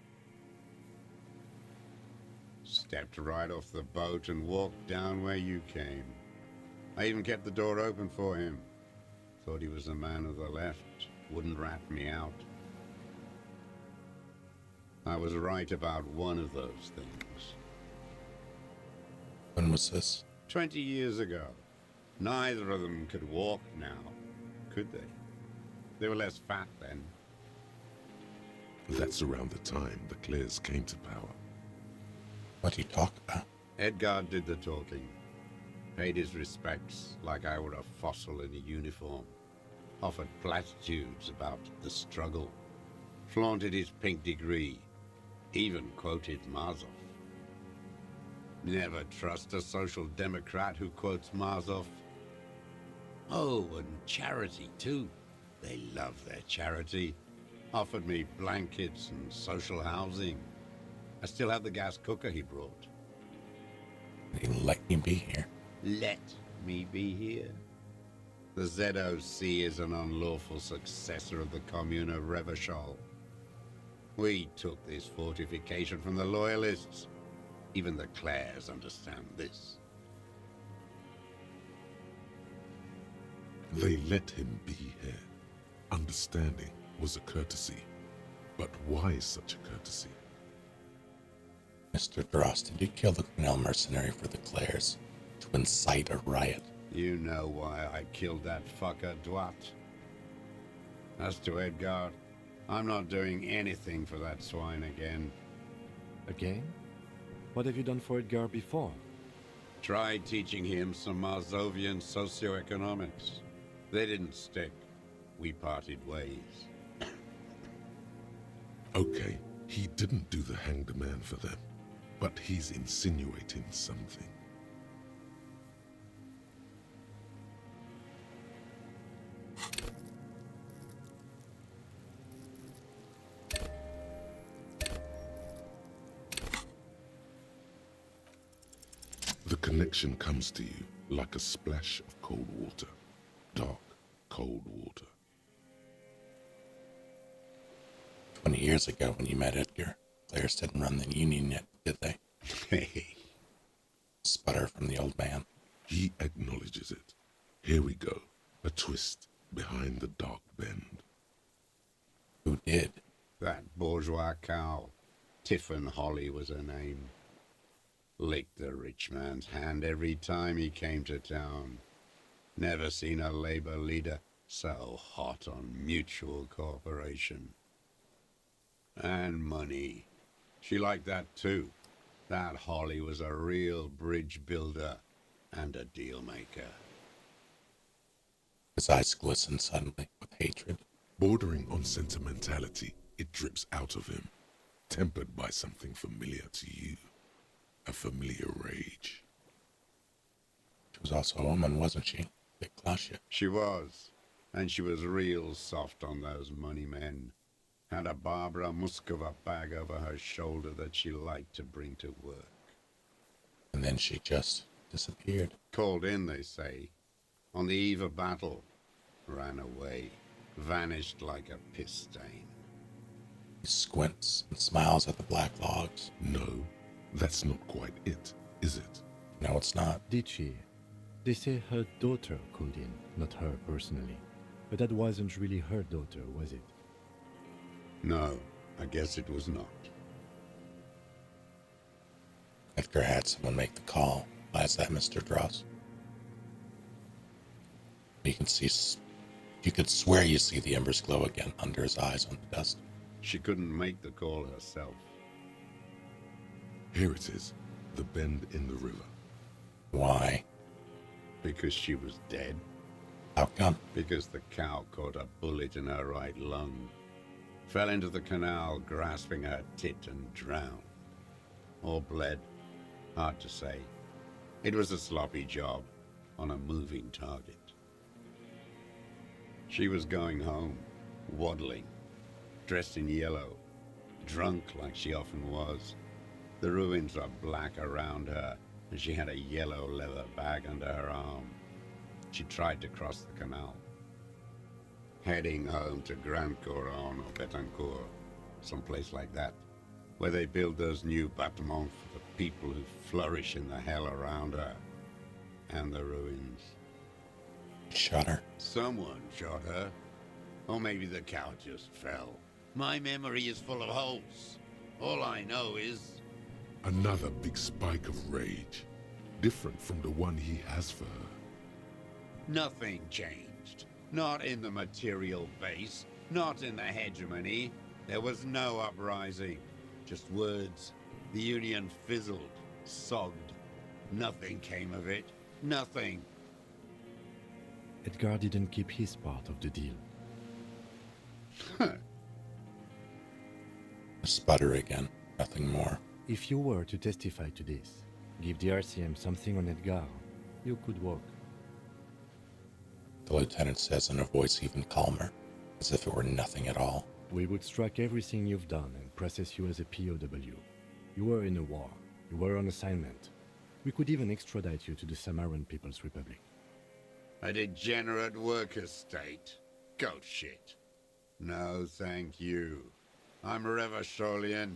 Stepped right off the boat and walked down where you came. I even kept the door open for him. Thought he was a man of the left. Wouldn't rat me out. I was right about one of those things. When was this? 20 years ago. Neither of them could walk now, could they? They were less fat then. That's around the time the Clears came to power. What do you talk about? Edgar did the talking. Paid his respects like I were a fossil in a uniform. Offered platitudes about the struggle. Flaunted his pink degree. Even quoted Marzov. Never trust a social democrat who quotes Marzov. Oh, and charity too. They love their charity. Offered me blankets and social housing. I still have the gas cooker he brought. He let you be here. Let me be here. The ZOC is an unlawful successor of the Commune of Revachol. We took this fortification from the Loyalists. Even the Clares understand this. They let him be here. Understanding was a courtesy. But why such a courtesy? Mr. Dross, did you kill the Cornell mercenary for the Clares to incite a riot? You know why I killed that fucker, Dwat. As to Edgar, I'm not doing anything for that swine again. Again? What have you done for Edgar before? Tried teaching him some Marzovian socioeconomics. They didn't stick. We parted ways. Okay, he didn't do the hanged man for them, but he's insinuating something. The connection comes to you like a splash of cold water. Dark, cold water. 20 years ago when you met Edgar, Clares didn't run the Union yet, did they? Hey. Sputter from the old man. He acknowledges it. Here we go. A twist behind the dark bend. Who did? That bourgeois cow. Tiffin Holly was her name. Licked the rich man's hand every time he came to town. Never seen a labor leader so hot on mutual cooperation. And money. She liked that too. That Holly was a real bridge builder and a deal maker. His eyes glistened suddenly with hatred. Bordering on sentimentality, it drips out of him, tempered by something familiar to you. A familiar rage. was also a woman, wasn't she? Big Klasha. She was. And she was real soft on those money men. Had a Barbara Muskova bag over her shoulder that she liked to bring to work. And then she just disappeared. Called in, they say. On the eve of battle. Ran away. Vanished like a piss stain. He squints and smiles at the black logs. No, that's not quite it, is it? No, it's not. Did she? They say her daughter called in, not her personally. But that wasn't really her daughter, was it? No, I guess it was not. Edgar had someone make the call. Why is that, Mr. Dross? You can see, you could swear you see the embers glow again under his eyes on the dust. She couldn't make the call herself. Here it is, the bend in the river. Why? Because she was dead. How come? Because the cow caught a bullet in her right lung. Fell into the canal, grasping her tit, and drowned. Or bled. Hard to say. It was a sloppy job on a moving target. She was going home, waddling, dressed in yellow, drunk like she often was. The ruins were black around her, and she had a yellow leather bag under her arm. She tried to cross the canal, heading home to Grand Couronne or Betancourt, someplace like that, where they build those new bâtiments for the people who flourish in the hell around her, and the ruins. Shot her. Someone shot her. Or maybe the cow just fell. My memory is full of holes. All I know is... Another big spike of rage, different from the one he has for her. Nothing changed. Not in the material base, not in the hegemony. There was no uprising. Just words. The Union fizzled, sogged. Nothing came of it. Nothing. Edgar didn't keep his part of the deal. A sputter again. Nothing more. If you were to testify to this, give the RCM something on Edgar, you could walk. The lieutenant says in a voice even calmer, as if it were nothing at all. We would strike everything you've done and process you as a POW. You were in a war. You were on assignment. We could even extradite you to the Samaran People's Republic. A degenerate worker state. Goat shit. No, thank you. I'm Revacholian.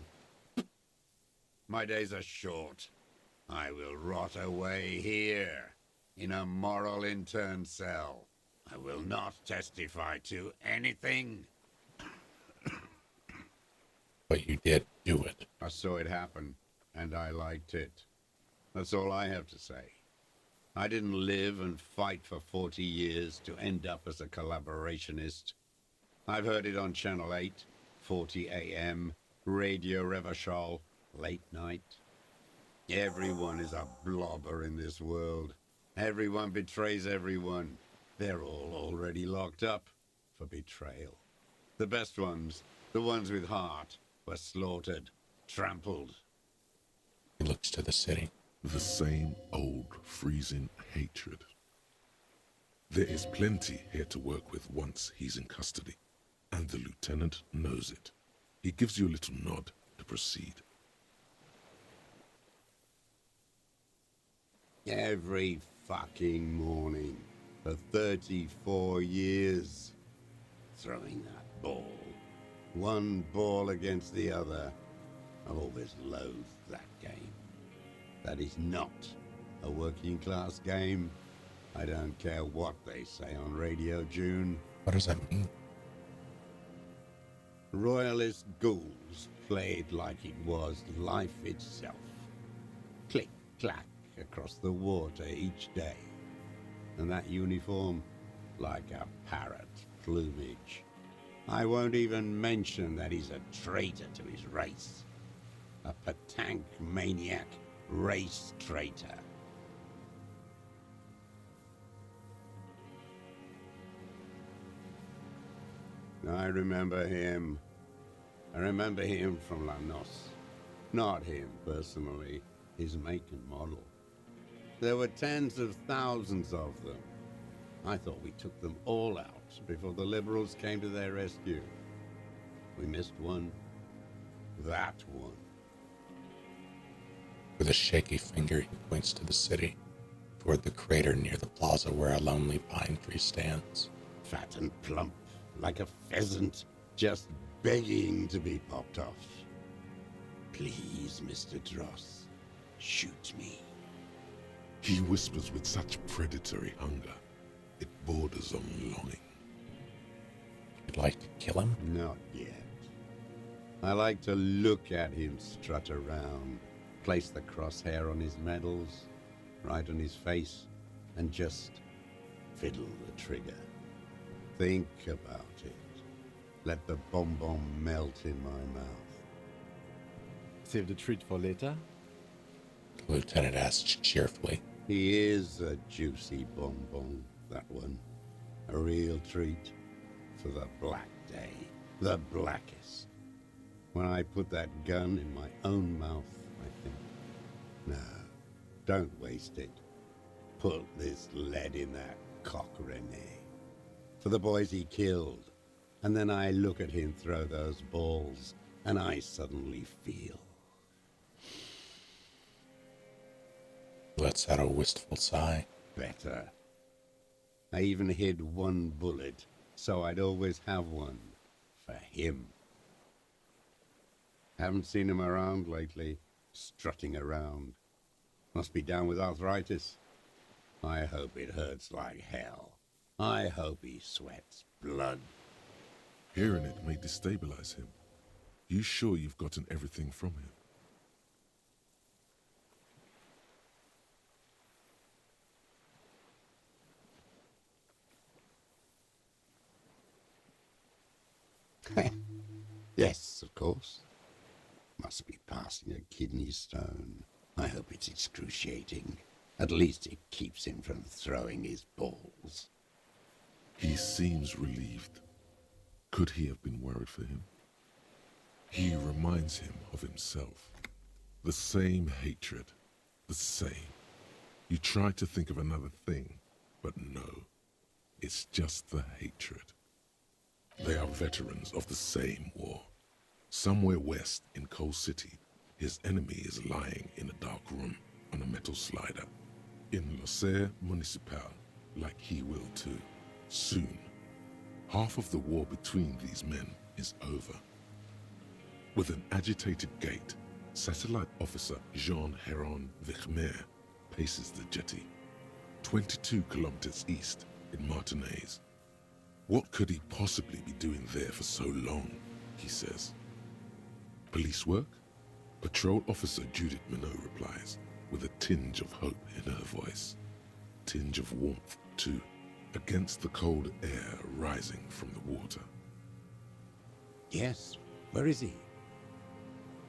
My days are short. I will rot away here, in a moral intern cell. I will not testify to anything. But you did do it. I saw it happen, and I liked it. That's all I have to say. I didn't live and fight for 40 years to end up as a collaborationist. I've heard it on Channel 8, 40 AM, Radio Revachol, late night. Everyone is a blobber in this world. Everyone betrays everyone. They're all already locked up for betrayal. The best ones, the ones with heart, were slaughtered, trampled. He looks to the city. The same old freezing hatred. There is plenty here to work with once he's in custody, and the lieutenant knows it. He gives you a little nod to proceed. Every fucking morning for 34 years. Throwing that ball. One ball against the other. I've always loathed that game. That is not a working class game. I don't care what they say on Radio June. What does that mean? Royalist ghouls played like it was life itself. Click, clack across the water each day. And that uniform, like a parrot plumage. I won't even mention that he's a traitor to his race. A Patank maniac race traitor. I remember him. I remember him from La Noce. Not him personally, his make and model. There were tens of thousands of them. I thought we took them all out before the liberals came to their rescue. We missed one. That one. With a shaky finger, he points to the city, toward the crater near the plaza where a lonely pine tree stands. Fat and plump, like a pheasant, just begging to be popped off. Please, Mr. Dross, shoot me. He whispers with such predatory hunger, it borders on longing. You'd like to kill him? Not yet. I like to look at him strut around, place the crosshair on his medals, right on his face, and just fiddle the trigger. Think about it. Let the bonbon melt in my mouth. Save the treat for later? The lieutenant asks cheerfully. He is a juicy bonbon, that one. A real treat for the black day. The blackest. When I put that gun in my own mouth, I think, no, don't waste it. Put this lead in that cock, Rene. For the boys he killed. And then I look at him throw those balls, and I suddenly feel. Lets out a wistful sigh. Better. I even hid one bullet, so I'd always have one. For him. Haven't seen him around lately, strutting around. Must be down with arthritis. I hope it hurts like hell. I hope he sweats blood. Hearing it may destabilize him. You sure you've gotten everything from him? Yes, of course. Must be passing a kidney stone. I hope it's excruciating. At least it keeps him from throwing his balls. He seems relieved. Could he have been worried for him? He reminds him of himself. The same hatred. The same. You try to think of another thing, but no. It's just the hatred. They are veterans of the same war. Somewhere west in Coal City, his enemy is lying in a dark room on a metal slider. In Loser Municipal, like he will too. Soon. Half of the war between these men is over. With an agitated gait, Satellite Officer Jean Heron Vichmer paces the jetty, 22 kilometers east in Martinez. What could he possibly be doing there for so long, he says. Police work? Patrol Officer Judith Minot replies, with a tinge of hope in her voice. Tinge of warmth, too, against the cold air rising from the water. Yes, where is he?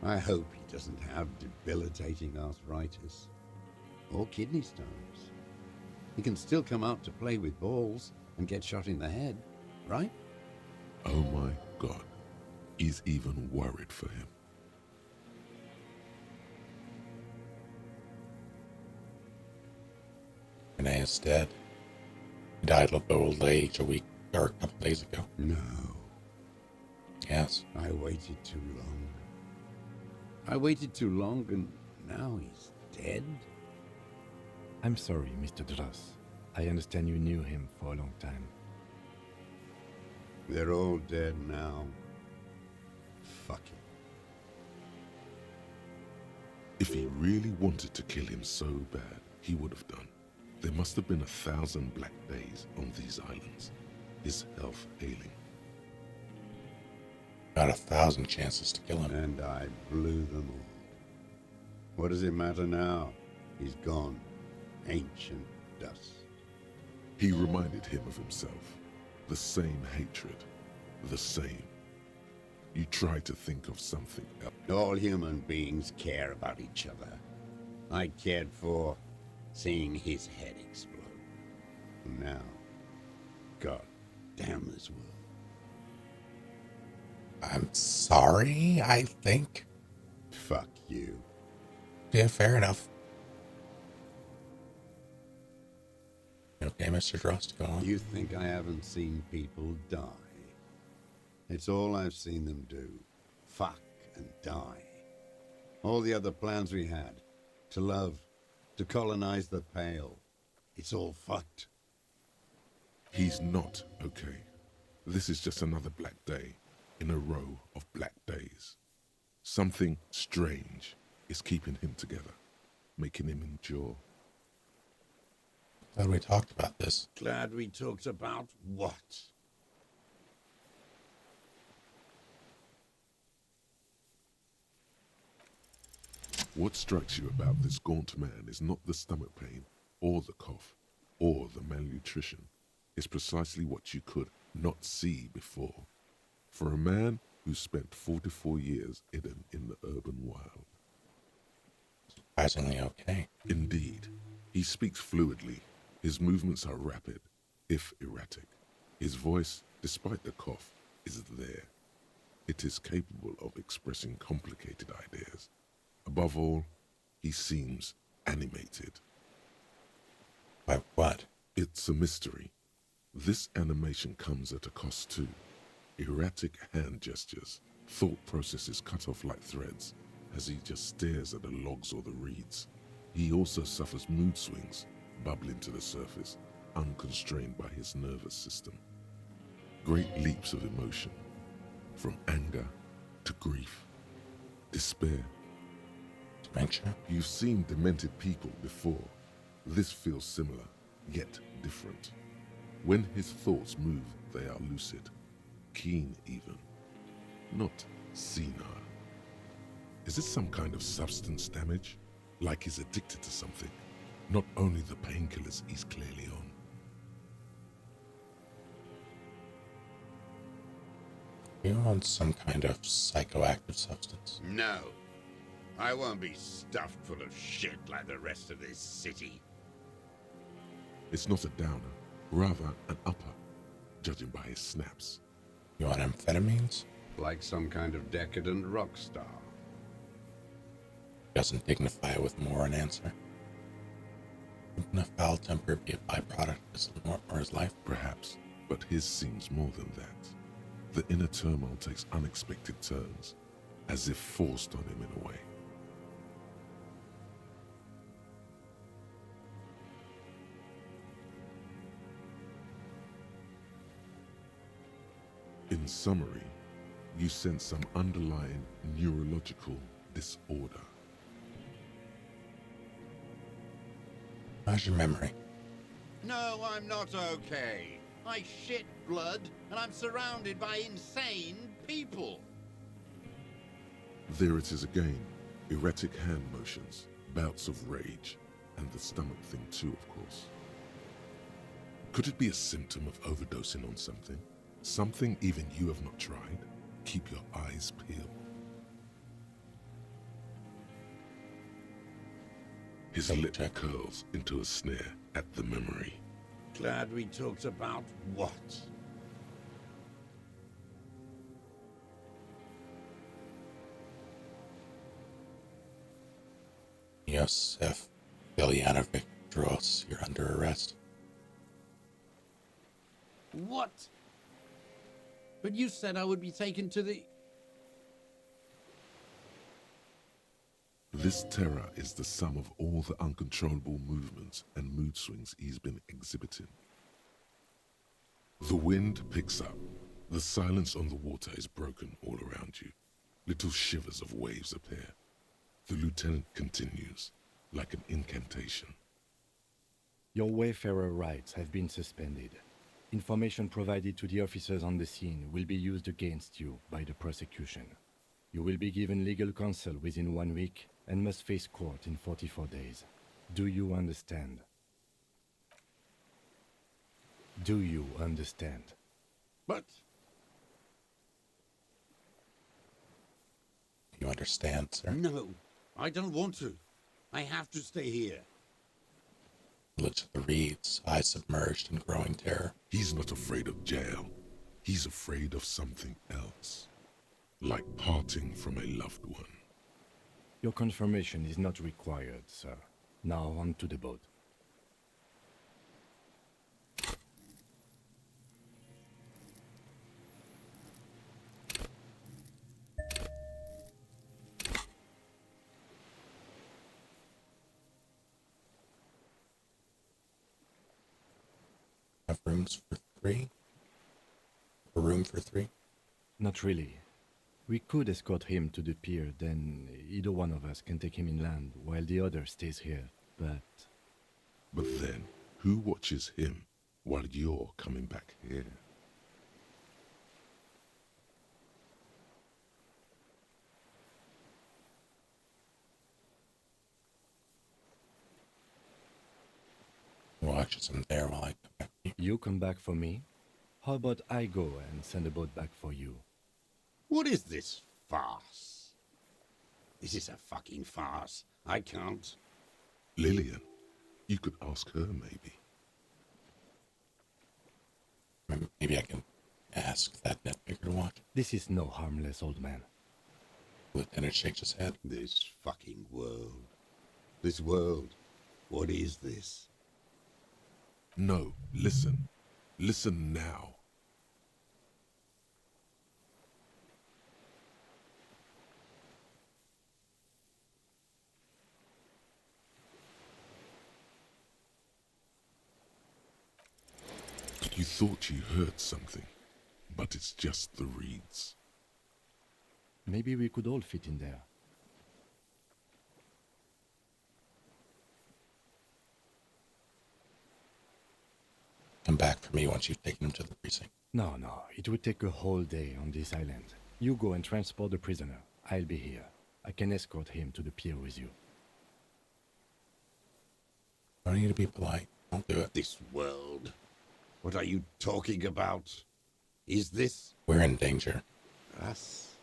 I hope he doesn't have debilitating arthritis. Or kidney stones. He can still come out to play with balls and get shot in the head, right? Oh my God. He's even worried for him. Renee is dead. He died of old age a couple days ago. No. Yes. I waited too long. I waited too long and now he's dead? I'm sorry, Mr. Dross. I understand you knew him for a long time. They're all dead now. Fuck it. If he really wanted to kill him so bad, he would have done. There must have been 1,000 black days on these islands. His health ailing. Not 1,000 chances to kill him. And I blew them all. What does it matter now? He's gone. Ancient dust. He reminded him of himself. The same hatred. The same. You try to think of something else. All human beings care about each other. I cared for seeing his head explode. And now, God damn this world. I'm sorry, I think. Fuck you. Yeah, fair enough. Okay, Mr. Drost, go on. You think I haven't seen people die? It's all I've seen them do. Fuck and die. All the other plans we had. To love. To colonize the Pale. It's all fucked. He's not okay. This is just another black day in a row of black days. Something strange is keeping him together, making him endure. Glad we talked about this. Glad we talked about what? What strikes you about this gaunt man is not the stomach pain, or the cough, or the malnutrition. It's precisely what you could not see before. For a man who spent 44 years hidden in the urban wild. Surprisingly okay. Indeed. He speaks fluidly. His movements are rapid, if erratic. His voice, despite the cough, is there. It is capable of expressing complicated ideas. Above all, he seems animated. By what? It's a mystery. This animation comes at a cost too. Erratic hand gestures, thought processes cut off like threads, as he just stares at the logs or the reeds. He also suffers mood swings, bubbling to the surface, unconstrained by his nervous system. Great leaps of emotion, from anger to grief, despair. Dementia? You've seen demented people before. This feels similar, yet different. When his thoughts move, they are lucid, keen even, not senile. Is it some kind of substance damage? Like he's addicted to something? Not only the painkillers he's clearly on. You on some kind of psychoactive substance? No. I won't be stuffed full of shit like the rest of this city. It's not a downer, rather an upper, judging by his snaps. You on amphetamines? Like some kind of decadent rock star. Doesn't dignify it with more an answer. Wouldn't a foul temper be a byproduct of his or his life? Perhaps, but his seems more than that. The inner turmoil takes unexpected turns, as if forced on him in a way. In summary, you sense some underlying neurological disorder. How's your memory? No, I'm not okay. I shit blood, and I'm surrounded by insane people. There it is again. Erratic hand motions, bouts of rage, and the stomach thing too, of course. Could it be a symptom of overdosing on something? Something even you have not tried? Keep your eyes peeled. His lip curls into a sneer at the memory. Glad we talked about what? Yosef Bilyanovic Dros, you're under arrest. What? But you said I would be taken to the... This terror is the sum of all the uncontrollable movements and mood swings he's been exhibiting. The wind picks up. The silence on the water is broken all around you. Little shivers of waves appear. The lieutenant continues, like an incantation. Your wayfarer rights have been suspended. Information provided to the officers on the scene will be used against you by the prosecution. You will be given legal counsel within 1 week and must face court in 44 days. Do you understand? Do you understand? But... You understand, sir? No, I don't want to. I have to stay here. Looks at the reeds, eyes submerged in growing terror. He's not afraid of jail. He's afraid of something else. Like parting from a loved one. Your confirmation is not required, sir. Now on to the boat. rooms for three? A room for three? Not really. We could escort him to the pier, then either one of us can take him inland while the other stays here, but... But then, who watches him while you're coming back here? Watch some there while I come back. You come back for me? How about I go and send a boat back for you? What is this farce? This is a fucking farce. I can't. Lillian, you could ask her maybe. Maybe I can ask that nitpicker to watch. This is no harmless old man. Lieutenant shakes his head. This fucking world. This world. What is this? No, listen. Listen now. You thought you heard something, but it's just the reeds. Maybe we could all fit in there. Come back for me once you've taken him to the precinct. No, it would take a whole day on this island. You go and transport the prisoner. I'll be here. I can escort him to the pier with you. I don't need to be polite. Don't do it. This world. What are you talking about? Is this... We're in danger. Us?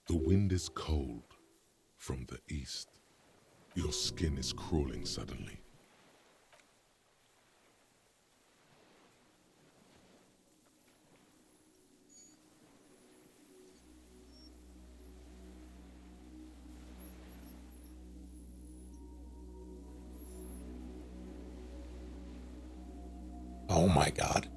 The wind is cold from the east. Your skin is crawling suddenly. Oh my god.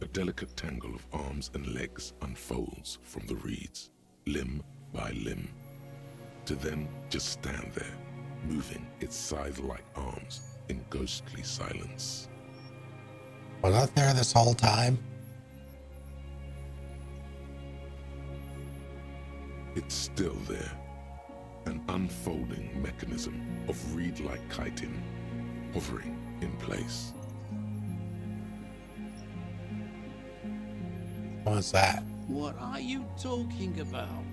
A delicate tangle of arms and legs unfolds from the reeds, limb by limb, to then just stand there, moving its scythe-like arms in ghostly silence. Was that there this whole time? It's still there, an unfolding mechanism of reed-like chitin, hovering in place. What's that? What are you talking about?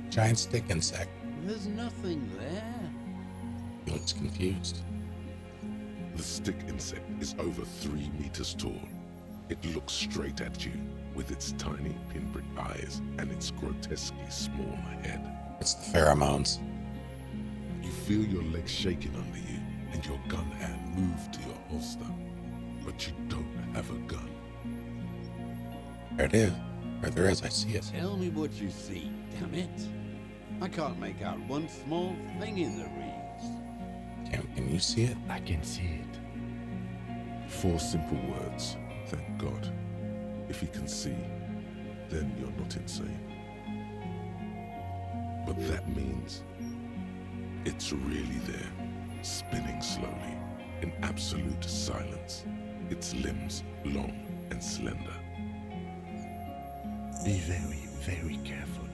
Giant stick insect. There's nothing there. He looks confused. The stick insect is over 3 meters tall. It looks straight at you with its tiny pinprick eyes and its grotesquely small head. It's the pheromones. You feel your legs shaking under you and your gun hand move to your holster, but you don't have a gun. There it is. There is, I see it. Tell me what you see, damn it. I can't make out one small thing in the reeds. Can you see it? I can see it. 4 simple words, thank God. If he can see, then you're not insane. But that means it's really there, spinning slowly, in absolute silence, its limbs long and slender. Be very, very careful.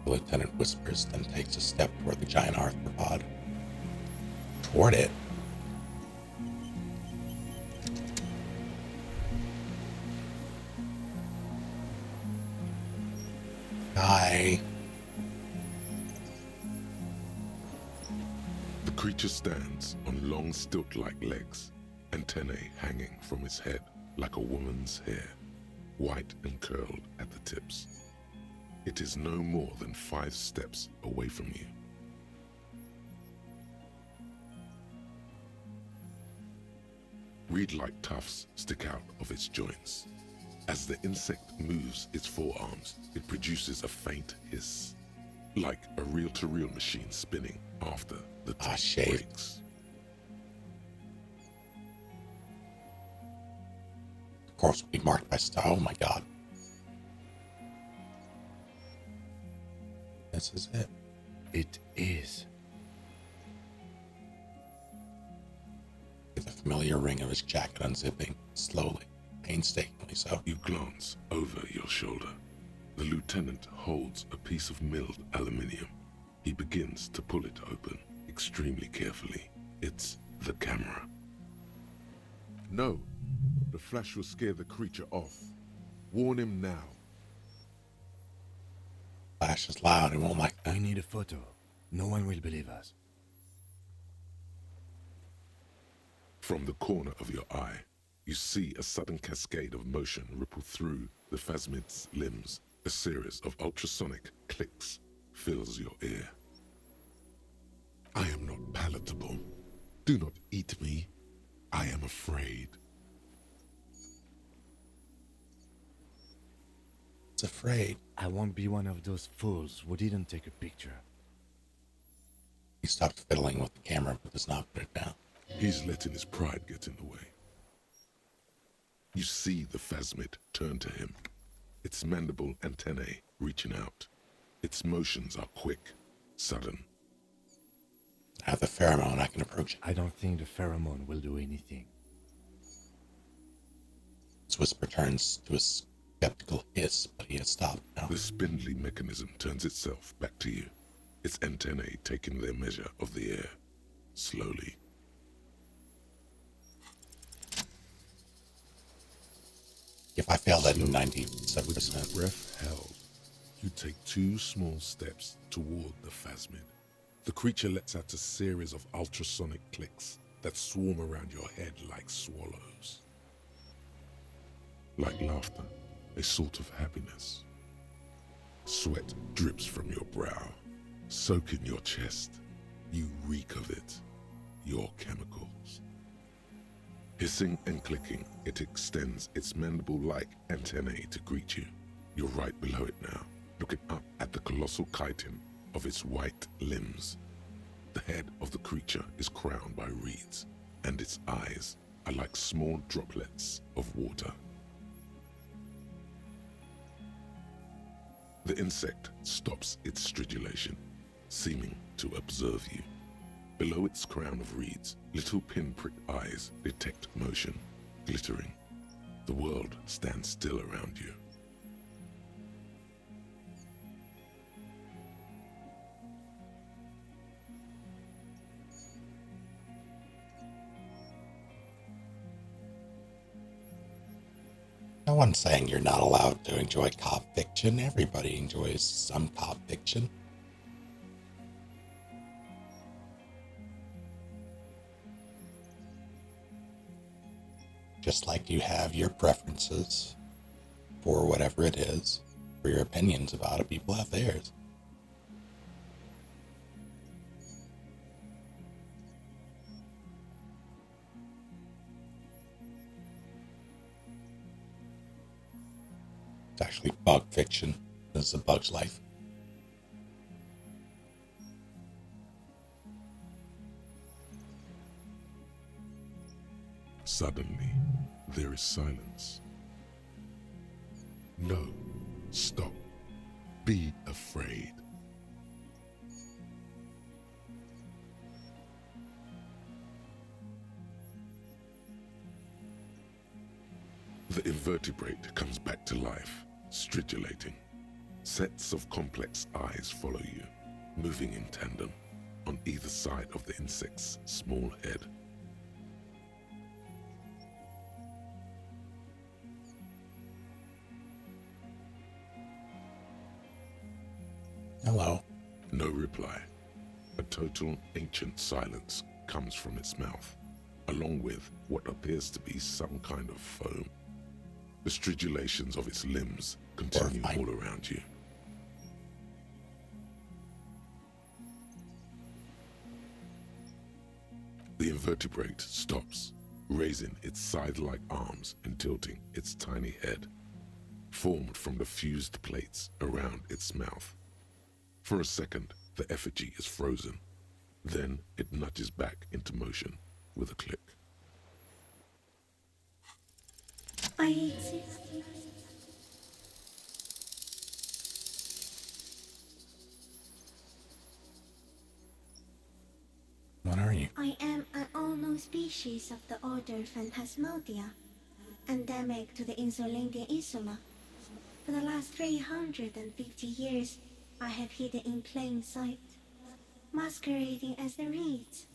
The lieutenant whispers, then takes a step toward the giant arthropod. Toward it. Hi. The creature stands on long stilt-like legs, antennae hanging from its head like a woman's hair, white and curled at the tips. It is no more than 5 steps away from you. Reed-like tufts stick out of its joints. As the insect moves its forearms, it produces a faint hiss, like a reel-to-reel machine spinning after the tuft breaks. Of course, we marked by style. Oh my god. This is it. It is. With the familiar ring of his jacket unzipping, slowly, painstakingly so. You glance over your shoulder. The lieutenant holds a piece of milled aluminium. He begins to pull it open, extremely carefully. It's the camera. No, the flash will scare the creature off. Warn him now. Flash is loud, he won't like that. We need a photo. No one will believe us. From the corner of your eye, you see a sudden cascade of motion ripple through the phasmid's limbs. A series of ultrasonic clicks fills your ear. I am not palatable. Do not eat me. I am afraid. It's afraid. I won't be one of those fools who didn't take a picture. He stopped fiddling with the camera but does not put it down. He's letting his pride get in the way. You see the phasmid turn to him, its mandible antennae reaching out. Its motions are quick, sudden. I have the pheromone, I can approach it. I don't think the pheromone will do anything. His whisper turns to a skeptical hiss, but he has stopped now. The spindly mechanism turns itself back to you, its antennae taking their measure of the air, slowly. If I fail that Slowly, 97%. with breath held, you take 2 small steps toward the phasmid. The creature lets out a series of ultrasonic clicks that swarm around your head like swallows. Like laughter, a sort of happiness. Sweat drips from your brow, soaking your chest. You reek of it, your chemicals. Hissing and clicking, it extends its mandible-like antennae to greet you. You're right below it now, looking up at the colossal chitin of its white limbs. The head of the creature is crowned by reeds, and its eyes are like small droplets of water. The insect stops its stridulation, seeming to observe you. Below its crown of reeds, little pinprick eyes detect motion, glittering. The world stands still around you. No one's saying you're not allowed to enjoy cop fiction. Everybody enjoys some cop fiction. Just like you have your preferences for whatever it is, for your opinions about it, people have theirs. It's actually bug fiction. This is a bug's life. Suddenly, there is silence. No, stop. Be afraid. The invertebrate comes back to life, stridulating. Sets of complex eyes follow you, moving in tandem on either side of the insect's small head. Hello. No reply. A total ancient silence comes from its mouth, along with what appears to be some kind of foam. The stridulations of its limbs continue all around you. The invertebrate stops, raising its scythe-like arms and tilting its tiny head, formed from the fused plates around its mouth. For a second, the effigy is frozen. Then it nudges back into motion with a click. I exist. species of the order Phantasmodia, endemic to the Insulindian Insula. For the last 350 years, I have hidden in plain sight, masquerading as the reeds,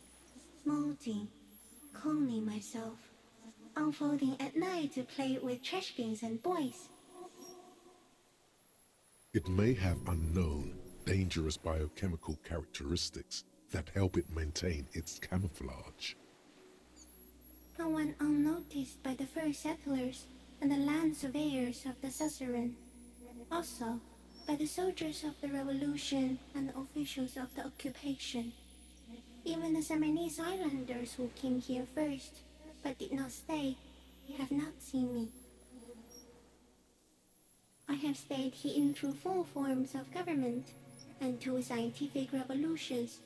molting, cloning myself, unfolding at night to play with trash bins and boys. It may have unknown, dangerous biochemical characteristics that help it maintain its camouflage. No one unnoticed by the first settlers and the land surveyors of the suzerain. Also, by the soldiers of the revolution and the officials of the occupation. Even the Semernese islanders who came here first, but did not stay, have not seen me. I have stayed hidden through 4 forms of government and 2 scientific revolutions,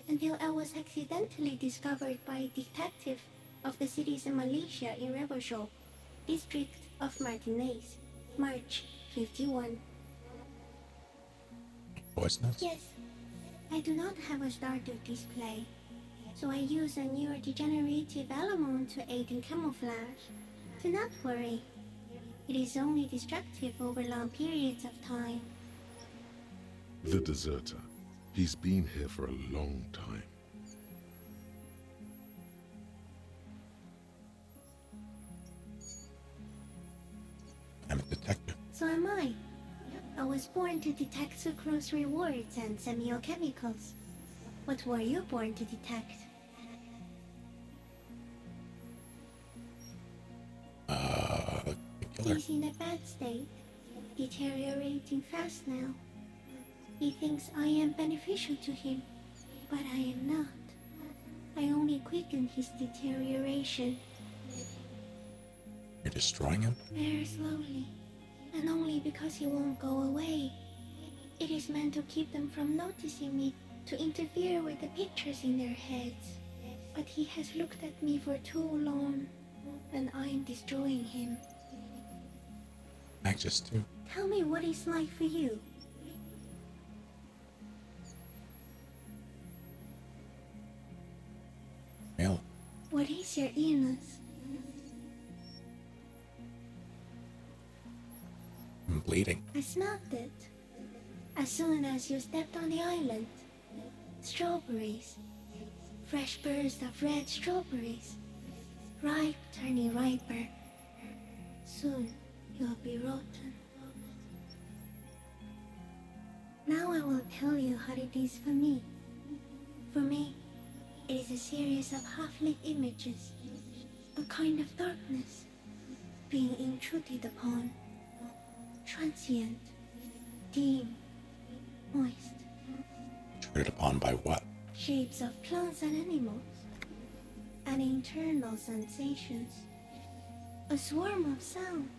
until I was accidentally discovered by a detective of the citizen militia in Revelshore, district of Martinez, March 51. Voice notes? Yes, I do not have a starter display, so I use a neurodegenerative element to aid in camouflage. Do not worry, it is only destructive over long periods of time. The deserter. He's been here for a long time. I'm a detective. So am I. I was born to detect sucrose rewards and semiochemicals. What were you born to detect? Killer. He's in a bad state, deteriorating fast now. He thinks I am beneficial to him, but I am not. I only quicken his deterioration. You're destroying him? Very slowly, and only because he won't go away. It is meant to keep them from noticing me, to interfere with the pictures in their heads. But he has looked at me for too long, and I am destroying him. Anxious too. Tell me what it's like for you. Male. What is your illness? I'm bleeding. I smelled it. As soon as you stepped on the island. Strawberries. Fresh bursts of red strawberries. Ripe, turning riper. Soon you'll be rotten. Now I will tell you how it is for me. For me, it is a series of half-lit images. A kind of darkness being intruded upon. Transient, dim, moist. Intruded upon by what? Shapes of plants and animals, and internal sensations. A swarm of sounds,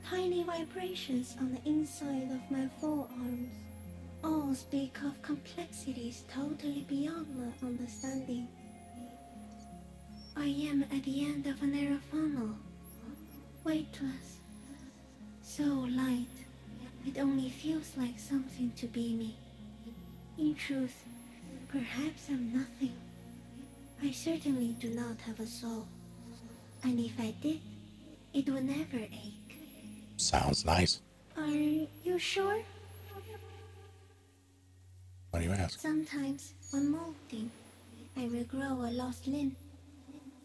tiny vibrations on the inside of my forearms. All speak of complexities totally beyond my understanding. I am at the end of a narrow funnel, weightless, so light, it only feels like something to be me. In truth, perhaps I'm nothing. I certainly do not have a soul. And if I did, it would never ache. Sounds nice. Are you sure? Why do you ask? Sometimes, when molting, I will grow a lost limb.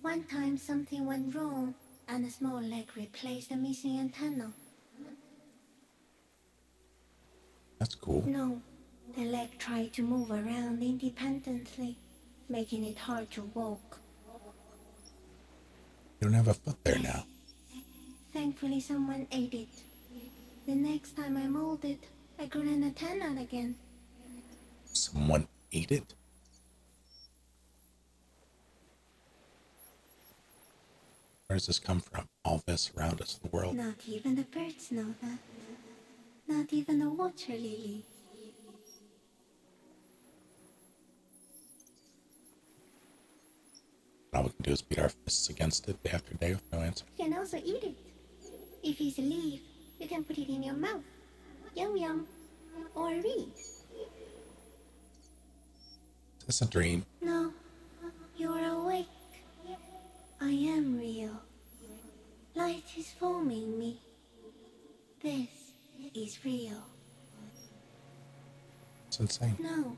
One time something went wrong, and a small leg replaced a missing antenna. That's cool. No, the leg tried to move around independently, making it hard to walk. You don't have a foot there now. Thankfully someone ate it. The next time I molded, I grew an antenna again. Someone ate it? Where does this come from? All this around us in the world? Not even the birds know that. Not even the water lily. All we can do is beat our fists against it day after day with no answer. You can also eat it. If it's a leaf, you can put it in your mouth. Yum yum. Or read. Is this a dream? No, you are awake. I am real. Light is forming me. This is real. It's insane. No,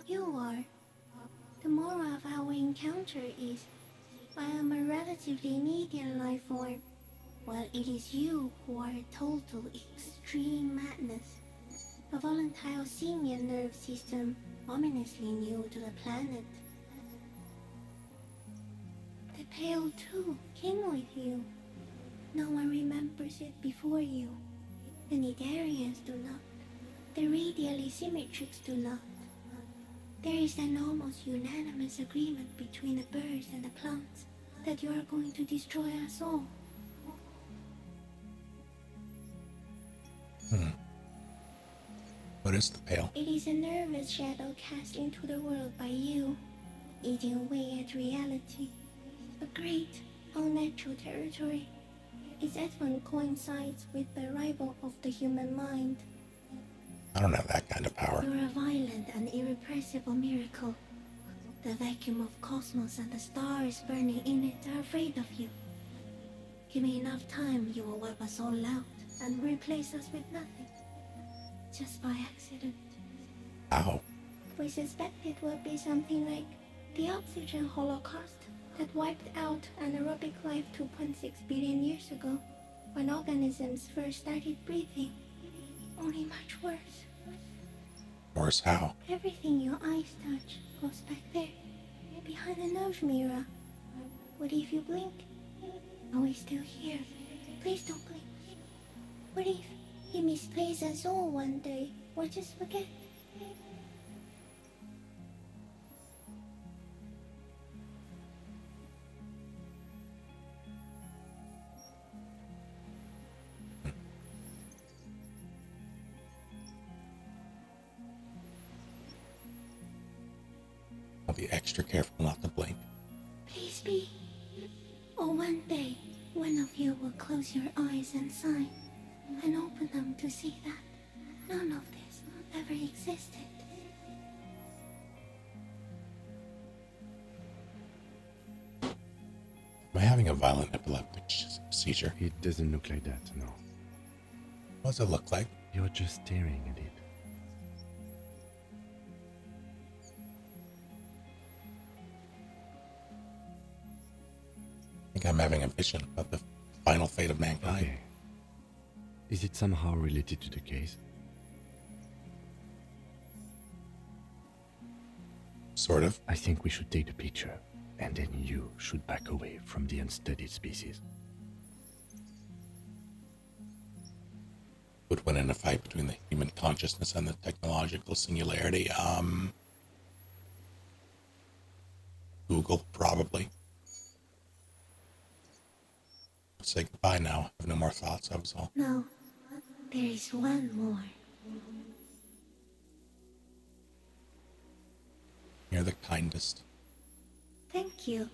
you are. The moral of our encounter is, I am a relatively medium life form, while it is you who are a total extreme madness. A volatile senior nerve system, ominously new to the planet. The Pale too came with you. No one remembers it before you. The Nidarians do not. The radially symmetrics do not. There is an almost unanimous agreement between the birds and the plants that you are going to destroy us all. What is the Pale? It is a nervous shadow cast into the world by you, eating away at reality. A great, unnatural territory. Its advent coincides with the arrival of the human mind. I don't have that kind of power. You're a violent and irrepressible miracle. The vacuum of cosmos and the stars burning in it are afraid of you. Give me enough time, you will wipe us all out and replace us with nothing. Just by accident. How? We suspect it will be something like the oxygen holocaust that wiped out anaerobic life 2.6 billion years ago, when organisms first started breathing. Only much worse. Worse how? Everything your eyes touch goes back there, behind the nose mirror. What if you blink? Are we still here? Please don't blink. What if you misplace us all one day, or just forget? I'll be extra careful not to blink. Please be. Or one day, one of you will close your eyes and sigh, and open them to see that none of this ever existed. Am I having a violent epileptic seizure? It doesn't look like that, no. What does it look like? You're just staring at it. I think I'm having a vision of the final fate of mankind. Okay. Is it somehow related to the case? Sort of. I think we should take the picture, and then you should back away from the unstudied species. Would win in a fight between the human consciousness and the technological singularity. Google, probably. Say goodbye now. I have no more thoughts, that was all. No, there is one more. You're the kindest. Thank you.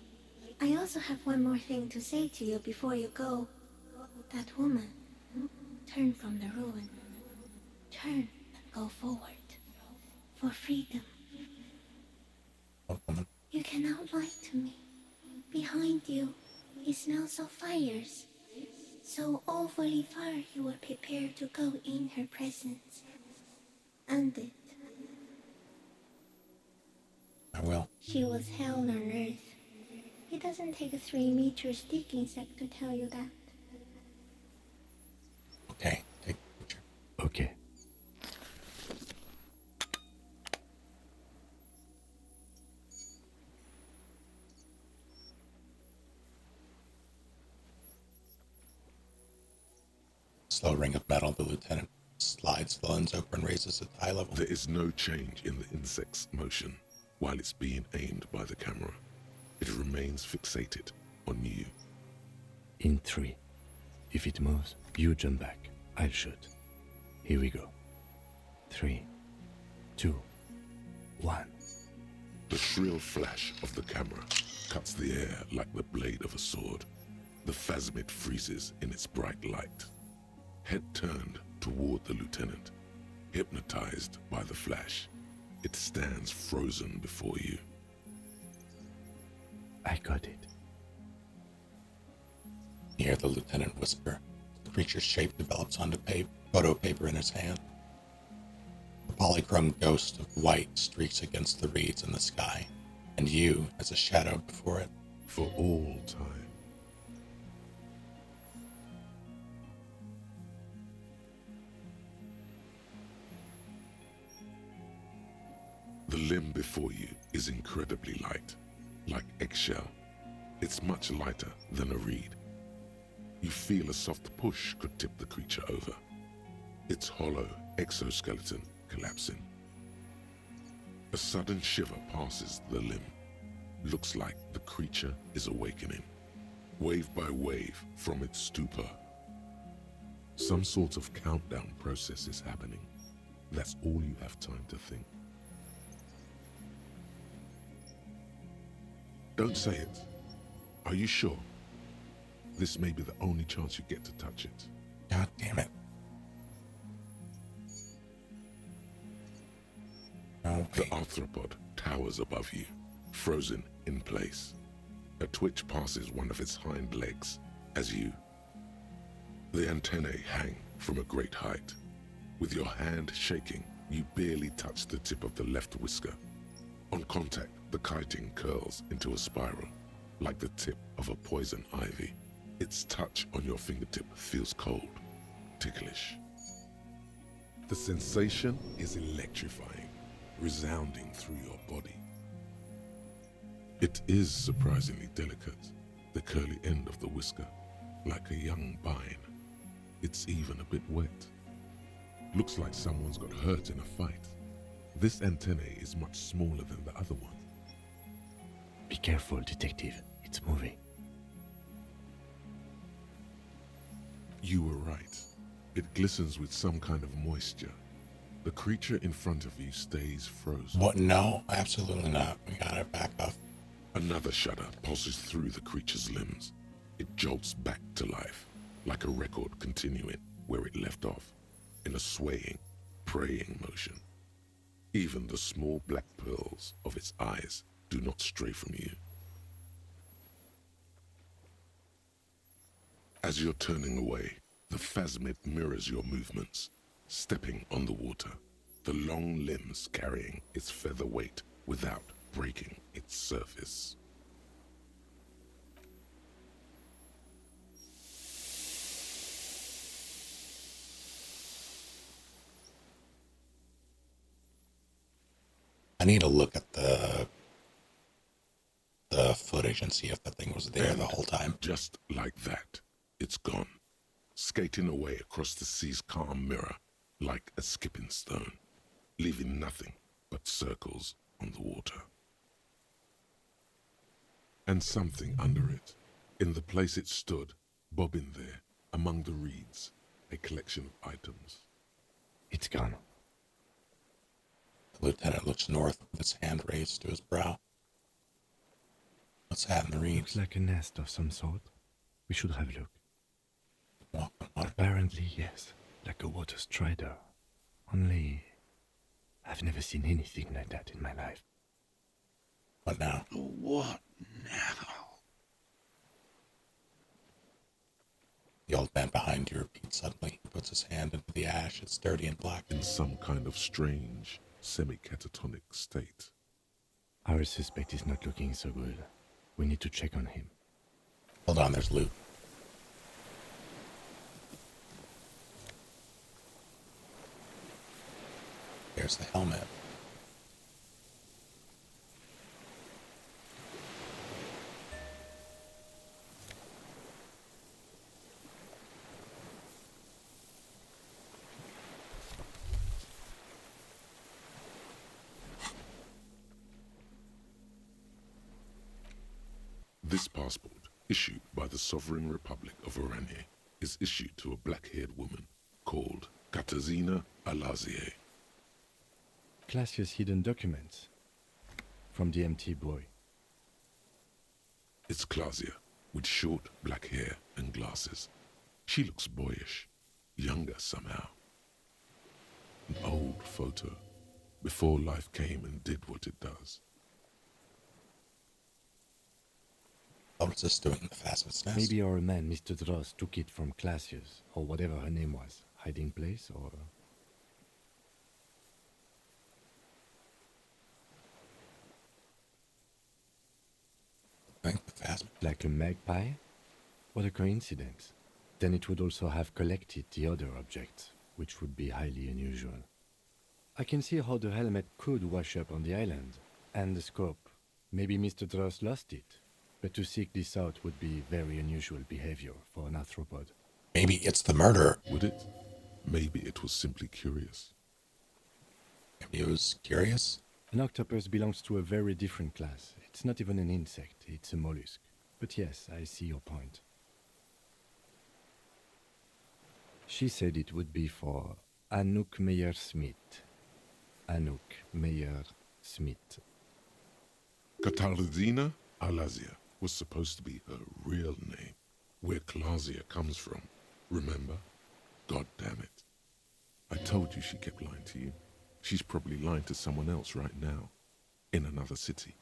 I also have one more thing to say to you before you go. That woman, turn from the ruin. Turn and go forward. For freedom. What woman? You cannot lie to me. Behind you, it smells of fires. So awfully far you were prepared to go in her presence. And it. I will. She was hell on earth. It doesn't take a 3-meter stick insect to tell you that. Okay, take a picture. Okay. Slow ring of metal, the lieutenant slides the lens open and raises it to eye level. There is no change in the insect's motion while it's being aimed by the camera. It remains fixated on you. In 3. If it moves, you jump back. I'll shoot. Here we go. 3, 2, 1. The shrill flash of the camera cuts the air like the blade of a sword. The phasmid freezes in its bright light. Head turned toward the lieutenant, hypnotized by the flash. It stands frozen before you. I got it. hear the lieutenant whisper. The creature's shape develops onto photo paper in his hand. The polychrome ghost of white streaks against the reeds in the sky, and you as a shadow before it. For all time. The limb before you is incredibly light, like eggshell. It's much lighter than a reed. You feel a soft push could tip the creature over. Its hollow exoskeleton collapsing. A sudden shiver passes the limb. Looks like the creature is awakening, wave by wave from its stupor. Some sort of countdown process is happening. That's all you have time to think. Don't say it. Are you sure? This may be the only chance you get to touch it. God damn it. The arthropod towers above you, frozen in place. A twitch passes one of its hind legs as you. The antennae hang from a great height. With your hand shaking, you barely touch the tip of the left whisker. On contact, the chitin curls into a spiral, like the tip of a poison ivy. Its touch on your fingertip feels cold, ticklish. The sensation is electrifying, resounding through your body. It is surprisingly delicate, the curly end of the whisker, like a young vine. It's even a bit wet. Looks like someone's got hurt in a fight. This antennae is much smaller than the other one. Be careful, detective. It's moving. You were right. It glistens with some kind of moisture. The creature in front of you stays frozen. What? No, absolutely not. We gotta back off. Another shudder pulses through the creature's limbs. It jolts back to life, like a record continuing where it left off, in a swaying, praying motion. Even the small black pearls of its eyes do not stray from you. As you're turning away, the phasmid mirrors your movements, stepping on the water, the long limbs carrying its feather weight without breaking its surface. I need to look at the footage and see if the thing was there the whole time. Just like that, it's gone, skating away across the sea's calm mirror like a skipping stone, leaving nothing but circles on the water. And something under it, in the place it stood, bobbing there, among the reeds, a collection of items. It's gone. The lieutenant looks north with his hand raised to his brow. What's that in the reeds? Looks like a nest of some sort. We should have a look. Walk on water. Apparently, yes. Like a water strider. Only, I've never seen anything like that in my life. What now? What now? The old man behind you repeats suddenly. He puts his hand into the ash. It's dirty and black. In some kind of strange, semi-catatonic state. Our suspect is not looking so good. We need to check on him. Hold on, there's loot. There's the helmet. This passport, issued by the Sovereign Republic of Oranje, is issued to a black-haired woman called Katarzyna Alazie. Classia's hidden documents from the MT boy. It's Klasia, with short black hair and glasses. She looks boyish, younger somehow. An old photo, before life came and did what it does. What's this doing in the Phasmid's nest? Maybe our man, Mr. Dross, took it from Classius, or whatever her name was. Hiding place, or... I think the Phasmid. Like a magpie? What a coincidence. Then it would also have collected the other objects, which would be highly unusual. I can see how the helmet could wash up on the island, and the scope. Maybe Mr. Dross lost it. But to seek this out would be very unusual behavior for an arthropod. Maybe it's the murderer. Would it? Maybe it was simply curious. Maybe it was curious? An octopus belongs to a very different class. It's not even an insect, it's a mollusk. But yes, I see your point. She said it would be for Anouk Meyer-Smith. Anouk Meyer-Smith. Katarzyna Alazia was supposed to be her real name, where Klasia comes from. Remember? God damn it. I told you she kept lying to you. She's probably lying to someone else right now, in another city.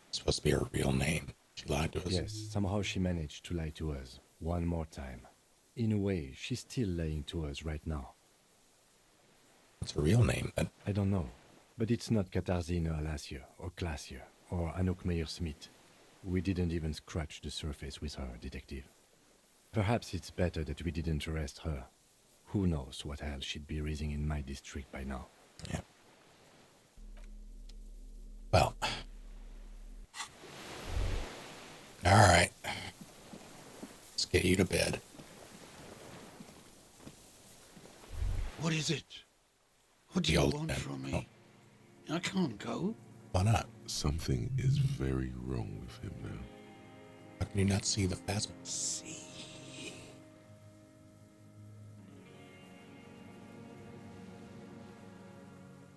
It's supposed to be her real name. She lied to us. Yes, somehow she managed to lie to us. One more time. In a way, she's still lying to us right now. What's her real name, then? I don't know. But it's not Katarzyna Alasia, or Klasia, or Anouk Meyer-Smith. We didn't even scratch the surface with her, detective. Perhaps it's better that we didn't arrest her. Who knows what hell she'd be raising in my district by now. Yeah. Well. Alright. Let's get you to bed. What is it? What do you want from me? I can't go. Why not? Something is very wrong with him now. How can you not see the Phasmid? See.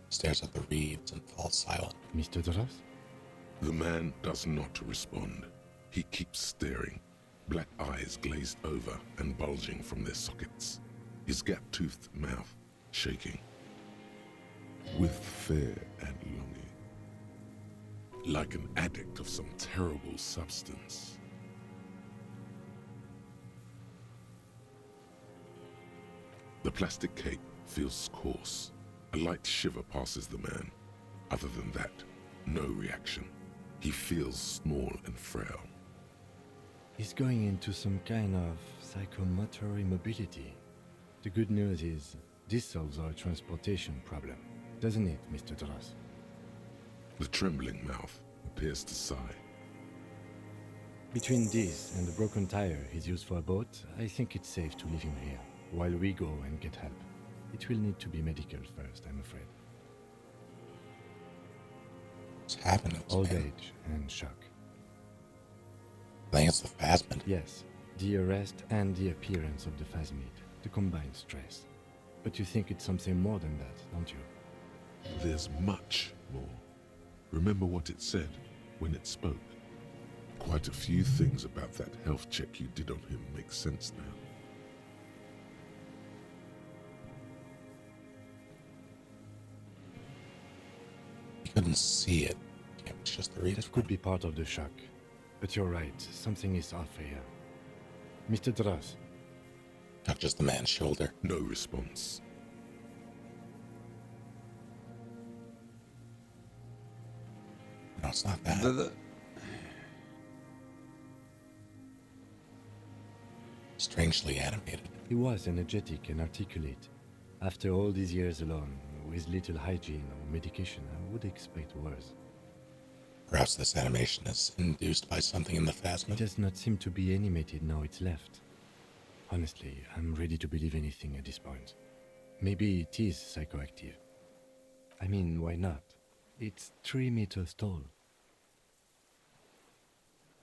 Stares at the reeds and falls silent. Mr. Dross? The man does not respond. He keeps staring, black eyes glazed over and bulging from their sockets, his gap-toothed mouth shaking, with fear and longing, like an addict of some terrible substance. The plastic cape feels coarse. A light shiver passes the man. Other than that, no reaction. He feels small and frail. He's going into some kind of psychomotor immobility. The good news is, this solves our transportation problem, doesn't it, Mr. Dross? The trembling mouth appears to sigh. Between this and the broken tire he's used for a boat, I think it's safe to leave him here, while we go and get help. It will need to be medical first, I'm afraid. What's happening? Old age and shock. I think it's the Phasmid. Yes, the arrest and the appearance of the Phasmid, the combined stress. But you think it's something more than that, don't you? There's much more. Remember what it said when it spoke. Quite a few things about that health check you did on him make sense now. You couldn't see it. It's just the reeds. That could be part of the shock. But you're right, something is off here. Mr. Dross. Touches the man's shoulder. No response. No, it's not that. Strangely animated. He was energetic and articulate. After all these years alone, with little hygiene or medication, I would expect worse. Perhaps this animation is induced by something in the Phasmid. It does not seem to be animated now it's left. Honestly, I'm ready to believe anything at this point. Maybe it is psychoactive. I mean, why not? It's 3 meters tall.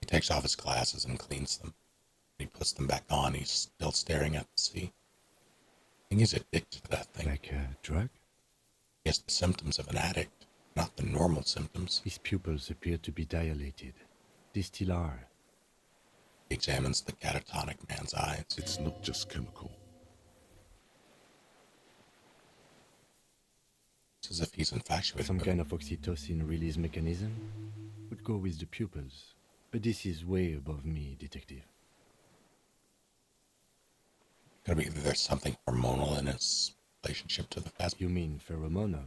He takes off his glasses and cleans them. When he puts them back on, he's still staring at the sea. I think he's addicted to that thing. Like a drug? He has the symptoms of an addict, not the normal symptoms. His pupils appear to be dilated. They still are. He examines the catatonic man's eyes. It's not just chemical. It's as if he's infatuated. Some with kind her. of oxytocin release mechanism? Would go with the pupils. But this is way above me, detective. Could be that there's something hormonal in his relationship to the phasmid. You mean pheromonal?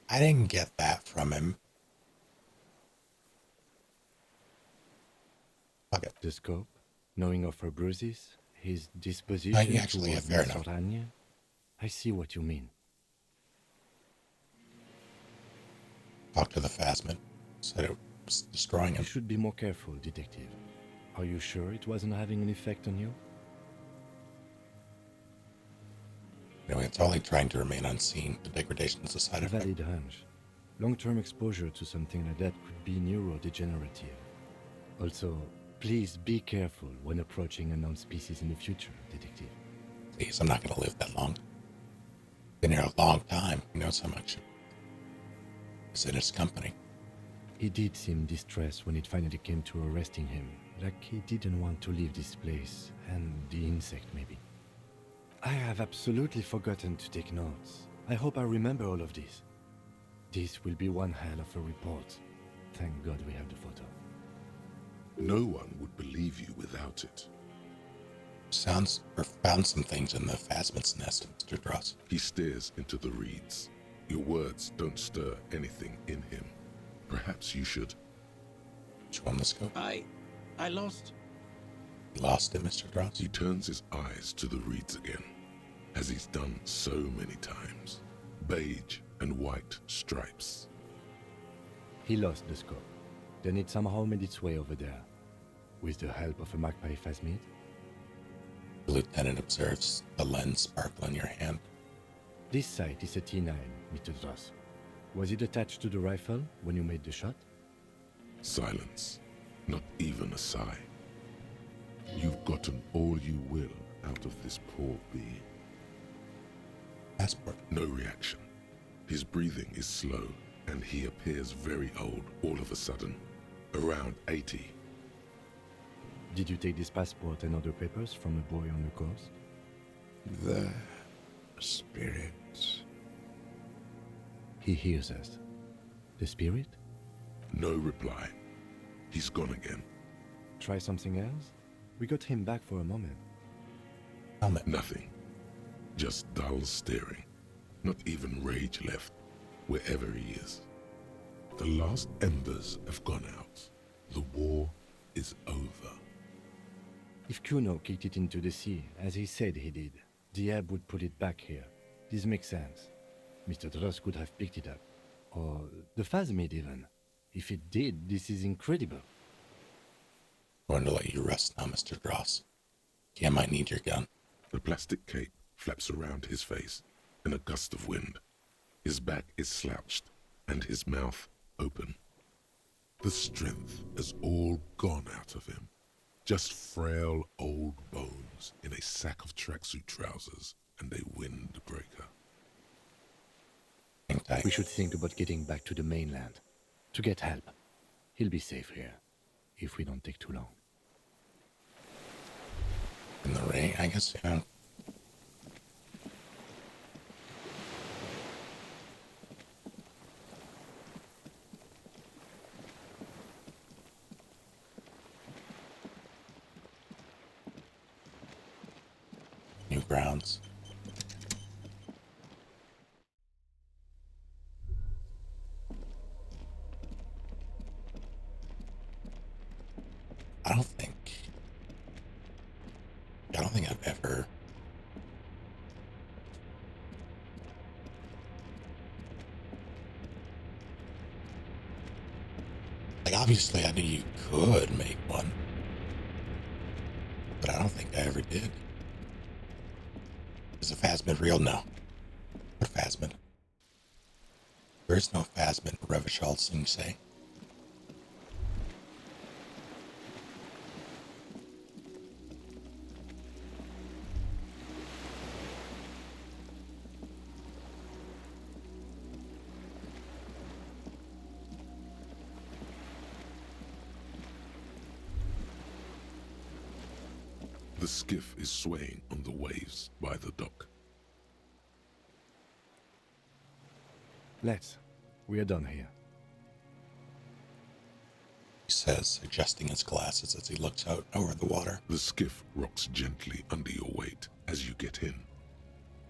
I didn't get that from him. Fuck it. The scope, knowing of her bruises, his disposition actually, towards fair Miss enough. Orania. I see what you mean. Talked to the phasmid. Said it was destroying You him. should be more careful, detective. Are you sure it wasn't having an effect on you? Anyway, it's only trying to remain unseen. The degradation is a side A effect. valid hunch. Long-term exposure to something like that could be neurodegenerative. Also, please be careful when approaching unknown species in the future, detective. Please, I'm not going to live that long. Been here a long time. He knows how much is in his company. He did seem distressed when it finally came to arresting him, like he didn't want to leave this place, and the insect maybe. I have absolutely forgotten to take notes. I hope I remember all of this. This will be one hell of a report. Thank God we have the photo. No one would believe you without it. Sounds or found some things in the phasmid's nest, Mr. Dross. He stares into the reeds. Your words don't stir anything in him. Perhaps you should. Did you want the scope? I lost. You lost it, Mr. Dross? He turns his eyes to the reeds again, as he's done so many times. Beige and white stripes. He lost the scope. Then it somehow made its way over there. With the help of a magpie phasmid? The lieutenant observes the lens sparkle in your hand. This sight is a T9, Mr. Dross. Was it attached to the rifle when you made the shot? Silence. Not even a sigh. You've gotten all you will out of this poor bee. Passport. No reaction. His breathing is slow, and he appears very old all of a sudden. Around 80. Did you take this passport and other papers from a boy on the coast? The spirits. He hears us. The spirit? No reply. He's gone again. Try something else? We got him back for a moment. Nothing. Just dull staring. Not even rage left, wherever he is. The last embers have gone out. The war is over. If Kuno kicked it into the sea, as he said he did, the ebb would put it back here. This makes sense. Mr. Dross could have picked it up. Or the phasmid even. If it did, this is incredible. I'm going to let you rest now, Mr. Dross. I might need your gun. The plastic cape flaps around his face in a gust of wind. His back is slouched and his mouth open. The strength has all gone out of him. Just frail old bones in a sack of tracksuit trousers and a windbreaker. We should think about getting back to the mainland. To get help. He'll be safe here. If we don't take too long. In the rain, I guess, yeah. New grounds. I don't think I've ever obviously I knew you could make one, but I don't think I ever did. Is the phasmid real? No. What phasmid? There is no phasmid, Revachol Singh say. The skiff is swaying on the waves by the dock. Let's. We are done here. He says, adjusting his glasses as he looks out over the water. The skiff rocks gently under your weight as you get in.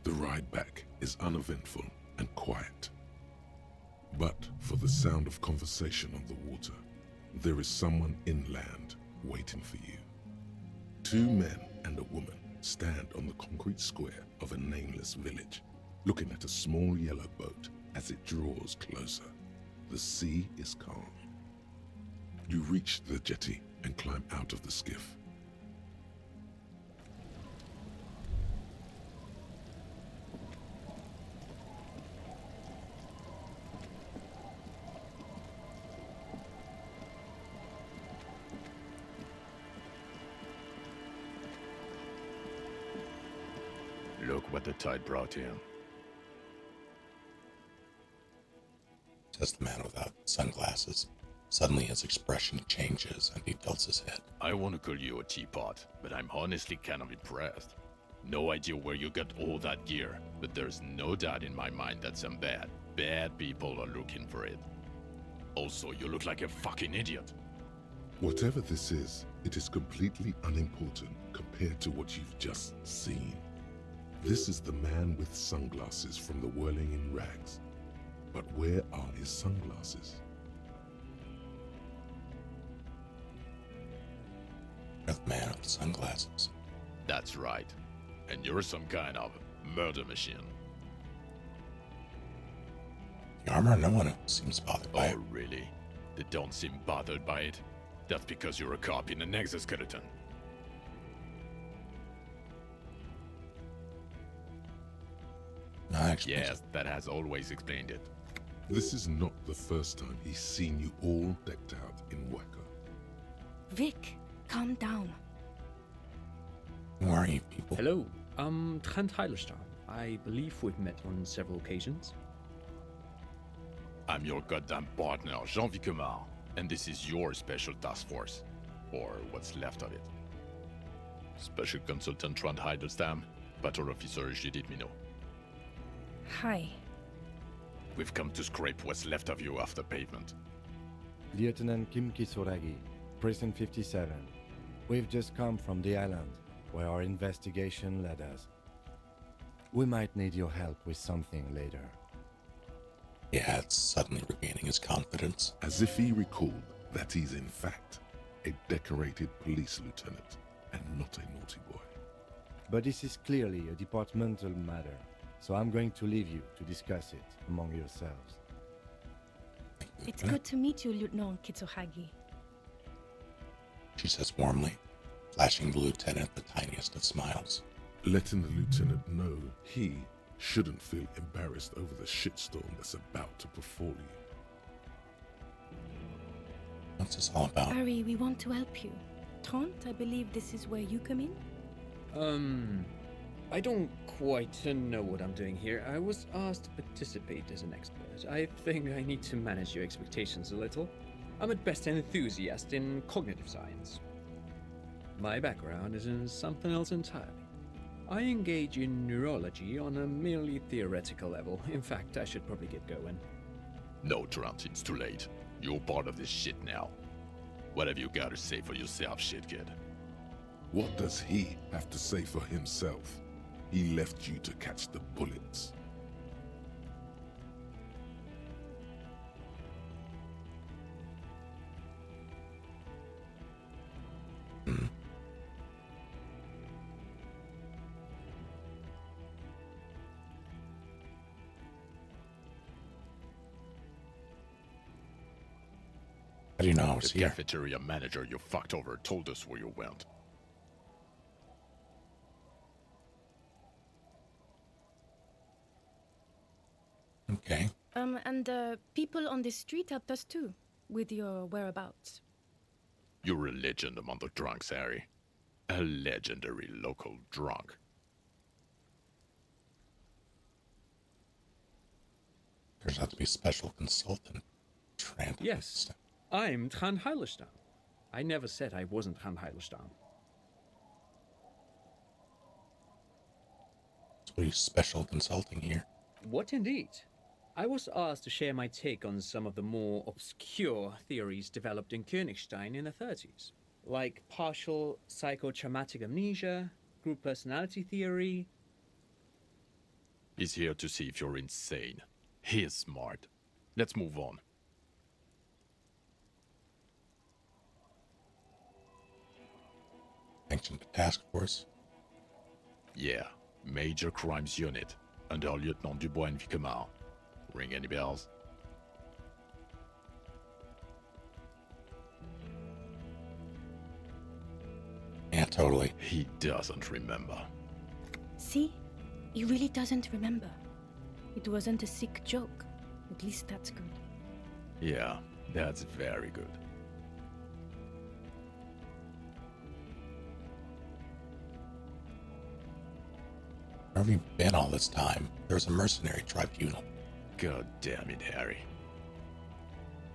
The ride back is uneventful and quiet. But for the sound of conversation on the water, there is someone inland waiting for you. 2 men and a woman stand on the concrete square of a nameless village, looking at a small yellow boat as it draws closer. The sea is calm. You reach the jetty and climb out of the skiff. Look what the tide brought him. Says the man without sunglasses. Suddenly his expression changes and he tilts his head. I want to call you a teapot, but I'm honestly kind of impressed. No idea where you got all that gear, but there's no doubt in my mind that some bad people are looking for it. Also, you look like a fucking idiot. Whatever this is, it is completely unimportant compared to what you've just seen. This is the man with sunglasses from the Whirling in Rags. But where are his sunglasses? The man with the sunglasses. That's right. And you're some kind of murder machine. The armor, no one seems bothered by it. Oh, really? They don't seem bothered by it? That's because you're a cop in an exoskeleton. Yes, that has always explained it. This is not the first time he's seen you all decked out in Wacko. Vic, calm down. Who are you people? Hello, I'm Trent Heilerstam. I believe we've met on several occasions. I'm your goddamn partner, Jean Vicomar, and this is your special task force. Or what's left of it. Special Consultant Trent Heilerstam, Patrol Officer Judith Minot. Hi. We've come to scrape what's left of you off the pavement. Lieutenant Kim Kisuragi, Precinct 57. We've just come from the island, where our investigation led us. We might need your help with something later. He adds, suddenly regaining his confidence. As if he recalled that he's in fact a decorated police lieutenant and not a naughty boy. But this is clearly a departmental matter, so I'm going to leave you to discuss it among yourselves. It's good to meet you, Lieutenant Kitsuhagi. She says warmly, flashing the lieutenant the tiniest of smiles. Letting the lieutenant know he shouldn't feel embarrassed over the shitstorm that's about to befall you. What's this all about? Harry, we want to help you. Trent, I believe this is where you come in? I don't quite know what I'm doing here. I was asked to participate as an expert. I think I need to manage your expectations a little. I'm at best an enthusiast in cognitive science. My background is in something else entirely. I engage in neurology on a merely theoretical level. In fact, I should probably get going. No, Trent, it's too late. You're part of this shit now. What have you got to say for yourself, shit kid? What does he have to say for himself? He left you to catch the bullets. How do you know I was the here? Cafeteria manager you fucked over told us where you went. Okay. And people on the street helped us too, with your whereabouts. You're a legend among the drunks, Harry. A legendary local drunk. Turns out to be a special consultant. Trent. Yes, I'm Trent Heilerstam. I never said I wasn't Trent Heilerstam. Pretty special consulting here. What indeed? I was asked to share my take on some of the more obscure theories developed in Königstein in the 30s, like partial psychotraumatic amnesia, group personality theory. He's here to see if you're insane. He is smart. Let's move on. Sanctioned task force. Yeah, Major Crimes Unit, under Lieutenant Dubois and Vicomar. Ring any bells? Yeah, totally. He doesn't remember. See? He really doesn't remember. It wasn't a sick joke. At least that's good. Yeah, that's very good. Where have you been all this time? There's a mercenary tribunal. God damn it, Harry.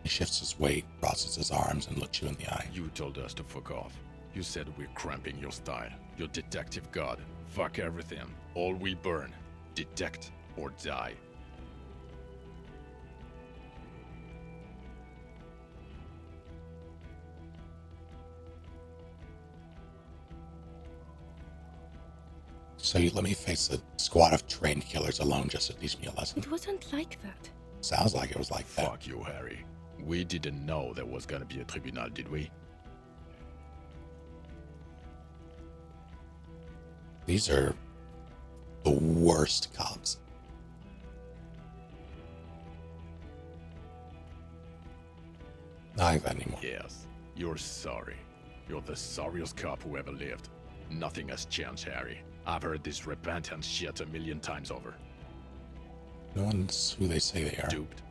He shifts his weight, crosses his arms, and looks you in the eye. You told us to fuck off. You said we're cramping your style. Your detective god. Fuck everything. All we burn. Detect or die. So you let me face a squad of trained killers alone just to teach me a lesson? It wasn't like that. Sounds like it was like that. Fuck you, Harry. We didn't know there was gonna be a tribunal, did we? These are the worst cops. Not like that anymore. Yes, you're sorry. You're the sorriest cop who ever lived. Nothing has changed, Harry. I've heard this repentance shit a million times over. No one's who they say they are. Duped.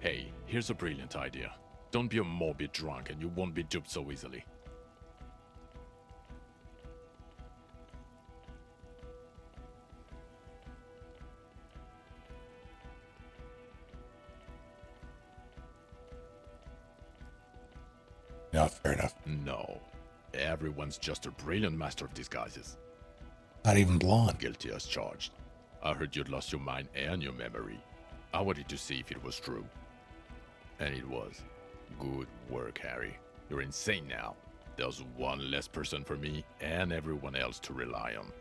Hey, here's a brilliant idea. Don't be a morbid drunk and you won't be duped so easily. No, fair enough. No. Everyone's just a brilliant master of disguises. Not even blonde. Guilty as charged. I heard you'd lost your mind and your memory. I wanted to see if it was true. And it was. Good work, Harry. You're insane now. There's one less person for me and everyone else to rely on.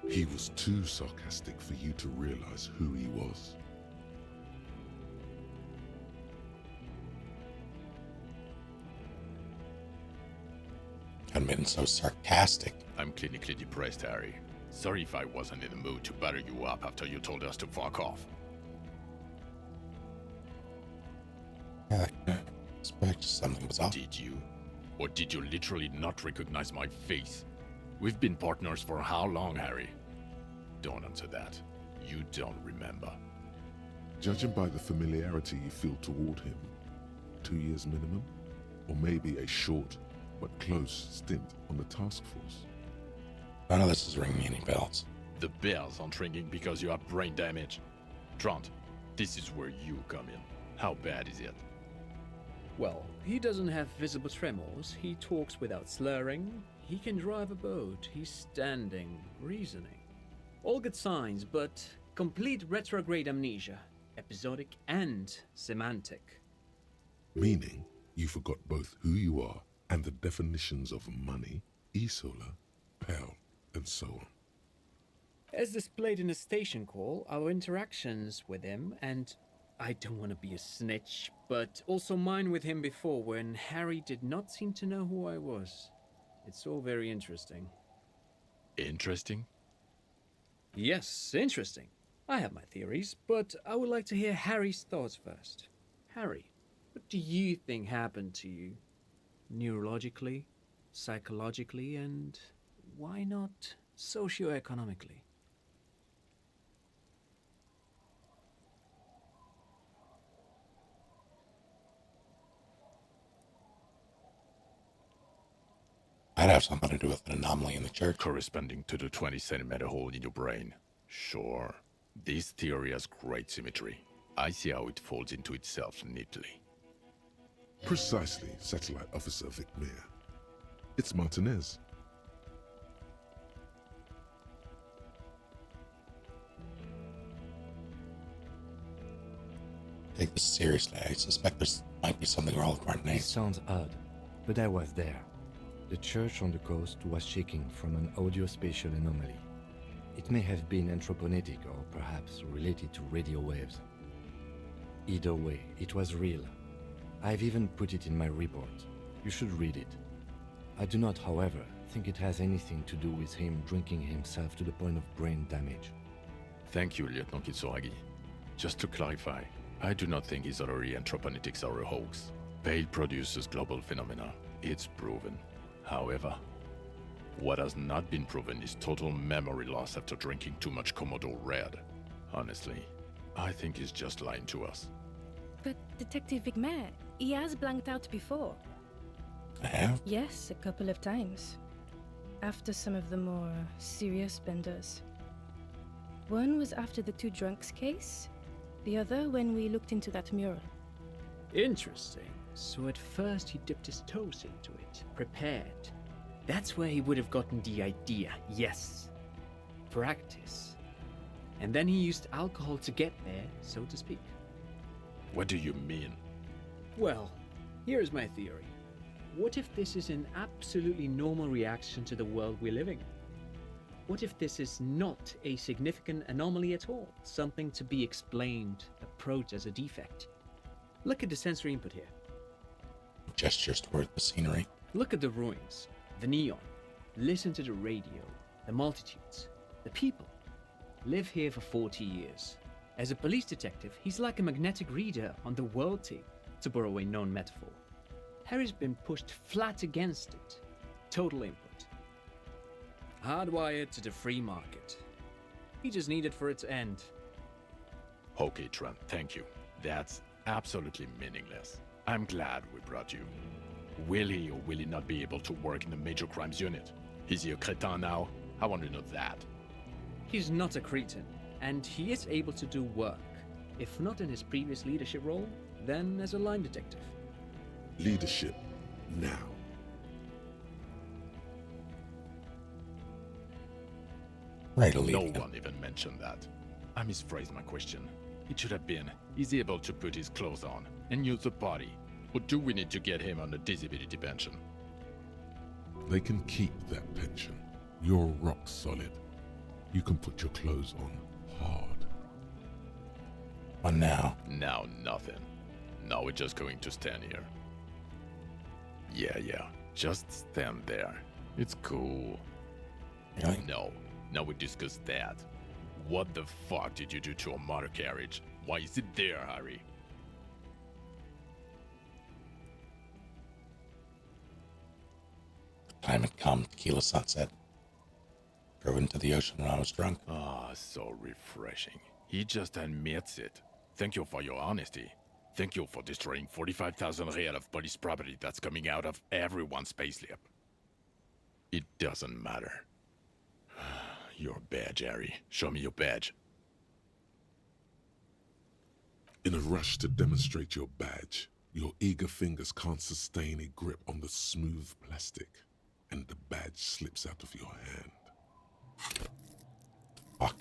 He was too sarcastic for you to realize who he was. I've been so sarcastic. I'm clinically depressed, Harry. Sorry if I wasn't in the mood to batter you up after you told us to fuck off. I expect something was off. Did you? Or did you literally not recognize my face? We've been partners for how long, Harry? Don't answer that. You don't remember. Judging by the familiarity you feel toward him, 2 years minimum? Or maybe a short but close stint on the task force. None of this is ringing any bells. The bells aren't ringing because you have brain damage. Trant, this is where you come in. How bad is it? Well, he doesn't have visible tremors, he talks without slurring, he can drive a boat, he's standing, reasoning. All good signs, but complete retrograde amnesia, episodic and semantic. Meaning, you forgot both who you are and the definitions of money, Isola, Pell, and so on. As displayed in the station call, our interactions with him, and I don't want to be a snitch, but also mine with him before when Harry did not seem to know who I was. It's all very interesting. Interesting? Yes, interesting. I have my theories, but I would like to hear Harry's thoughts first. Harry, what do you think happened to you? Neurologically, psychologically, and why not socioeconomically? I'd have something to do with an anomaly in the church. Corresponding to the 20-centimeter hole in your brain. Sure. This theory has great symmetry. I see how it folds into itself neatly. Precisely, Satellite Officer Vic Mayer. It's Martinez. take this seriously. I suspect there might be something wrong with our It name. sounds odd, but I was there. The church on the coast was shaking from an audio-spatial anomaly. It may have been anthroponetic or perhaps related to radio waves. Either way, it was real. I've even put it in my report. You should read it. I do not, however, think it has anything to do with him drinking himself to the point of brain damage. Thank you, Lieutenant Kitsuragi. Just to clarify, I do not think his other anthroponetics are a hoax. Pale produces global phenomena. It's proven. However, what has not been proven is total memory loss after drinking too much Komodo Red. Honestly, I think he's just lying to us. But Detective Vigmer, he has blanked out before. I have? Yes, a couple of times. After some of the more serious benders. One was after the two drunks case, the other when we looked into that mural. Interesting. So at first he dipped his toes into it, prepared. That's where he would have gotten the idea, yes. Practice. And then he used alcohol to get there, so to speak. What do you mean? Well, here's my theory. What if this is an absolutely normal reaction to the world we're living in? What if this is not a significant anomaly at all? Something to be explained, approached as a defect? Look at the sensory input here. Gestures toward the scenery. Look at the ruins, the neon. Listen to the radio, the multitudes, the people. Live here for 40 years. As a police detective, he's like a magnetic reader on the world tape, to borrow a known metaphor. Harry's been pushed flat against it. Total input. Hardwired to the free market. He just needed for it to end. Okay, Trent, thank you. That's absolutely meaningless. I'm glad we brought you. Will he or will he not be able to work in the major crimes unit? Is he a cretin now? I want to know that. He's not a cretin, and he is able to do work. If not in his previous leadership role, then as a line detective. Leadership now. Right, No Elysium. one even mentioned that. I misphrased my question. It should have been, is he able to put his clothes on and use the body? Or do we need to get him on a disability pension? They can keep that pension. You're rock solid. You can put your clothes on hard. What now? Now nothing. Now we're just going to stand here. Yeah, just stand there. It's cool. Really? No, now we discuss that. What the fuck did you do to a motor carriage? Why is it there, Harry? Time had come, tequila sunset. Drove into the ocean when I was drunk. Ah, so refreshing. He just admits it. Thank you for your honesty. Thank you for destroying 45,000 real of police property that's coming out of everyone's payslip. It doesn't matter. Your badge, Harry. Show me your badge. In a rush to demonstrate your badge, your eager fingers can't sustain a grip on the smooth plastic, and the badge slips out of your hand. Fuck.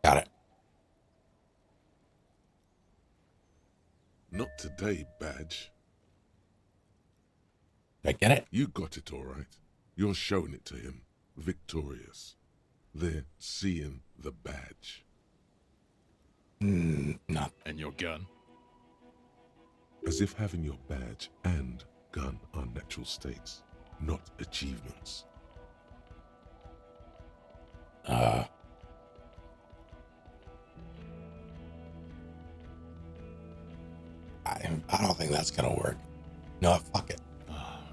Got it. Not today, badge. Did I get it? You got it all right. You're showing it to him, victorious. They're seeing the badge. Not. And your gun? As if having your badge and gun are natural states, not achievements. I don't think that's gonna work. No, fuck it.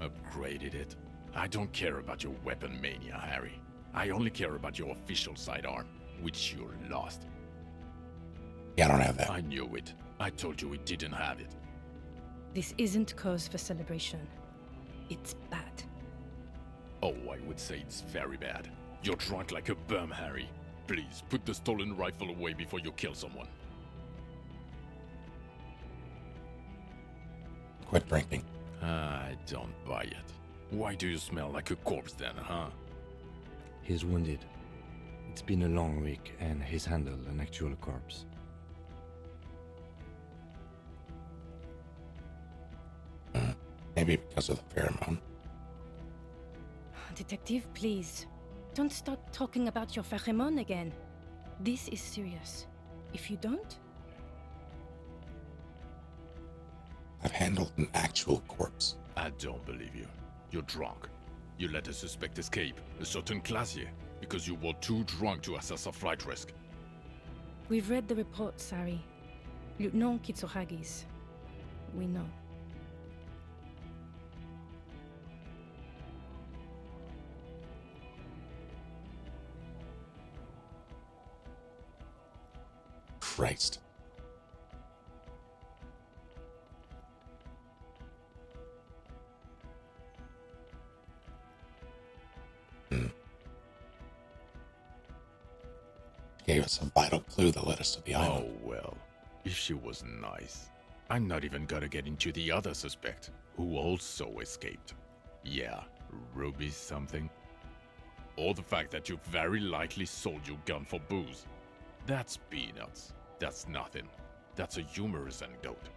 Upgraded it. I don't care about your weapon mania, Harry. I only care about your official sidearm, which you lost. Yeah, I don't have that. I knew it. I told you we didn't have it. This isn't cause for celebration. It's bad. Oh, I would say it's very bad. You're drunk like a bum, Harry. Please, put the stolen rifle away before you kill someone. Quit drinking. I don't buy it. Why do you smell like a corpse then, huh? He's wounded. It's been a long week, and he's handled an actual corpse. Maybe because of the pheromone. Detective, please. Don't start talking about your pheromone again. This is serious. If you don't... I've handled an actual corpse. I don't believe you. You're drunk. You let a suspect escape, a certain Classier, because you were too drunk to assess a flight risk. We've read the report, Sari. Lieutenant Kitsuhagi's. We know. Christ. Gave us a vital clue that led us to the island. Oh, well. If she was nice. I'm not even gonna get into the other suspect, who also escaped. Yeah, Ruby something. Or the fact that you very likely sold your gun for booze. That's peanuts. That's nothing. That's a humorous anecdote.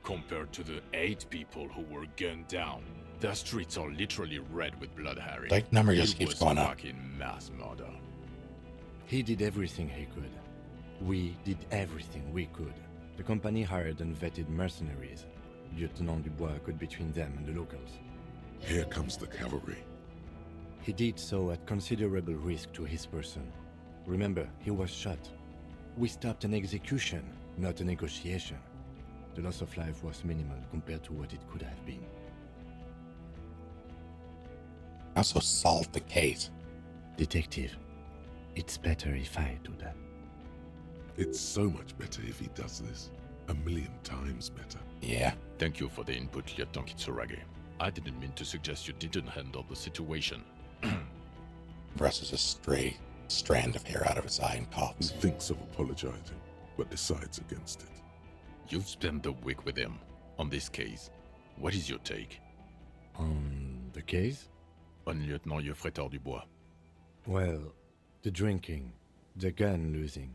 Compared to the 8 people who were gunned down, the streets are literally red with blood, Harry. That number just keeps going up. Fucking mass murder. He did everything he could. We did everything we could. The company hired and vetted mercenaries. Lieutenant Dubois got between them and the locals. Here comes the cavalry. He did so at considerable risk to his person. Remember, he was shot. We stopped an execution, not a negotiation. The loss of life was minimal compared to what it could have been. Also solved the case. Detective, it's better if I do that. It's so much better if he does this. 1,000,000 times better. Yeah. Thank you for the input, Lieutenant Kitsuragi. I didn't mean to suggest you didn't handle the situation. Brushes a stray strand of hair out of his eye and coughs. He thinks of apologizing, but decides against it. You've spent the week with him on this case. What is your take? On the case? On Lieutenant Geoffrey Dubois. Well, the drinking, the gun losing,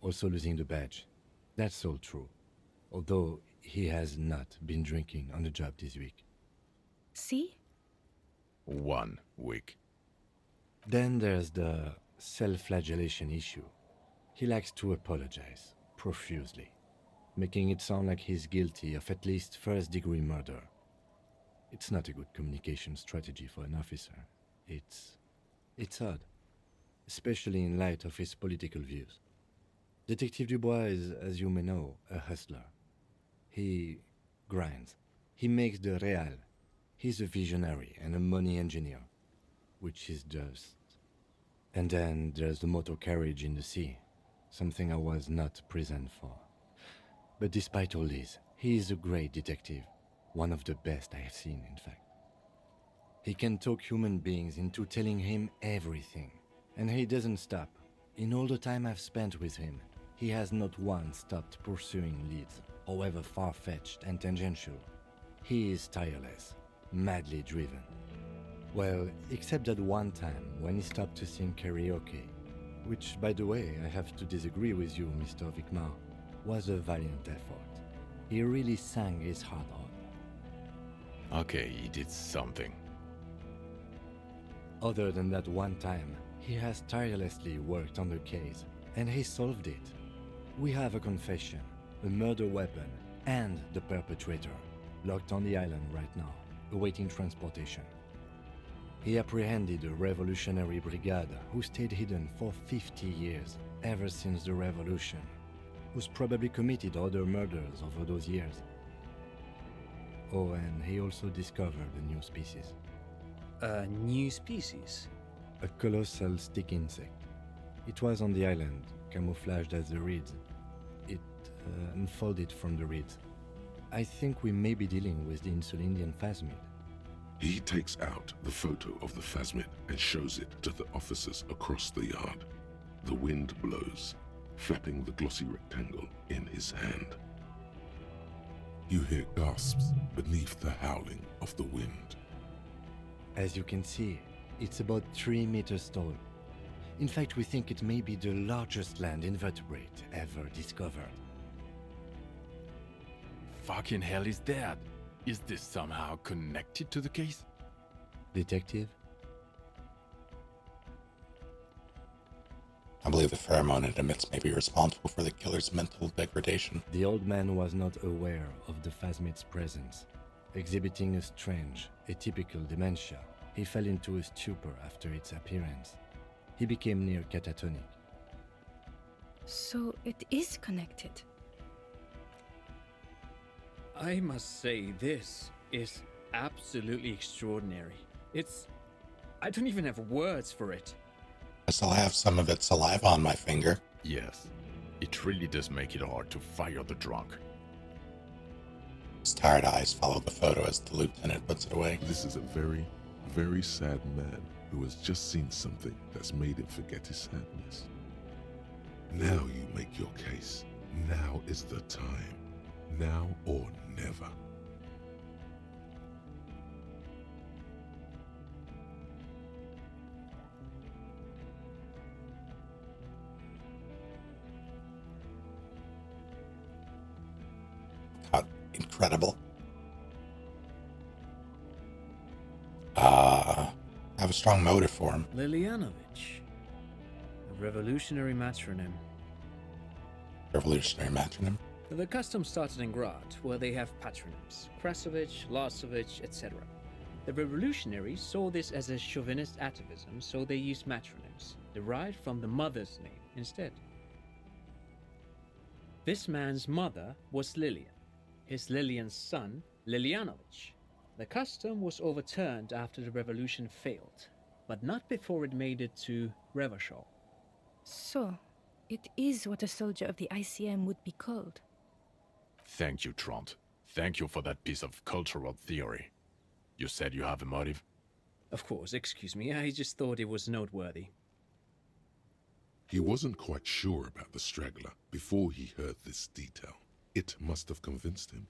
also losing the badge. That's all true. Although he has not been drinking on the job this week. See? 1 week. Then there's the self-flagellation issue. He likes to apologize, profusely, making it sound like he's guilty of at least first-degree murder. It's not a good communication strategy for an officer. It's odd, especially in light of his political views. Detective Dubois is, as you may know, a hustler. He grinds. He makes the real. He's a visionary and a money engineer, which is just... And then there's the motor carriage in the sea, something I was not present for. But despite all this, he is a great detective, one of the best I have seen, in fact. He can talk human beings into telling him everything, and he doesn't stop. In all the time I've spent with him, he has not once stopped pursuing leads, however far-fetched and tangential. He is tireless, madly driven. Well, except that one time when he stopped to sing karaoke, which, by the way, I have to disagree with you, Mr. Vicmar, was a valiant effort. He really sang his heart out. Okay, he did something. Other than that one time, he has tirelessly worked on the case, and he solved it. We have a confession, a murder weapon, and the perpetrator, locked on the island right now, awaiting transportation. He apprehended a revolutionary brigade who stayed hidden for 50 years, ever since the revolution, who's probably committed other murders over those years. Oh, and he also discovered a new species. A new species? A colossal stick insect. It was on the island, camouflaged as the reeds. It unfolded from the reeds. I think we may be dealing with the Insulindian phasmid. He takes out the photo of the phasmid and shows it to the officers across the yard. The wind blows, flapping the glossy rectangle in his hand. You hear gasps beneath the howling of the wind. As you can see, It's about 3 meters tall. In fact, we think it may be the largest land invertebrate ever discovered. Fucking hell is that? Is this somehow connected to the case? Detective? I believe the pheromone it emits may be responsible for the killer's mental degradation. The old man was not aware of the phasmid's presence. Exhibiting a strange, atypical dementia, he fell into a stupor after its appearance. He became near catatonic. So it is connected. I must say, this is absolutely extraordinary. I don't even have words for it. I still have some of its saliva on my finger. Yes, it really does make it hard to fire the drunk. His tired eyes follow the photo as the lieutenant puts it away. This is a very, very sad man who has just seen something that's made him forget his sadness. Now you make your case. Now is the time. Now or never. God, incredible. I have a strong motive for him. Lilianovich. A revolutionary matronym. Revolutionary matronym? The custom started in Grad, where they have patronyms. Krasovich, Lasovich, etc. The revolutionaries saw this as a chauvinist atavism, so they used matronyms, derived from the mother's name instead. This man's mother was Lilian. His Lilian's son, Lilianovich. The custom was overturned after the revolution failed, but not before it made it to Revachol. So, it is what a soldier of the ICM would be called. Thank you, Trant. Thank you for that piece of cultural theory. You said you have a motive? Of course, excuse me, I just thought it was noteworthy. He wasn't quite sure about the straggler before he heard this detail. It must have convinced him.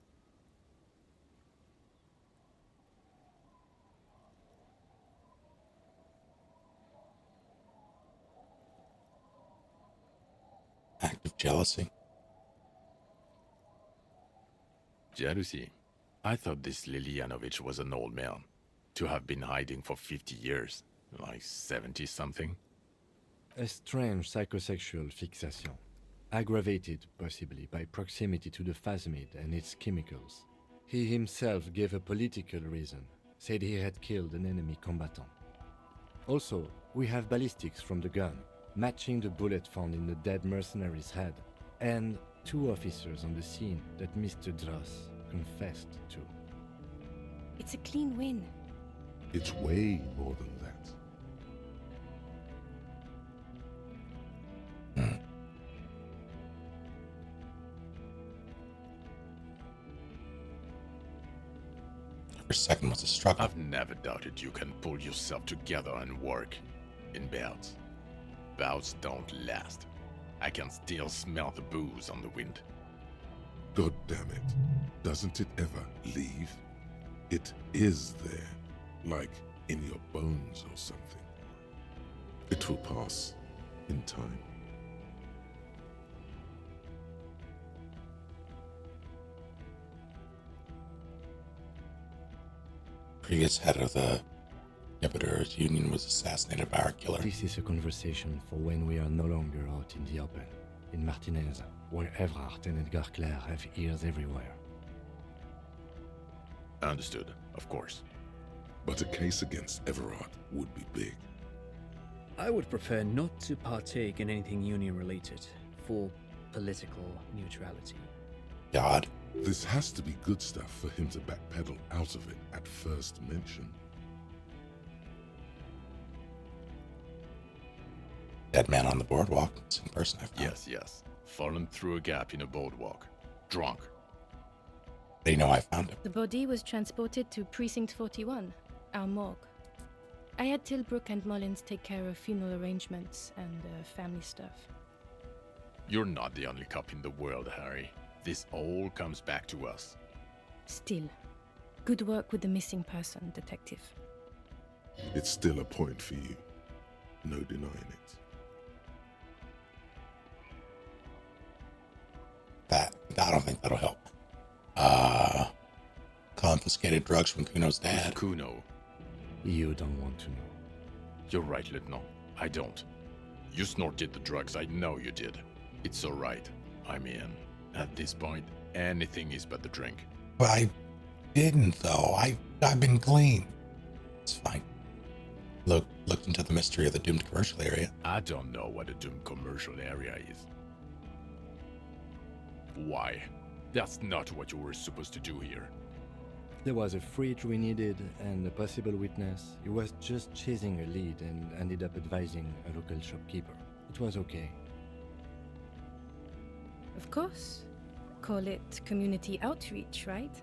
Act of jealousy. Jealousy? I thought this Lilianovich was an old man. To have been hiding for 50 years. Like 70-something. A strange psychosexual fixation. Aggravated, possibly, by proximity to the phasmid and its chemicals. He himself gave a political reason. Said he had killed an enemy combatant. Also, we have ballistics from the gun, matching the bullet found in the dead mercenary's head, and 2 officers on the scene that Mr. Dross confessed to. It's a clean win. It's way more than that. Every second was a struggle. I've never doubted you can pull yourself together and work. In bouts. Bouts don't last. I can still smell the booze on the wind. God damn it. Doesn't it ever leave? It is there. Like in your bones or something. It will pass in time. Previous head of the Debitors Union was assassinated by our killer. This is a conversation for when we are no longer out in the open. In Martinez, where Evrard and Edgar Clare have ears everywhere. Understood, of course. But a case against Everard would be big. I would prefer not to partake in anything Union-related, for political neutrality. God. This has to be good stuff for him to backpedal out of it at first mention. Dead man on the boardwalk. Same person I found. Yes. Fallen through a gap in a boardwalk. Drunk. They know I found him. The body was transported to Precinct 41, our morgue. I had Tilbrook and Mullins take care of funeral arrangements and family stuff. You're not the only cop in the world, Harry. This all comes back to us. Still, good work with the missing person, Detective. It's still a point for you. No denying it. I don't think that'll help. Confiscated drugs from Kuno's dad. Kuno. You don't want to know. You're right, Lieutenant. I don't. You snorted the drugs, I know you did. It's alright. I mean, at this point, anything is but the drink. But I didn't, though. I've been clean. It's fine. Looked into the mystery of the doomed commercial area. I don't know what a doomed commercial area is. Why? That's not what you were supposed to do here. There was a fridge we needed and a possible witness. He was just chasing a lead and ended up advising a local shopkeeper. It was okay. Of course. Call it community outreach, right?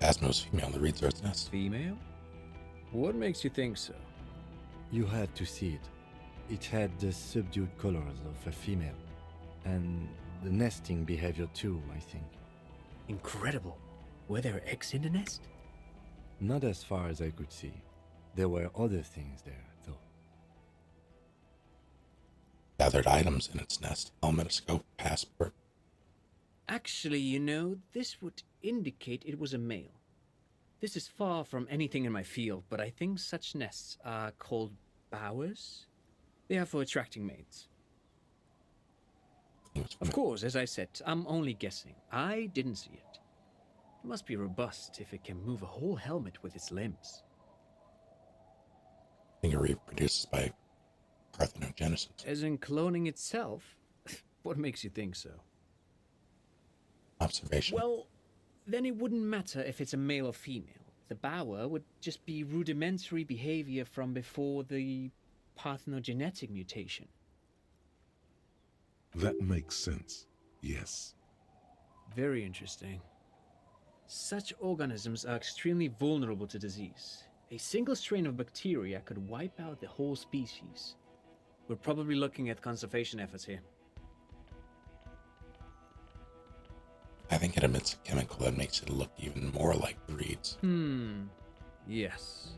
Phasma's female in the resource nest. Female? What makes you think so? You had to see it. It had the subdued colors of a female. And the nesting behavior too, I think. Incredible. Were there eggs in the nest? Not as far as I could see. There were other things there, though. Gathered items in its nest. Helmet, scope, passport. Actually, you know, this would indicate it was a male. This is far from anything in my field, but I think such nests are called bowers. They are for attracting mates. Of course, as I said, I'm only guessing. I didn't see it. It must be robust if it can move a whole helmet with its limbs. I think it reproduces by parthenogenesis. As in cloning itself? What makes you think so? Observation. Well, then it wouldn't matter if it's a male or female. The bower would just be rudimentary behavior from before the parthenogenetic mutation. That makes sense. Yes. Very interesting. Such organisms are extremely vulnerable to disease. A single strain of bacteria could wipe out the whole species. We're probably looking at conservation efforts here. I think it emits a chemical that makes it look even more like the reeds. Yes.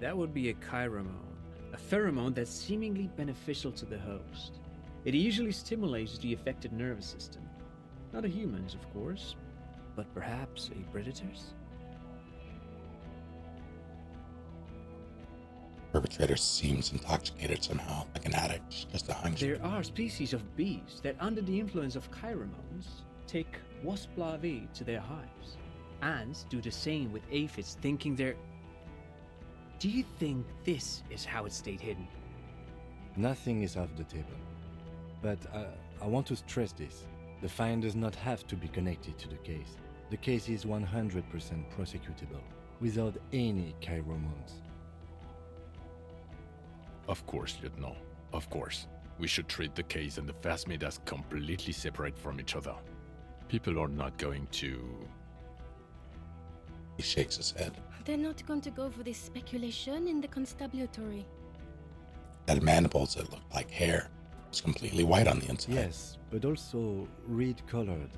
That would be a chiromone. A pheromone that's seemingly beneficial to the host. It usually stimulates the affected nervous system. Not a human's, of course, but perhaps a predator's? Perpetrator seems intoxicated somehow, like an addict, just a hunch. There are species of bees that, under the influence of chiromones, take wasp larvae to their hives. Ants do the same with aphids, thinking they're... Do you think this is how it stayed hidden? Nothing is off the table. But I want to stress this. The find does not have to be connected to the case. The case is 100% prosecutable, without any chiromones. Of course, Lieutenant. Of course. We should treat the case and the phasmid as completely separate from each other. People are not going to... He shakes his head. They're not going to go for this speculation in the constabulary. That mandibles that looked like hair was completely white on the inside. Yes, but also reed-colored,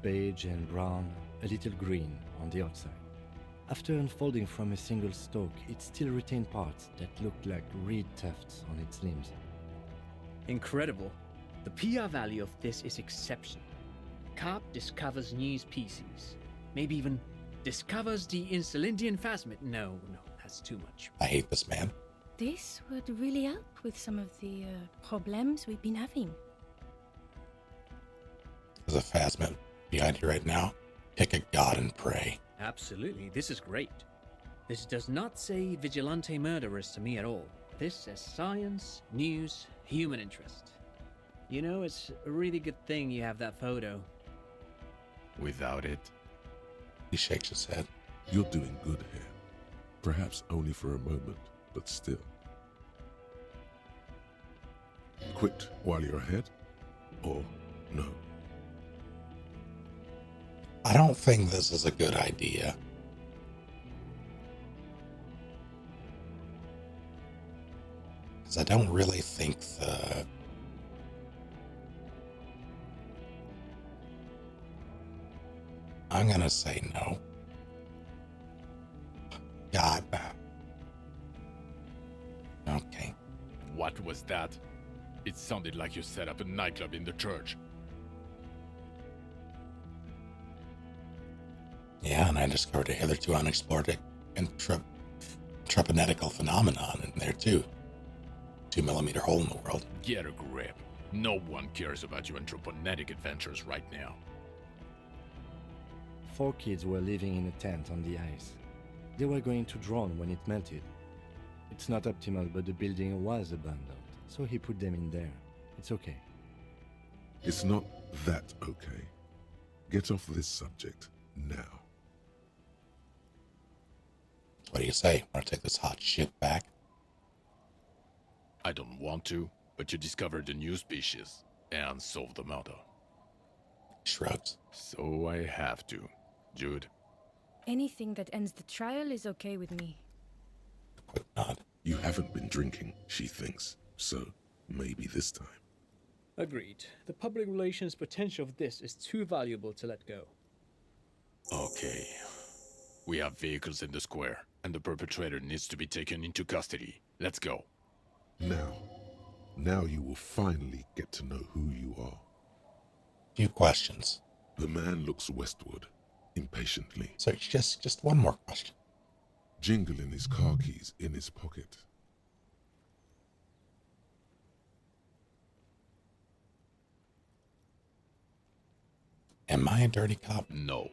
beige and brown, a little green on the outside. After unfolding from a single stalk, it still retained parts that looked like reed tufts on its limbs. Incredible. The PR value of this is exceptional. Carp discovers new species. Maybe even discovers the Insulindian phasmid. No, that's too much. I hate this man. This would really help with some of the problems we've been having. There's a phasmid behind you right now. Pick a god and pray. Absolutely, this is great. This does not say vigilante murderers to me at all. This says science, news, human interest. You know, it's a really good thing you have that photo. Without it... He shakes his head. You're doing good here. Perhaps only for a moment, but still. Quit while you're ahead? Or no? I don't think this is a good idea. Because I don't really think I'm gonna say no. God, was that? It sounded like you set up a nightclub in the church. Yeah, and I discovered a hitherto unexplored intrapanetical phenomenon in there too. 2mm hole in the world. Get a grip. No one cares about your anthroponetic adventures right now. 4 kids were living in a tent on the ice. They were going to drown when it melted. It's not optimal, but the building was abandoned, so he put them in there. It's okay. It's not that okay. Get off this subject now. What do you say? Want to take this hot shit back? I don't want to, but you discovered a new species and solved the murder. Shrugs. So I have to. Jude? Anything that ends the trial is okay with me. Quick nod. You haven't been drinking, she thinks, so maybe this time. Agreed. The public relations potential of this is too valuable to let go. Okay. We have vehicles in the square, and the perpetrator needs to be taken into custody. Let's go. Now you will finally get to know who you are. Few questions. The man looks westward, impatiently. So just one more question. Jingling his car keys in his pocket. Am I a dirty cop? No.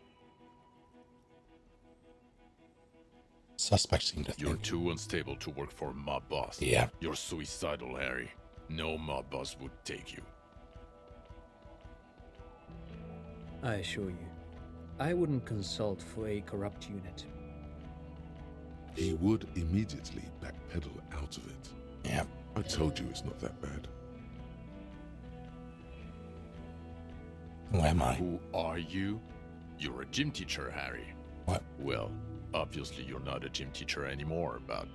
Suspects seem to think You're too unstable to work for a mob boss. Yeah. You're suicidal, Harry. No mob boss would take you. I assure you, I wouldn't consult for a corrupt unit. He would immediately backpedal out of it. Yeah. I told you it's not that bad. Who am I? Who are you? You're a gym teacher, Harry. What? Well, obviously you're not a gym teacher anymore, but...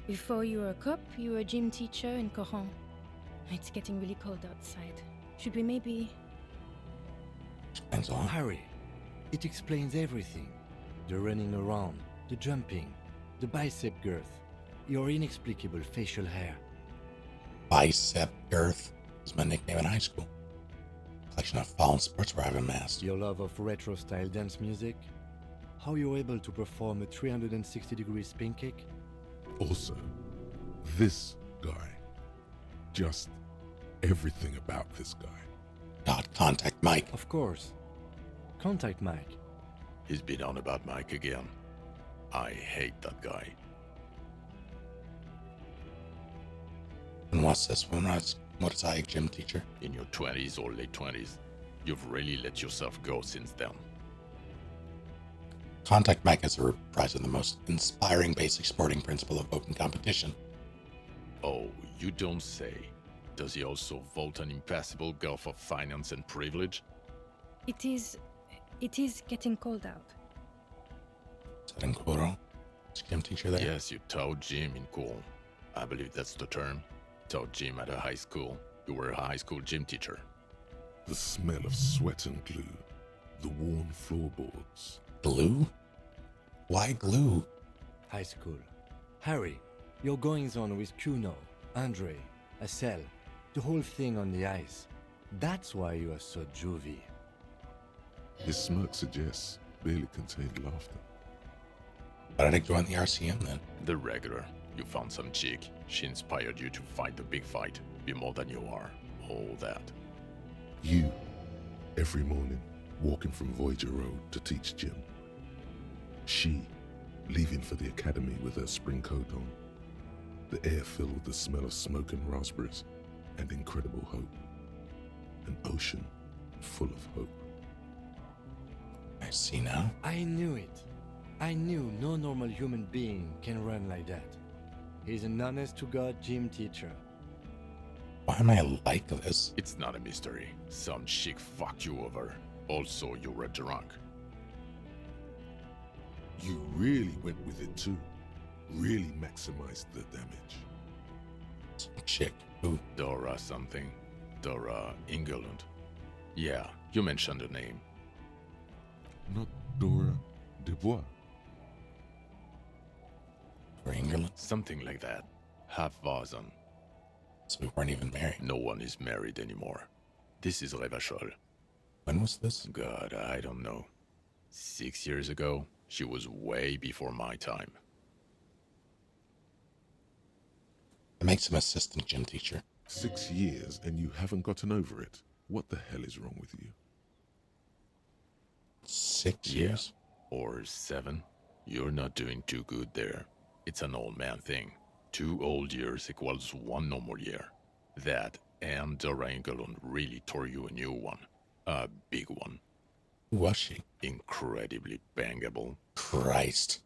Before you were a cop, you were a gym teacher in Coron. It's getting really cold outside. Should we maybe... Harry, it explains everything. The running around, the jumping, the bicep girth, your inexplicable facial hair. Bicep girth was my nickname in high school. Collection of fallen sportswear I've amassed. Your love of retro-style dance music. How you're able to perform a 360-degree spin kick. Also, this guy. Just everything about this guy. God, contact Mike. Of course. Contact Mike. He's been on about Mike again. I hate that guy. And what's this? What is I, a gym teacher? In your 20s or late 20s, you've really let yourself go since then. Contact Mike is a reprisal of the most inspiring basic sporting principle of open competition. Oh, you don't say. Does he also vault an impassable gulf of finance and privilege? It is getting cold out. Is that in Coron? Is gym teacher there? Yes, you taught gym in Coron. I believe that's the term. Taught gym at a high school. You were a high school gym teacher. The smell of sweat and glue. The worn floorboards. Glue? Why glue? High school. Harry, your goings-on with Kuno, Andre, Acel, the whole thing on the ice. That's why you are so juvie. His smirk suggests barely contained laughter. Why did I join the RCM then? The regular. You found some chick. She inspired you to fight the big fight. Be more than you are. All that. You, every morning, walking from Voyager Road to teach gym. She, leaving for the academy with her spring coat on. The air filled with the smell of smoke and raspberries and incredible hope. An ocean full of hope. I see now. I knew it. I knew no normal human being can run like that. He's an honest-to-God gym teacher. Why am I like this? It's not a mystery. Some chick fucked you over. Also, you were drunk. You really went with it too. Really maximized the damage. Some chick. Who? Dora something. Dora England. Yeah, you mentioned her name. Not Dora Dubois. Or England? Something like that. Half-Vasen. So we weren't even married. No one is married anymore. This is Revachol. When was this? God, I don't know. 6 years ago, she was way before my time. That makes him assistant gym teacher. 6 years and you haven't gotten over it. What the hell is wrong with you? 6 years? Or 7. You're not doing too good there. It's an old man thing. 2 old years equals 1 normal year. That and Dorangalon really tore you a new one. A big one. Who was she? Incredibly bangable. Christ.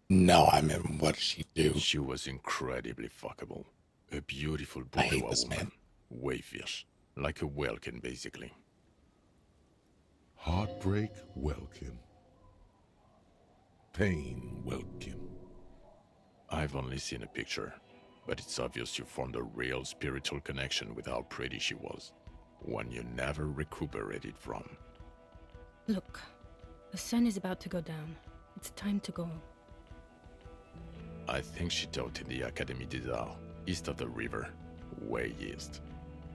No, I mean, what did she do? She was incredibly fuckable. A beautiful I hate bourgeois this woman. man. Wayfish. Like a Welkin, basically. Heartbreak, Welkin. Pain, Welkin. I've only seen a picture, but it's obvious you formed a real spiritual connection with how pretty she was. One you never recuperated from. Look, the sun is about to go down. It's time to go. I think she taught in the Académie des Arts, east of the river. Way east.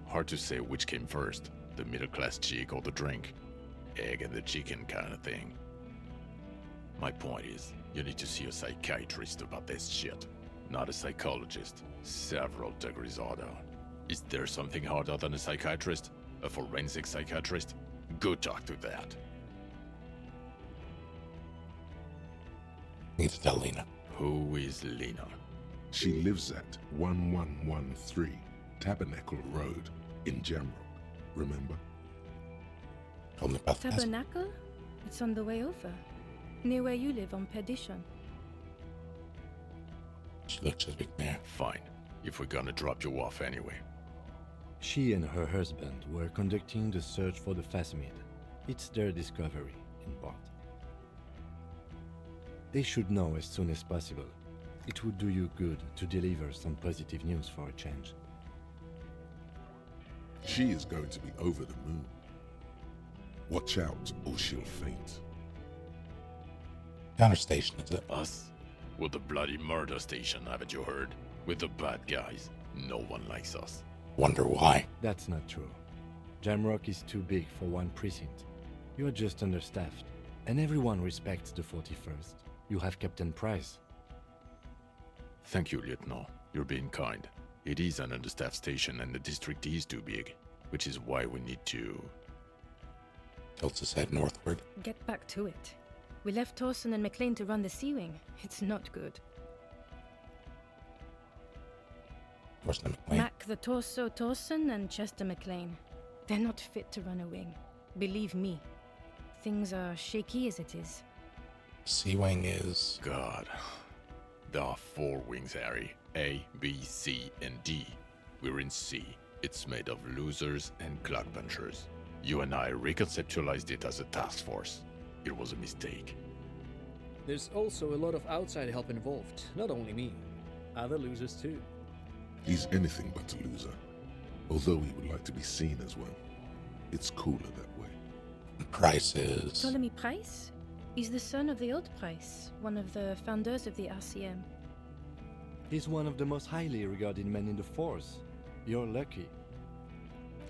Hard to say which came first, the middle-class chick or the drink. Egg and the chicken kind of thing. My point is, you need to see a psychiatrist about this shit. Not a psychologist. Several degrees harder. Is there something harder than a psychiatrist? A forensic psychiatrist? Go talk to that. Need to tell Lena. Who is Lena? She lives at 1113 Tabernacle Road in Jamrock. Remember? Told me about that. Tabernacle? It's on the way over. Near where you live on Perdition. She looks just big there. Fine, if we're gonna drop you off anyway. She and her husband were conducting the search for the Phasmid. It's their discovery, in part. They should know as soon as possible. It would do you good to deliver some positive news for a change. She is going to be over the moon. Watch out or she'll faint. Counter station, is it? Us? We're the bloody murder station, haven't you heard? We're the bad guys. No one likes us. Wonder why. That's not true. Jamrock is too big for one precinct. You're just understaffed, and everyone respects the 41st. You have Captain Price. Thank you, Lieutenant. You're being kind. It is an understaffed station and the district is too big, which is why we need to... Tilts his head northward. Get back to it. We left Torsen and McLean to run the Sea Wing. It's not good. Torsen and McLean. Mac the Torso Torsen and Chester McLean. They're not fit to run a wing. Believe me. Things are shaky as it is. C-Wing is... God. There are 4 wings, Harry. A, B, C, and D. We're in C. It's made of losers and clock punchers. You and I reconceptualized it as a task force. It was a mistake. There's also a lot of outside help involved, not only me. Other losers too. He's anything but a loser. Although he would like to be seen as one. It's cooler that way. Price is... Ptolemy Price? He's the son of the old Price, one of the founders of the RCM. He's one of the most highly regarded men in the Force. You're lucky.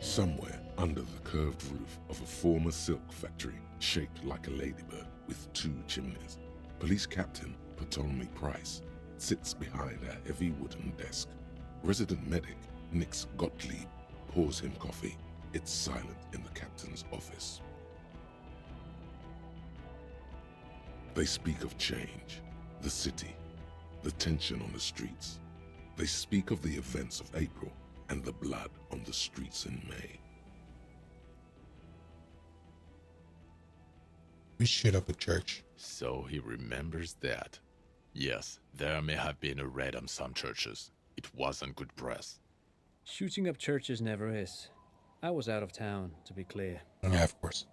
Somewhere under the curved roof of a former silk factory, shaped like a ladybird with 2 chimneys, Police Captain Ptolemy Price sits behind a heavy wooden desk. Resident medic Nix Gottlieb pours him coffee. It's silent in the captain's office. They speak of change, the city, the tension on the streets. They speak of the events of April and the blood on the streets in May. We shoot up a church. So he remembers that. Yes, there may have been a raid on some churches. It wasn't good press. Shooting up churches never is. I was out of town, to be clear. Yeah, of course.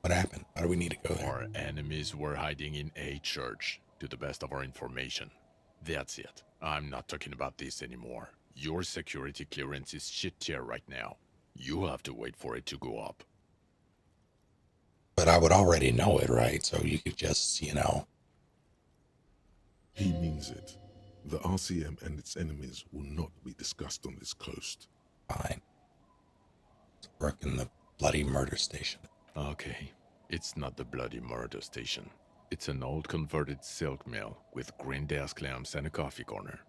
What happened? Why do we need to go there? Our enemies were hiding in a church, to the best of our information. That's it. I'm not talking about this anymore. Your security clearance is shit tier right now. You have to wait for it to go up. But I would already know it, right? So you could just, He means it. The RCM and its enemies will not be discussed on this coast. Fine. Let's work in the bloody murder station. Okay, it's not the bloody murder station. It's an old converted silk mill with green desk lamps and a coffee corner.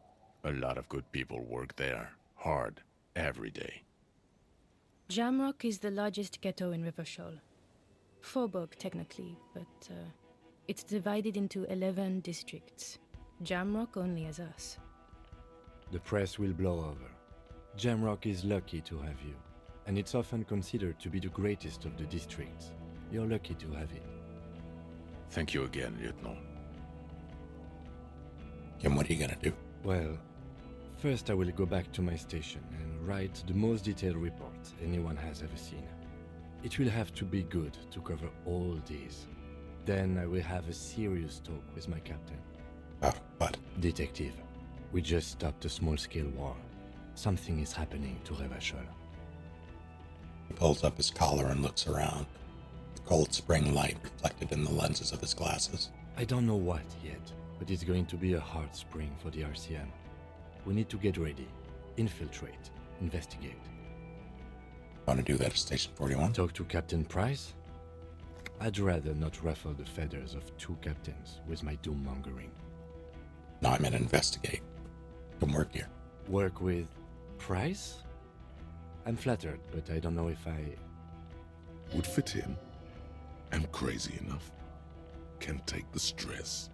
A lot of good people work there, hard, every day. Jamrock is the largest ghetto in Rivershoal. Faubourg, technically, but it's divided into 11 districts. Jamrock only has us. The press will blow over. Jamrock is lucky to have you, and it's often considered to be the greatest of the districts. You're lucky to have it. Thank you again, Lieutenant. And what are you gonna do? Well, first I will go back to my station and write the most detailed report anyone has ever seen. It will have to be good to cover all these. Then I will have a serious talk with my captain. What? Detective, we just stopped a small-scale war. Something is happening to Revachol. He pulls up his collar and looks around. The cold spring light reflected in the lenses of his glasses. I don't know what yet, but it's going to be a hard spring for the RCM. We need to get ready, infiltrate, investigate. Want to do that at Station 41? Talk to Captain Price? I'd rather not ruffle the feathers of two captains with my doom-mongering. No, I meant investigate. Come work here. Work with Price? I'm flattered, but I don't know if I... Would fit in. Am crazy enough. Can take the stress.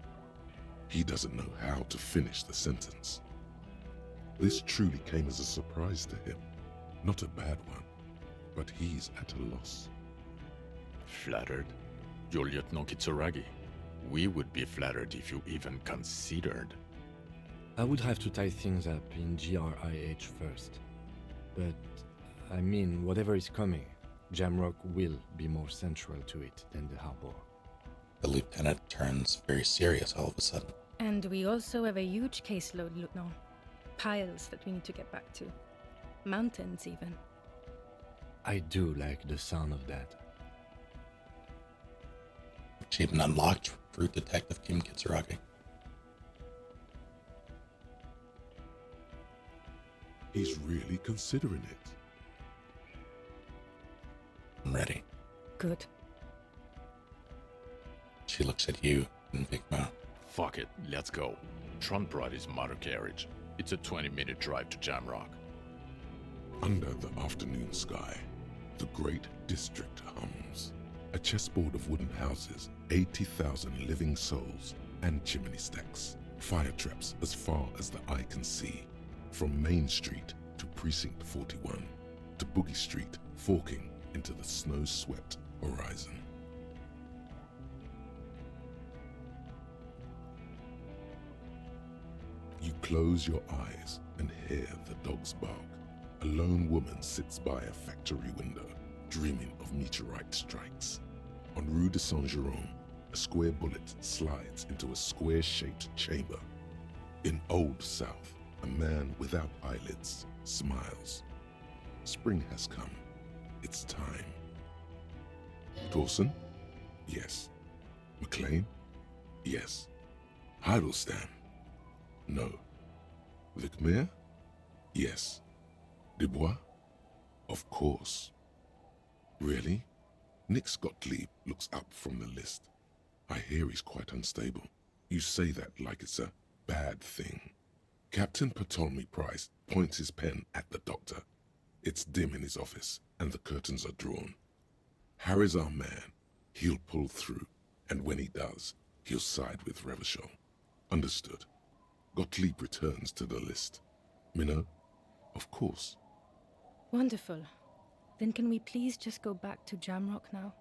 He doesn't know how to finish the sentence. This truly came as a surprise to him. Not a bad one, but he's at a loss. Flattered? You're Lieutenant Kitsuragi. We would be flattered if you even considered. I would have to tie things up in GRIH first. But, I mean, whatever is coming, Jamrock will be more central to it than the harbor. The lieutenant turns very serious all of a sudden. And we also have a huge caseload, Lieutenant. Piles that we need to get back to. Mountains, even. I do like the sound of that. Achievement unlocked, Fruit Detective Kim Kitsuragi. He's really considering it. I'm ready. Good. She looks at you in big mouth. Fuck it, let's go. Tron brought his motor carriage. It's a 20-minute drive to Jamrock. Under the afternoon sky, the great district hums. A chessboard of wooden houses, 80,000 living souls, and chimney stacks. Fire traps as far as the eye can see. From Main Street to Precinct 41, to Boogie Street, forking into the snow-swept horizon. You close your eyes and hear the dogs bark. A lone woman sits by a factory window, dreaming of meteorite strikes. On Rue de Saint-Jérôme, a square bullet slides into a square-shaped chamber. In Old South, a man without eyelids smiles. Spring has come. It's time. Dawson? Yes. McLean? Yes. Heidelstein? No. Vicmair? Yes. Dubois? Of course. Really? Nick Gottlieb looks up from the list. I hear he's quite unstable. You say that like it's a bad thing. Captain Ptolemy Price points his pen at the doctor. It's dim in his office, and the curtains are drawn. Harry's our man. He'll pull through, and when he does, he'll side with Revachol. Understood. Gottlieb returns to the list. Minnow? Of course. Wonderful. Then can we please just go back to Jamrock now?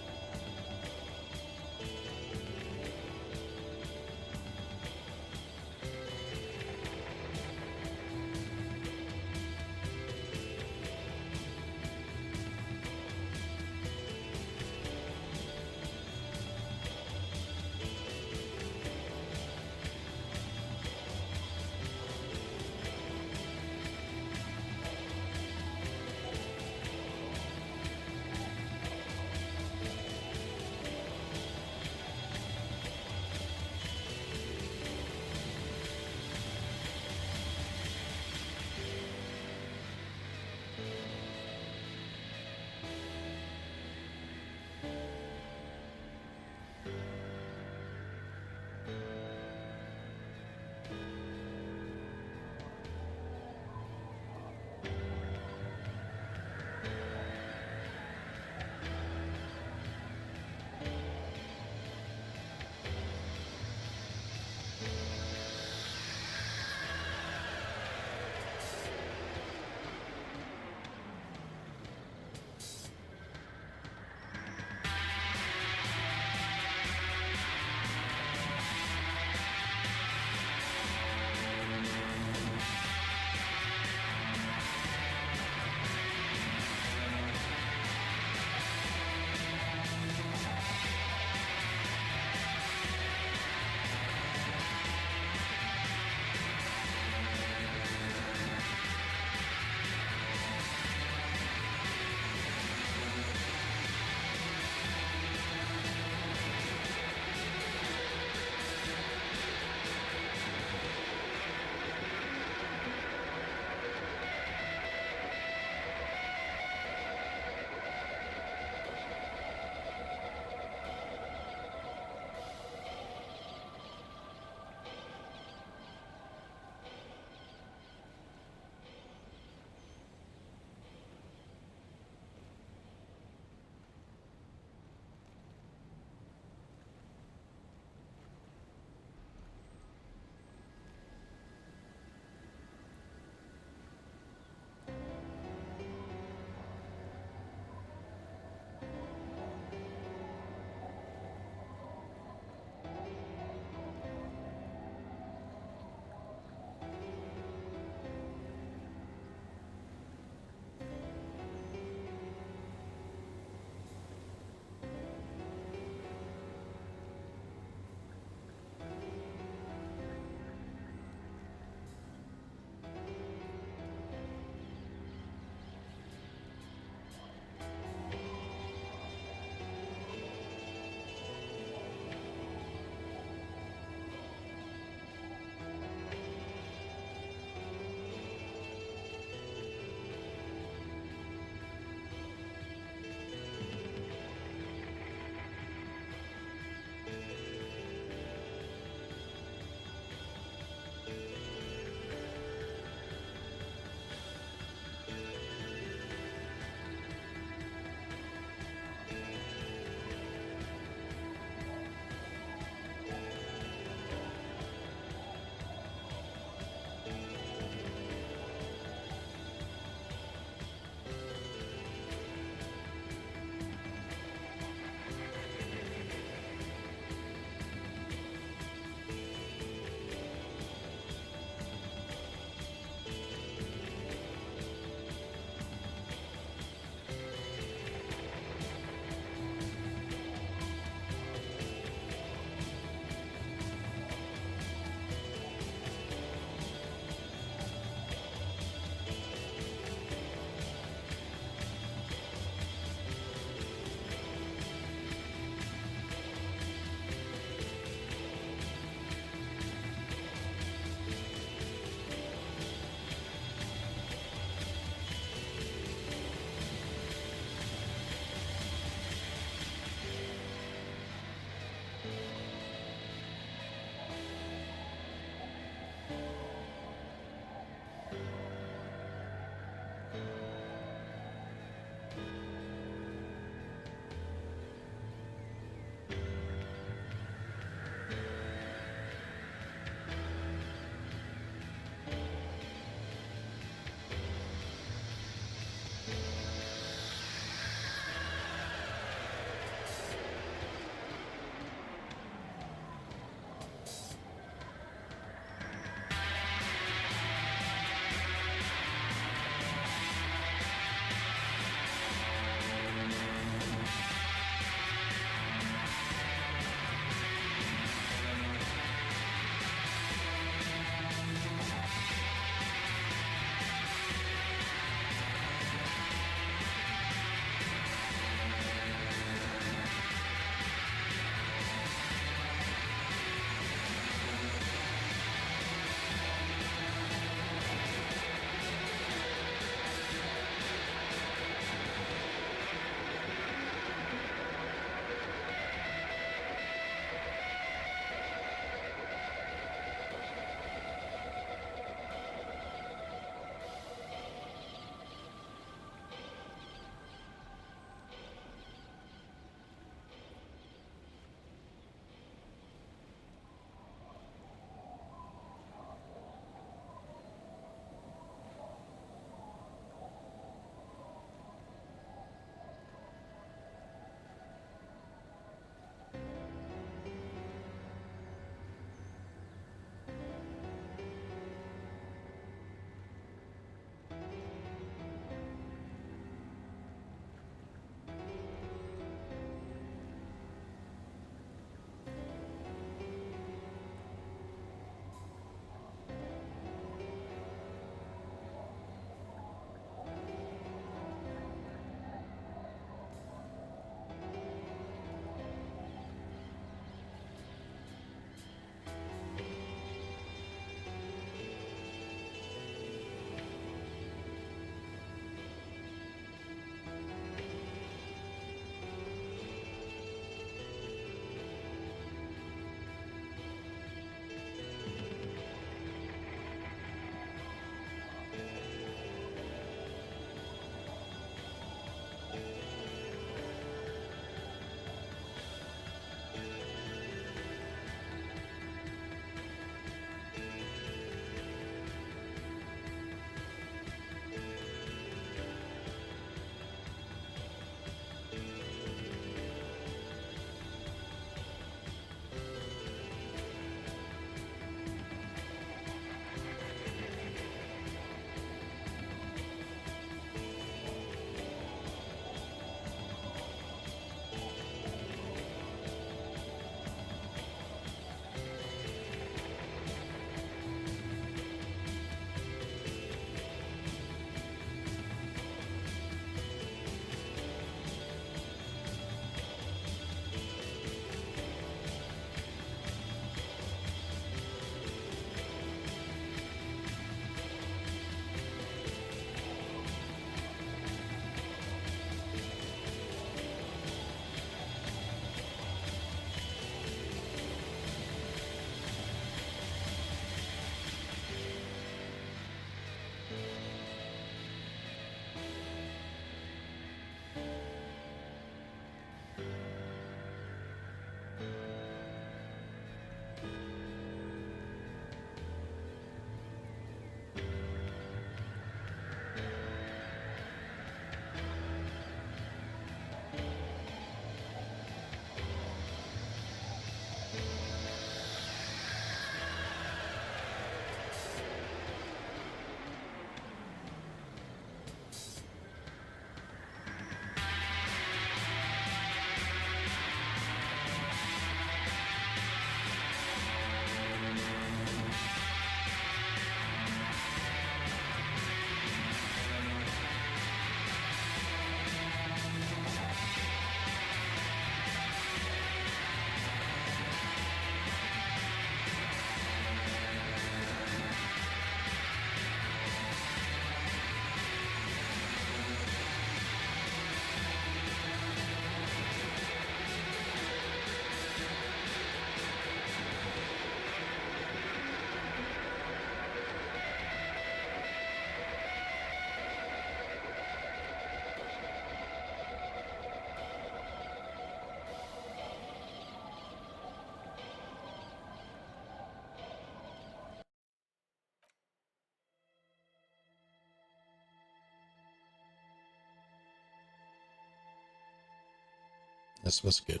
This was good.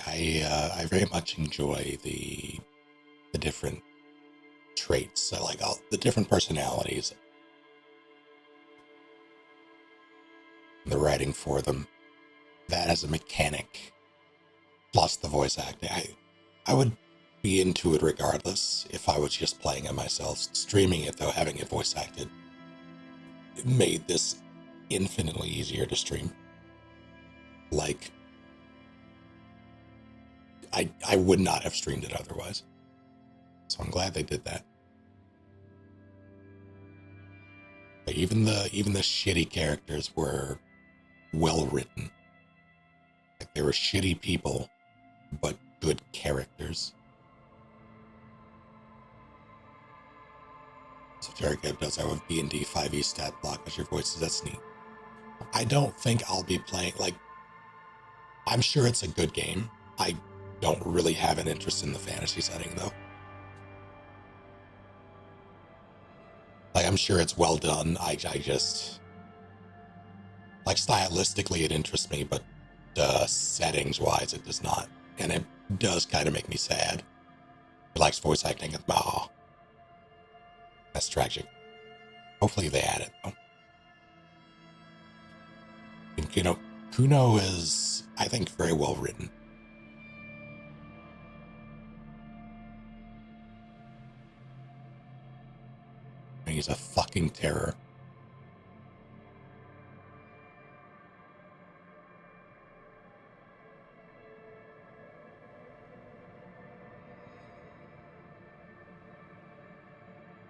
I very much enjoy the different traits. I like all the different personalities. The writing for them. That as a mechanic, plus the voice acting. I would be into it regardless if I was just playing it myself. Streaming it, though, having it voice acted, it made this infinitely easier to stream. Like, I would not have streamed it otherwise. So I'm glad they did that. But even the shitty characters were well written. Like, they were shitty people, but good characters. So Jared does that with D&D 5e stat block as your voices. That's neat. I don't think I'll be playing, like, I'm sure it's a good game. I don't really have an interest in the fantasy setting, though. Like, I'm sure it's well done. I just, like, stylistically it interests me, but settings-wise it does not. And it does kind of make me sad. He likes voice acting. Oh, that's tragic. Hopefully they add it, though. And, you know, Kuno is, I think, very well written. And he's a fucking terror.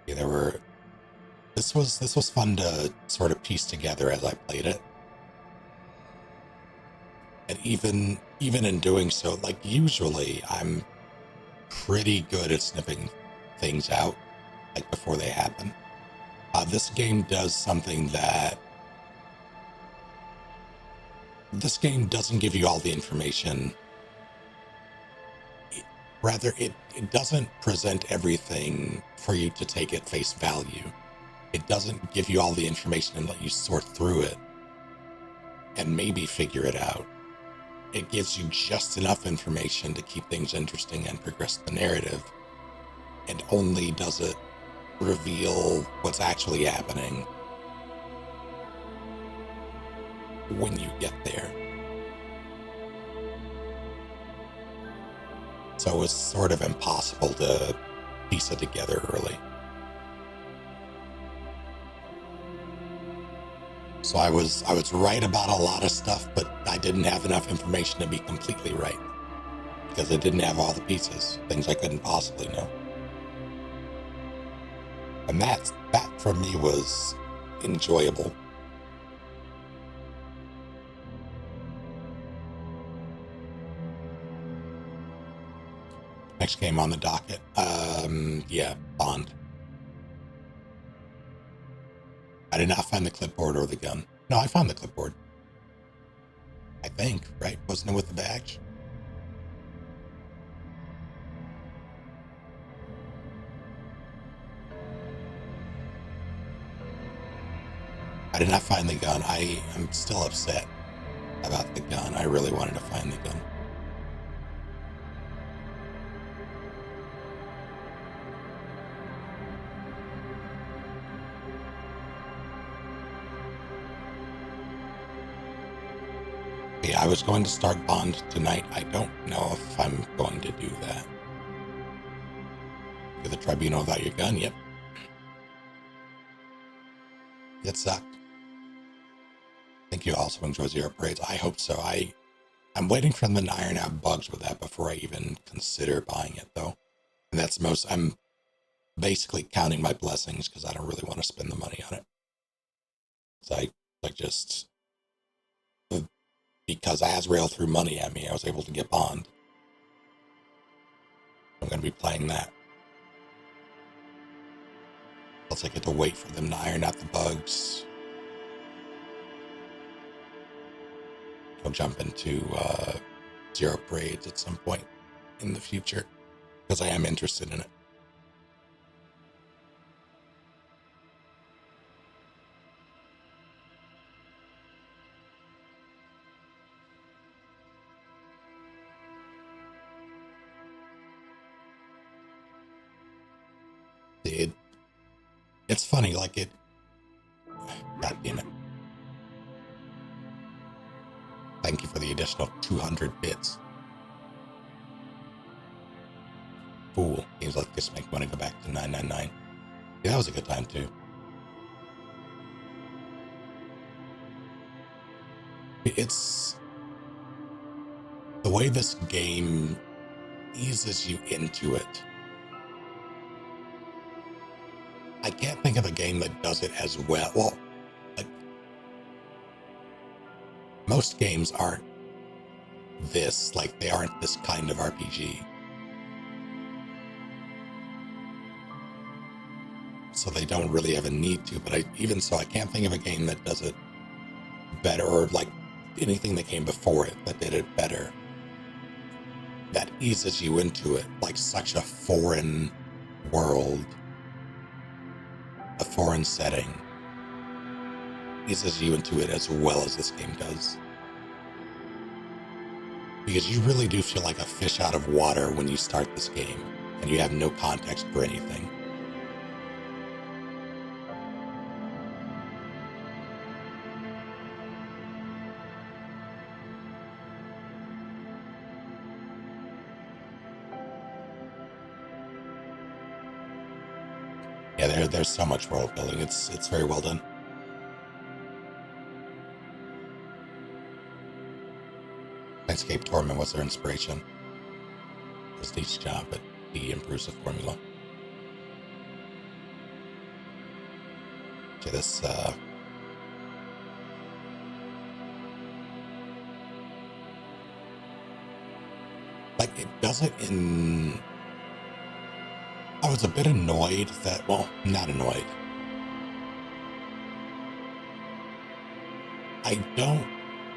Yeah, there were. This was fun to sort of piece together as I played it. And even in doing so, like, usually I'm pretty good at sniffing things out, like, before they happen. This game does something that... This game doesn't give you all the information. Rather, it doesn't present everything for you to take at face value. It doesn't give you all the information and let you sort through it and maybe figure it out. It gives you just enough information to keep things interesting and progress the narrative, and only does it reveal what's actually happening when you get there. So it's sort of impossible to piece it together early. So I was right about a lot of stuff, but I didn't have enough information to be completely right. Because I didn't have all the pieces, things I couldn't possibly know. And that for me was enjoyable. Next game on the docket, yeah, Bond. I did not find the clipboard or the gun. No, I found the clipboard. I think, right? Wasn't it with the badge? I did not find the gun. I am still upset about the gun. I really wanted to find the gun. Yeah, I was going to start Bond tonight. I don't know if I'm going to do that. To the tribunal without your gun? Yep. It sucked. I think you also enjoy Zero Parades. I hope so. I'm waiting for them to iron out bugs with that before I even consider buying it, though. And I'm basically counting my blessings because I don't really want to spend the money on it. So because Azrael threw money at me, I was able to get Bond. I'm going to be playing that. Plus I get to wait for them to iron out the bugs. I'll jump into Zero Parades at some point. in the future, because I am interested in it. It's funny, like it. God damn it. Thank you for the additional 200 bits. Fool. Games like this make me want to go back to 999. Yeah, that was a good time too. It's the way this game eases you into it. I can't think of a game that does it as well. Well, like, most games aren't this, like they aren't this kind of RPG. So they don't really have a need to, but even so, I can't think of a game that does it better, or like anything that came before it that did it better. That eases you into it, like such a foreign world, a foreign setting, eases you into it as well as this game does. Because you really do feel like a fish out of water when you start this game, and you have no context for anything. Yeah, there's so much world building. It's very well done. Landscape Torment was their inspiration. Prestige job, but he improves the formula. Okay, this like it does it in. I was a bit annoyed that, well, not annoyed. I don't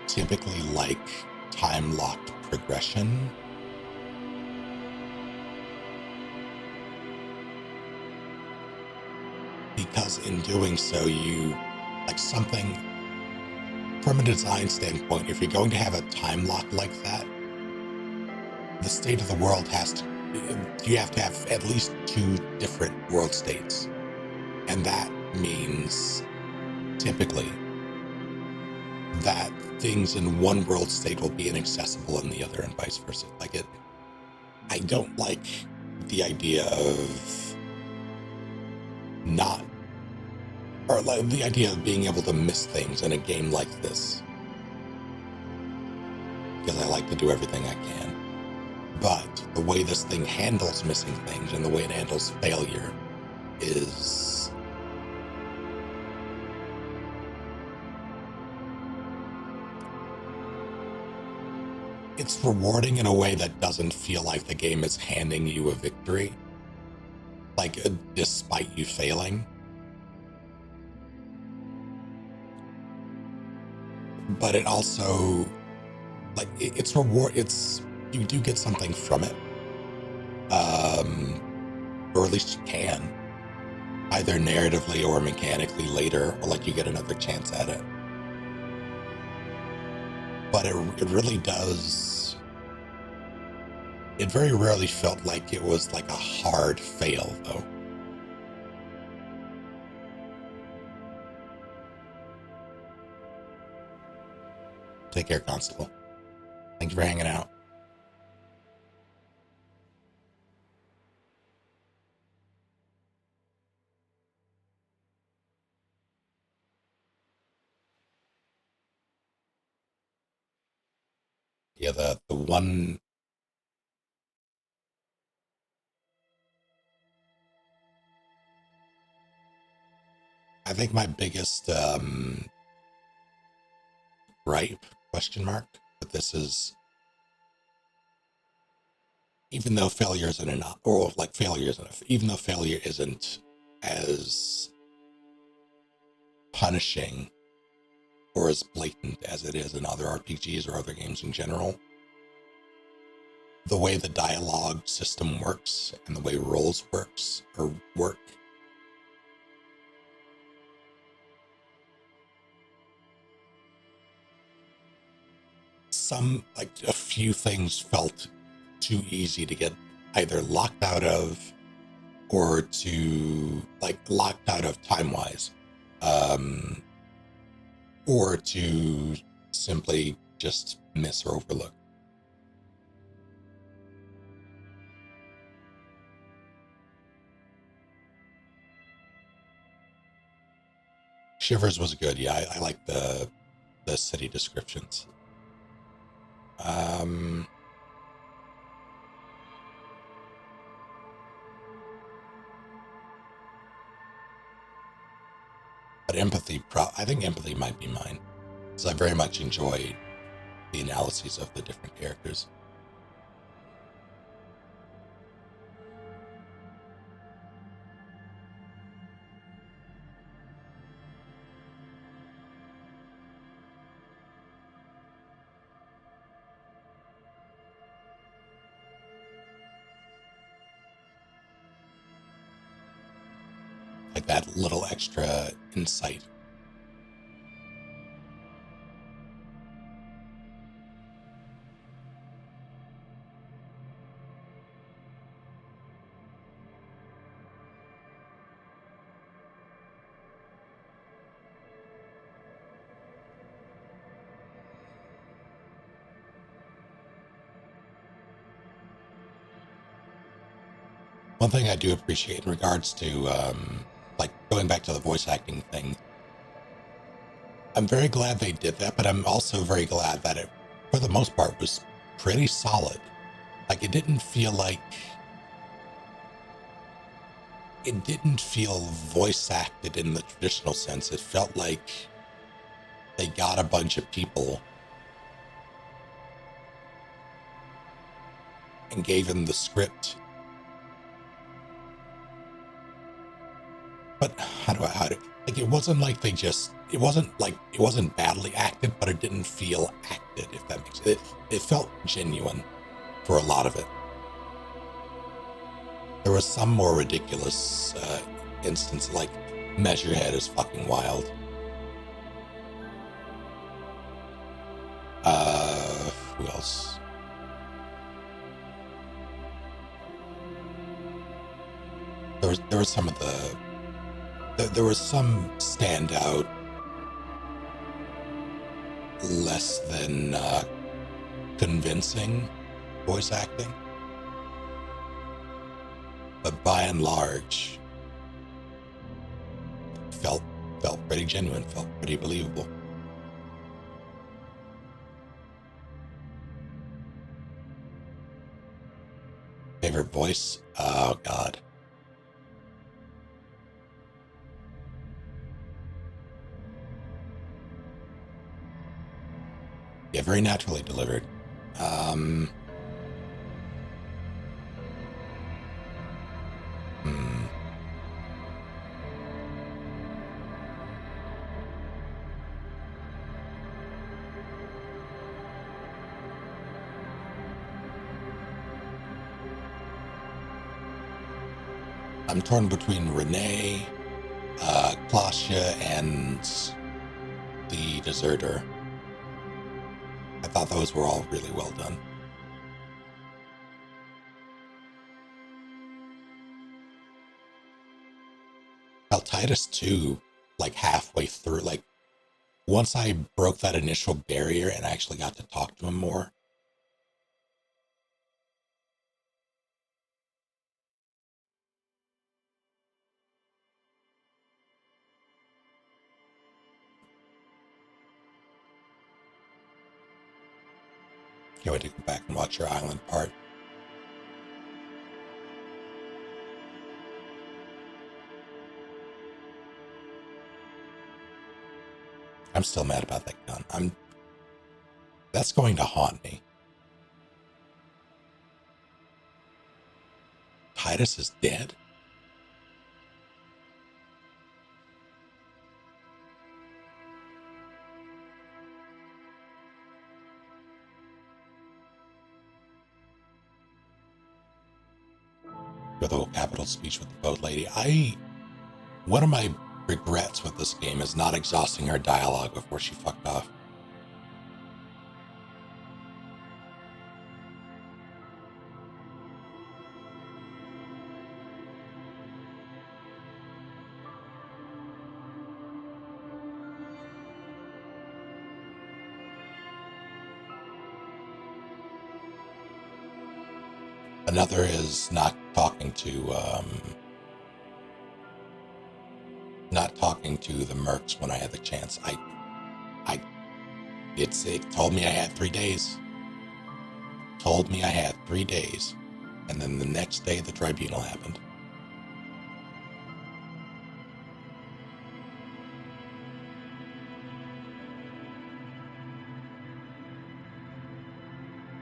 typically like time-locked progression. Because in doing so, you, like something, from a design standpoint, if you're going to have a time lock like that, the state of the world you have to have at least 2 different world states. And that means, typically, that things in one world state will be inaccessible in the other and vice versa. Like I don't like the idea of like the idea of being able to miss things in a game like this. Because I like to do everything I can. But the way this thing handles missing things and the way it handles failure is it's rewarding in a way that doesn't feel like the game is handing you a victory, like despite you failing. But it also, like, it's you do get something from it, or at least you can, either narratively or mechanically later, or like you get another chance at it. But it really does, it very rarely felt like it was like a hard fail, though. Take care, Constable. Thank you for hanging out. Yeah, the one... I think my biggest gripe, question mark, but this is, even though failure isn't enough, or like failure isn't enough, even though failure isn't as punishing or as blatant as it is in other RPGs or other games in general, the way the dialogue system works and the way roles work. A few things felt too easy to get either locked out of or locked out of time-wise, or to simply just miss or overlook. Shivers was good. Yeah, I like the city descriptions. But empathy, I think empathy might be mine, because I very much enjoyed the analyses of the different characters. Like that little extra insight. One thing I do appreciate in regards to, going back to the voice acting thing, I'm very glad they did that, but I'm also very glad that it, for the most part, was pretty solid. Like, it didn't feel voice acted in the traditional sense. It felt like they got a bunch of people and gave them the script. But it wasn't like it wasn't badly acted, but it didn't feel acted, if that makes sense. It felt genuine for a lot of it. There was some more ridiculous instance, like Measurehead is fucking wild. Who else? There was some of there was some standout, less than convincing voice acting, but by and large, felt pretty genuine, felt pretty believable. Favorite voice? Oh God. Yeah, very naturally delivered. I'm torn between Renee, Klasha, and the Deserter. I thought those were all really well done. Titus too, like halfway through, like once I broke that initial barrier and I actually got to talk to him more. Can't wait to go back and watch your island part. I'm still mad about that gun. That's going to haunt me. Titus is dead? with the whole capital speech with the boat lady. One of my regrets with this game is not exhausting her dialogue before she fucked off. Another is not talking to the mercs when I had the chance. It told me I had 3 days. Told me I had 3 days, and then the next day the tribunal happened.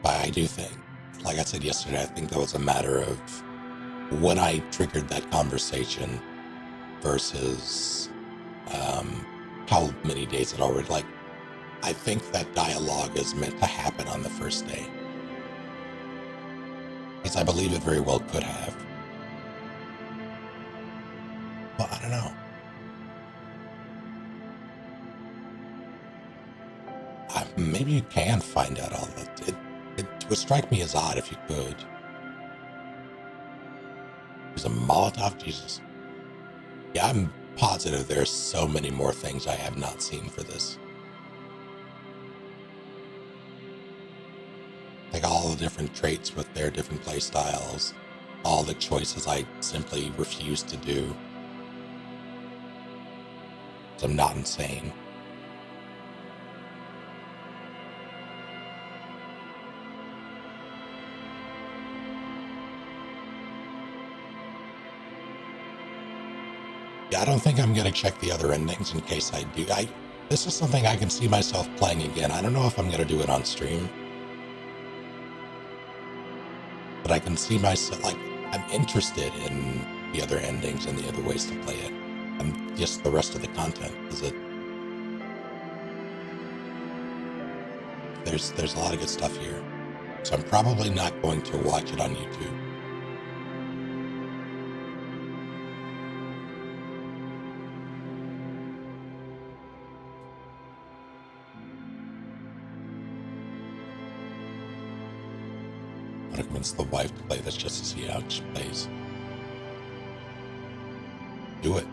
But I do think, like I said yesterday, I think that was a matter of when I triggered that conversation versus how many days it already, like, I think that dialogue is meant to happen on the first day. Because I believe it very well could have. Well, I don't know. Maybe you can find out all that. It would strike me as odd if you could. There's a Molotov, Jesus. Yeah, I'm positive there's so many more things I have not seen for this. Like all the different traits with their different play styles, all the choices I simply refuse to do. So I'm not insane. Yeah, I don't think I'm going to check the other endings in case I do. This is something I can see myself playing again. I don't know if I'm going to do it on stream. But I can see myself, like, I'm interested in the other endings and the other ways to play it. And just the rest of the content. There's a lot of good stuff here. So I'm probably not going to watch it on YouTube. I'm gonna convince the wife to play this just to see how she plays. Do it.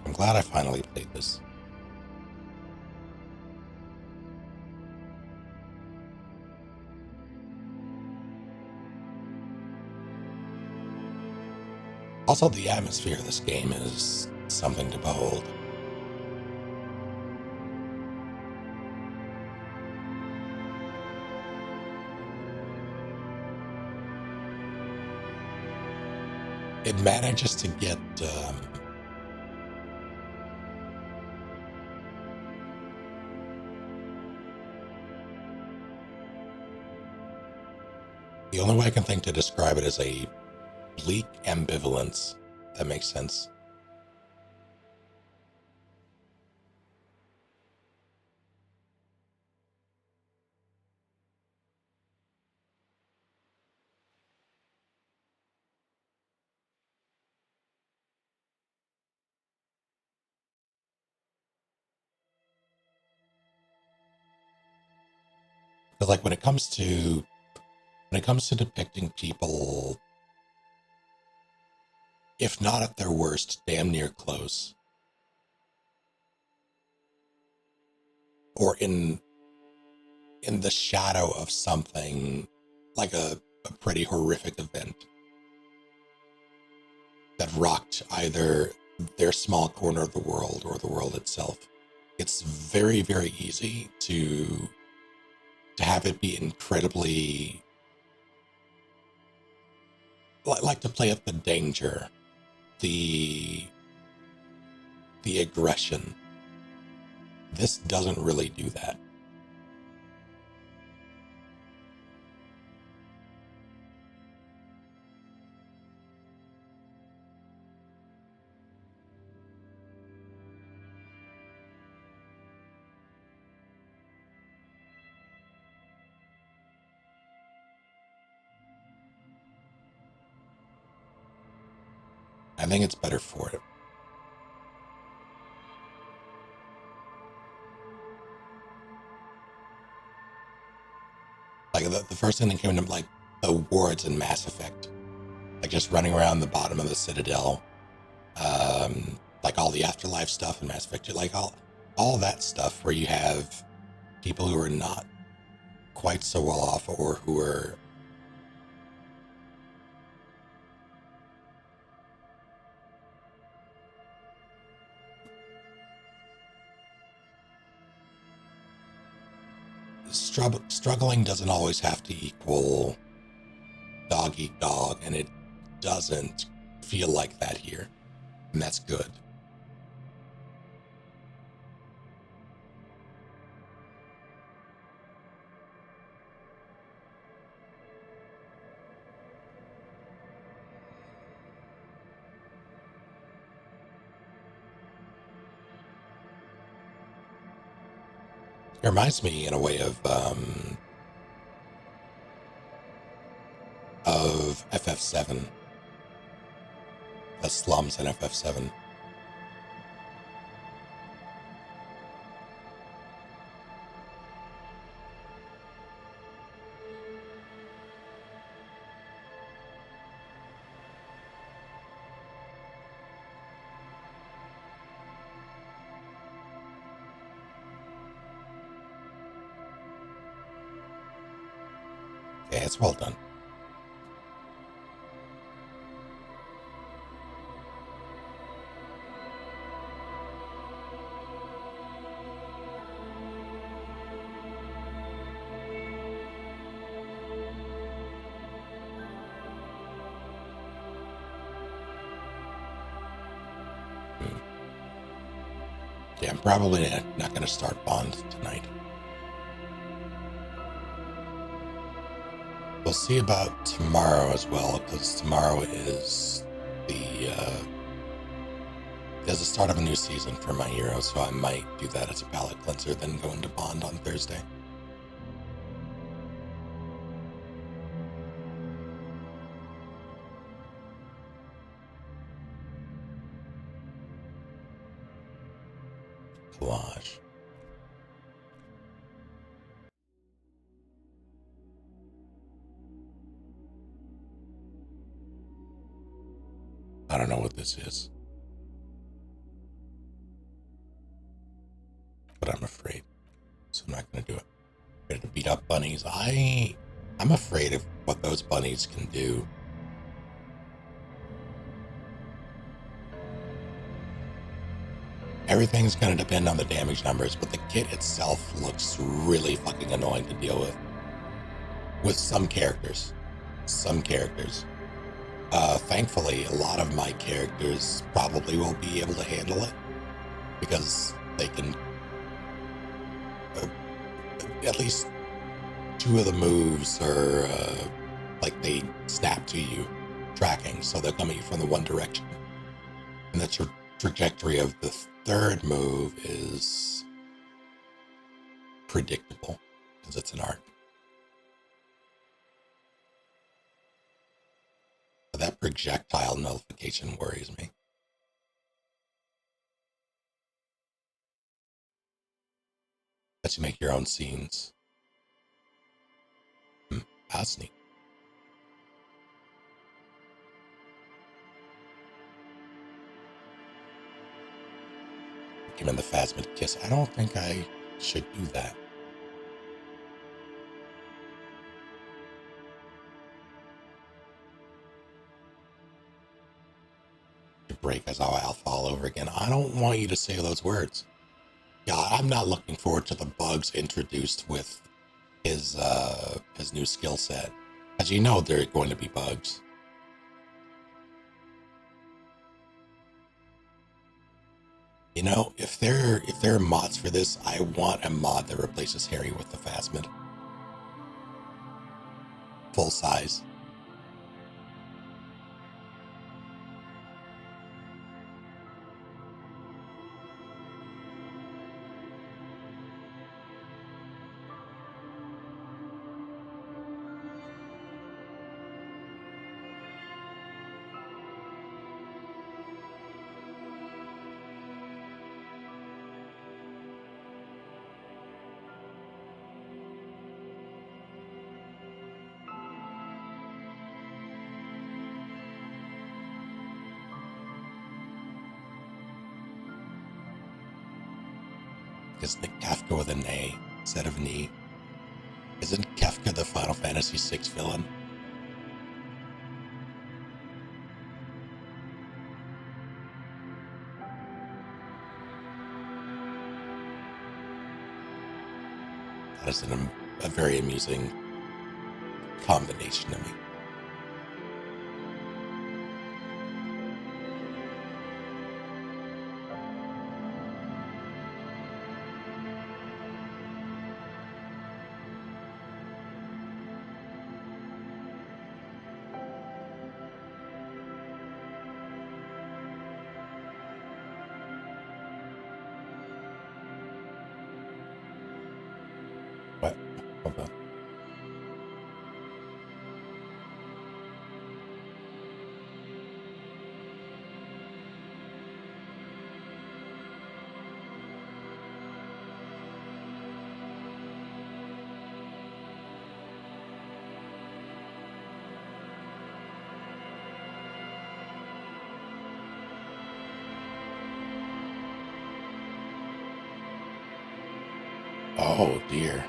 I'm glad I finally played this. Also, the atmosphere of this game is something to behold. It manages to get the only way I can think to describe it is a bleak ambivalence. That makes sense. But like when it comes to depicting people, if not at their worst, damn near close, or in the shadow of something like a pretty horrific event that rocked either their small corner of the world or the world itself, it's very, very easy to have it be incredibly, like to play up the danger, the aggression. This doesn't really do that. I think it's better for it. Like the first thing that came into like the wards in Mass Effect, like just running around the bottom of the Citadel, like all the afterlife stuff in Mass Effect 2, like all that stuff where you have people who are not quite so well off or who are struggling doesn't always have to equal dog eat dog, and it doesn't feel like that here, and that's good. It reminds me in a way of FF7, the slums in FF7. Yeah, it's well done. Yeah, I'm probably not going to start Bond tonight. We'll see about tomorrow as well, because tomorrow is the start of a new season for My Hero, so I might do that as a palate cleanser, then go into Bond on Thursday. Collage. I don't know what this is, but I'm afraid, so I'm not going to do it. I'm ready to beat up bunnies. I'm afraid of what those bunnies can do. Everything's going to depend on the damage numbers, but the kit itself looks really fucking annoying to deal with. With some characters. Thankfully, a lot of my characters probably will be able to handle it, because they can, at least two of the moves are, like they snap to you, tracking, so they're coming from the one direction. And the trajectory of the third move is predictable, because it's an arc. But that projectile nullification worries me. Lets you make your own scenes. That's neat. Give him the Phasmid kiss. I don't think I should do that. To break as our alpha all over again. I don't want you to say those words. God, I'm not looking forward to the bugs introduced with his new skill set. As you know, there are going to be bugs. You know, if there are mods for this, I want a mod that replaces Harry with the Phasmid. Full size. Isn't it Kafka with an A instead of an E? Isn't Kafka the Final Fantasy VI villain? That is a very amusing combination to me. What? Hold on. Oh dear.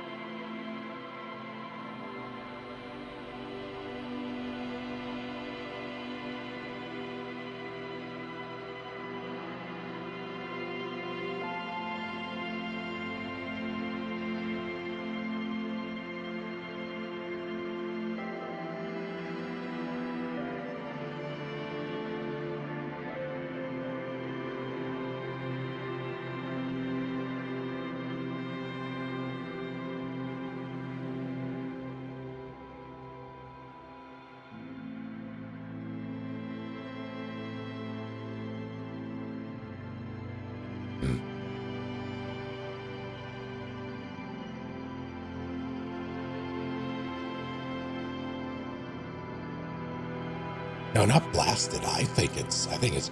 No, not blasted. I think it's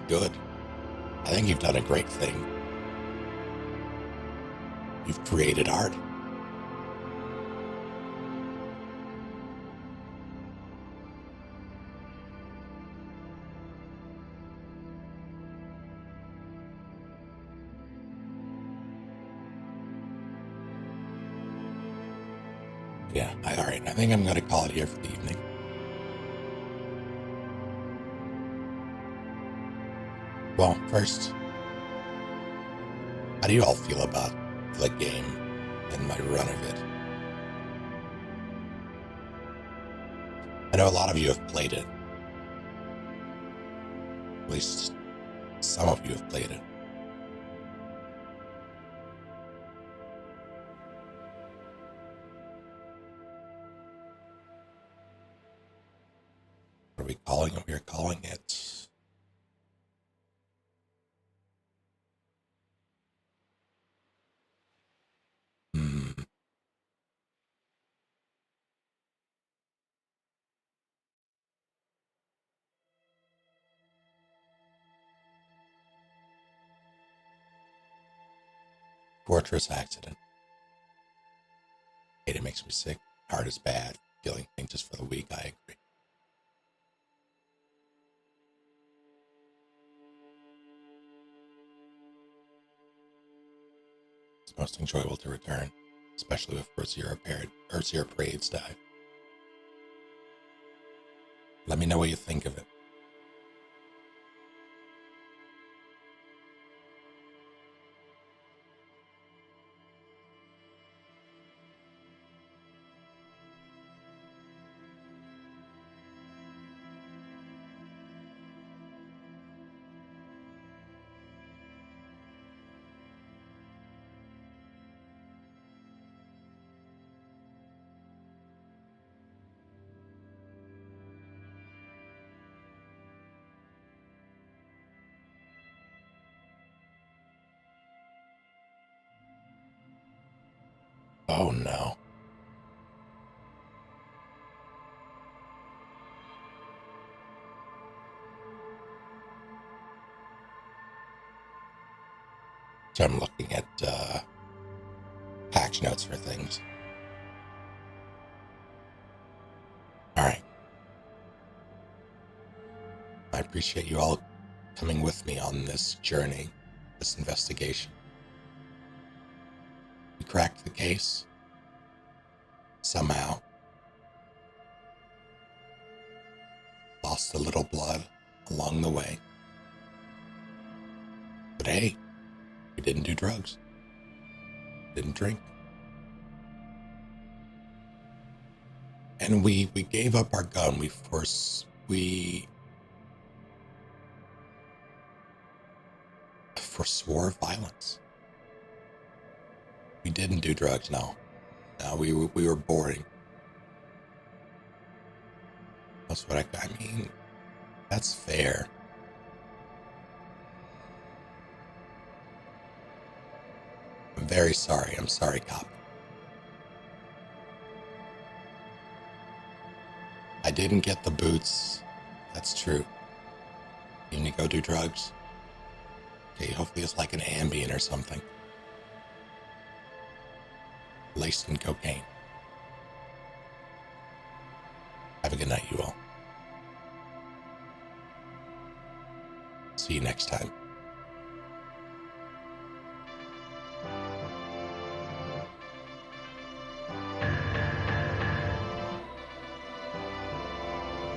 good. I think you've done a great thing. You've created art. Yeah, all right. I think I'm going to call it here for the evening. Well, first, how do you all feel about the game and my run of it? I know a lot of you have played it. At least some of you have played it. What are we calling it? We're calling it... Fortress Accident. It makes me sick. Heart is bad. Feeling anxious for the week. I agree. It's most enjoyable to return, especially with Earthseer Parades dive. Let me know what you think of it. Oh no. So I'm looking at patch notes for things. Alright. I appreciate you all coming with me on this journey, this investigation. cracked the case. Somehow. Lost a little blood along the way. But hey, we didn't do drugs. Didn't drink. And we gave up our gun. We forswore violence. We didn't do drugs, no. No, we were boring. That's what I mean, that's fair. I'm very sorry. I'm sorry, cop. I didn't get the boots. That's true. You need to go do drugs. Okay, hopefully it's like an Ambien or something. Laced in cocaine. Have a good night, you all. See you next time.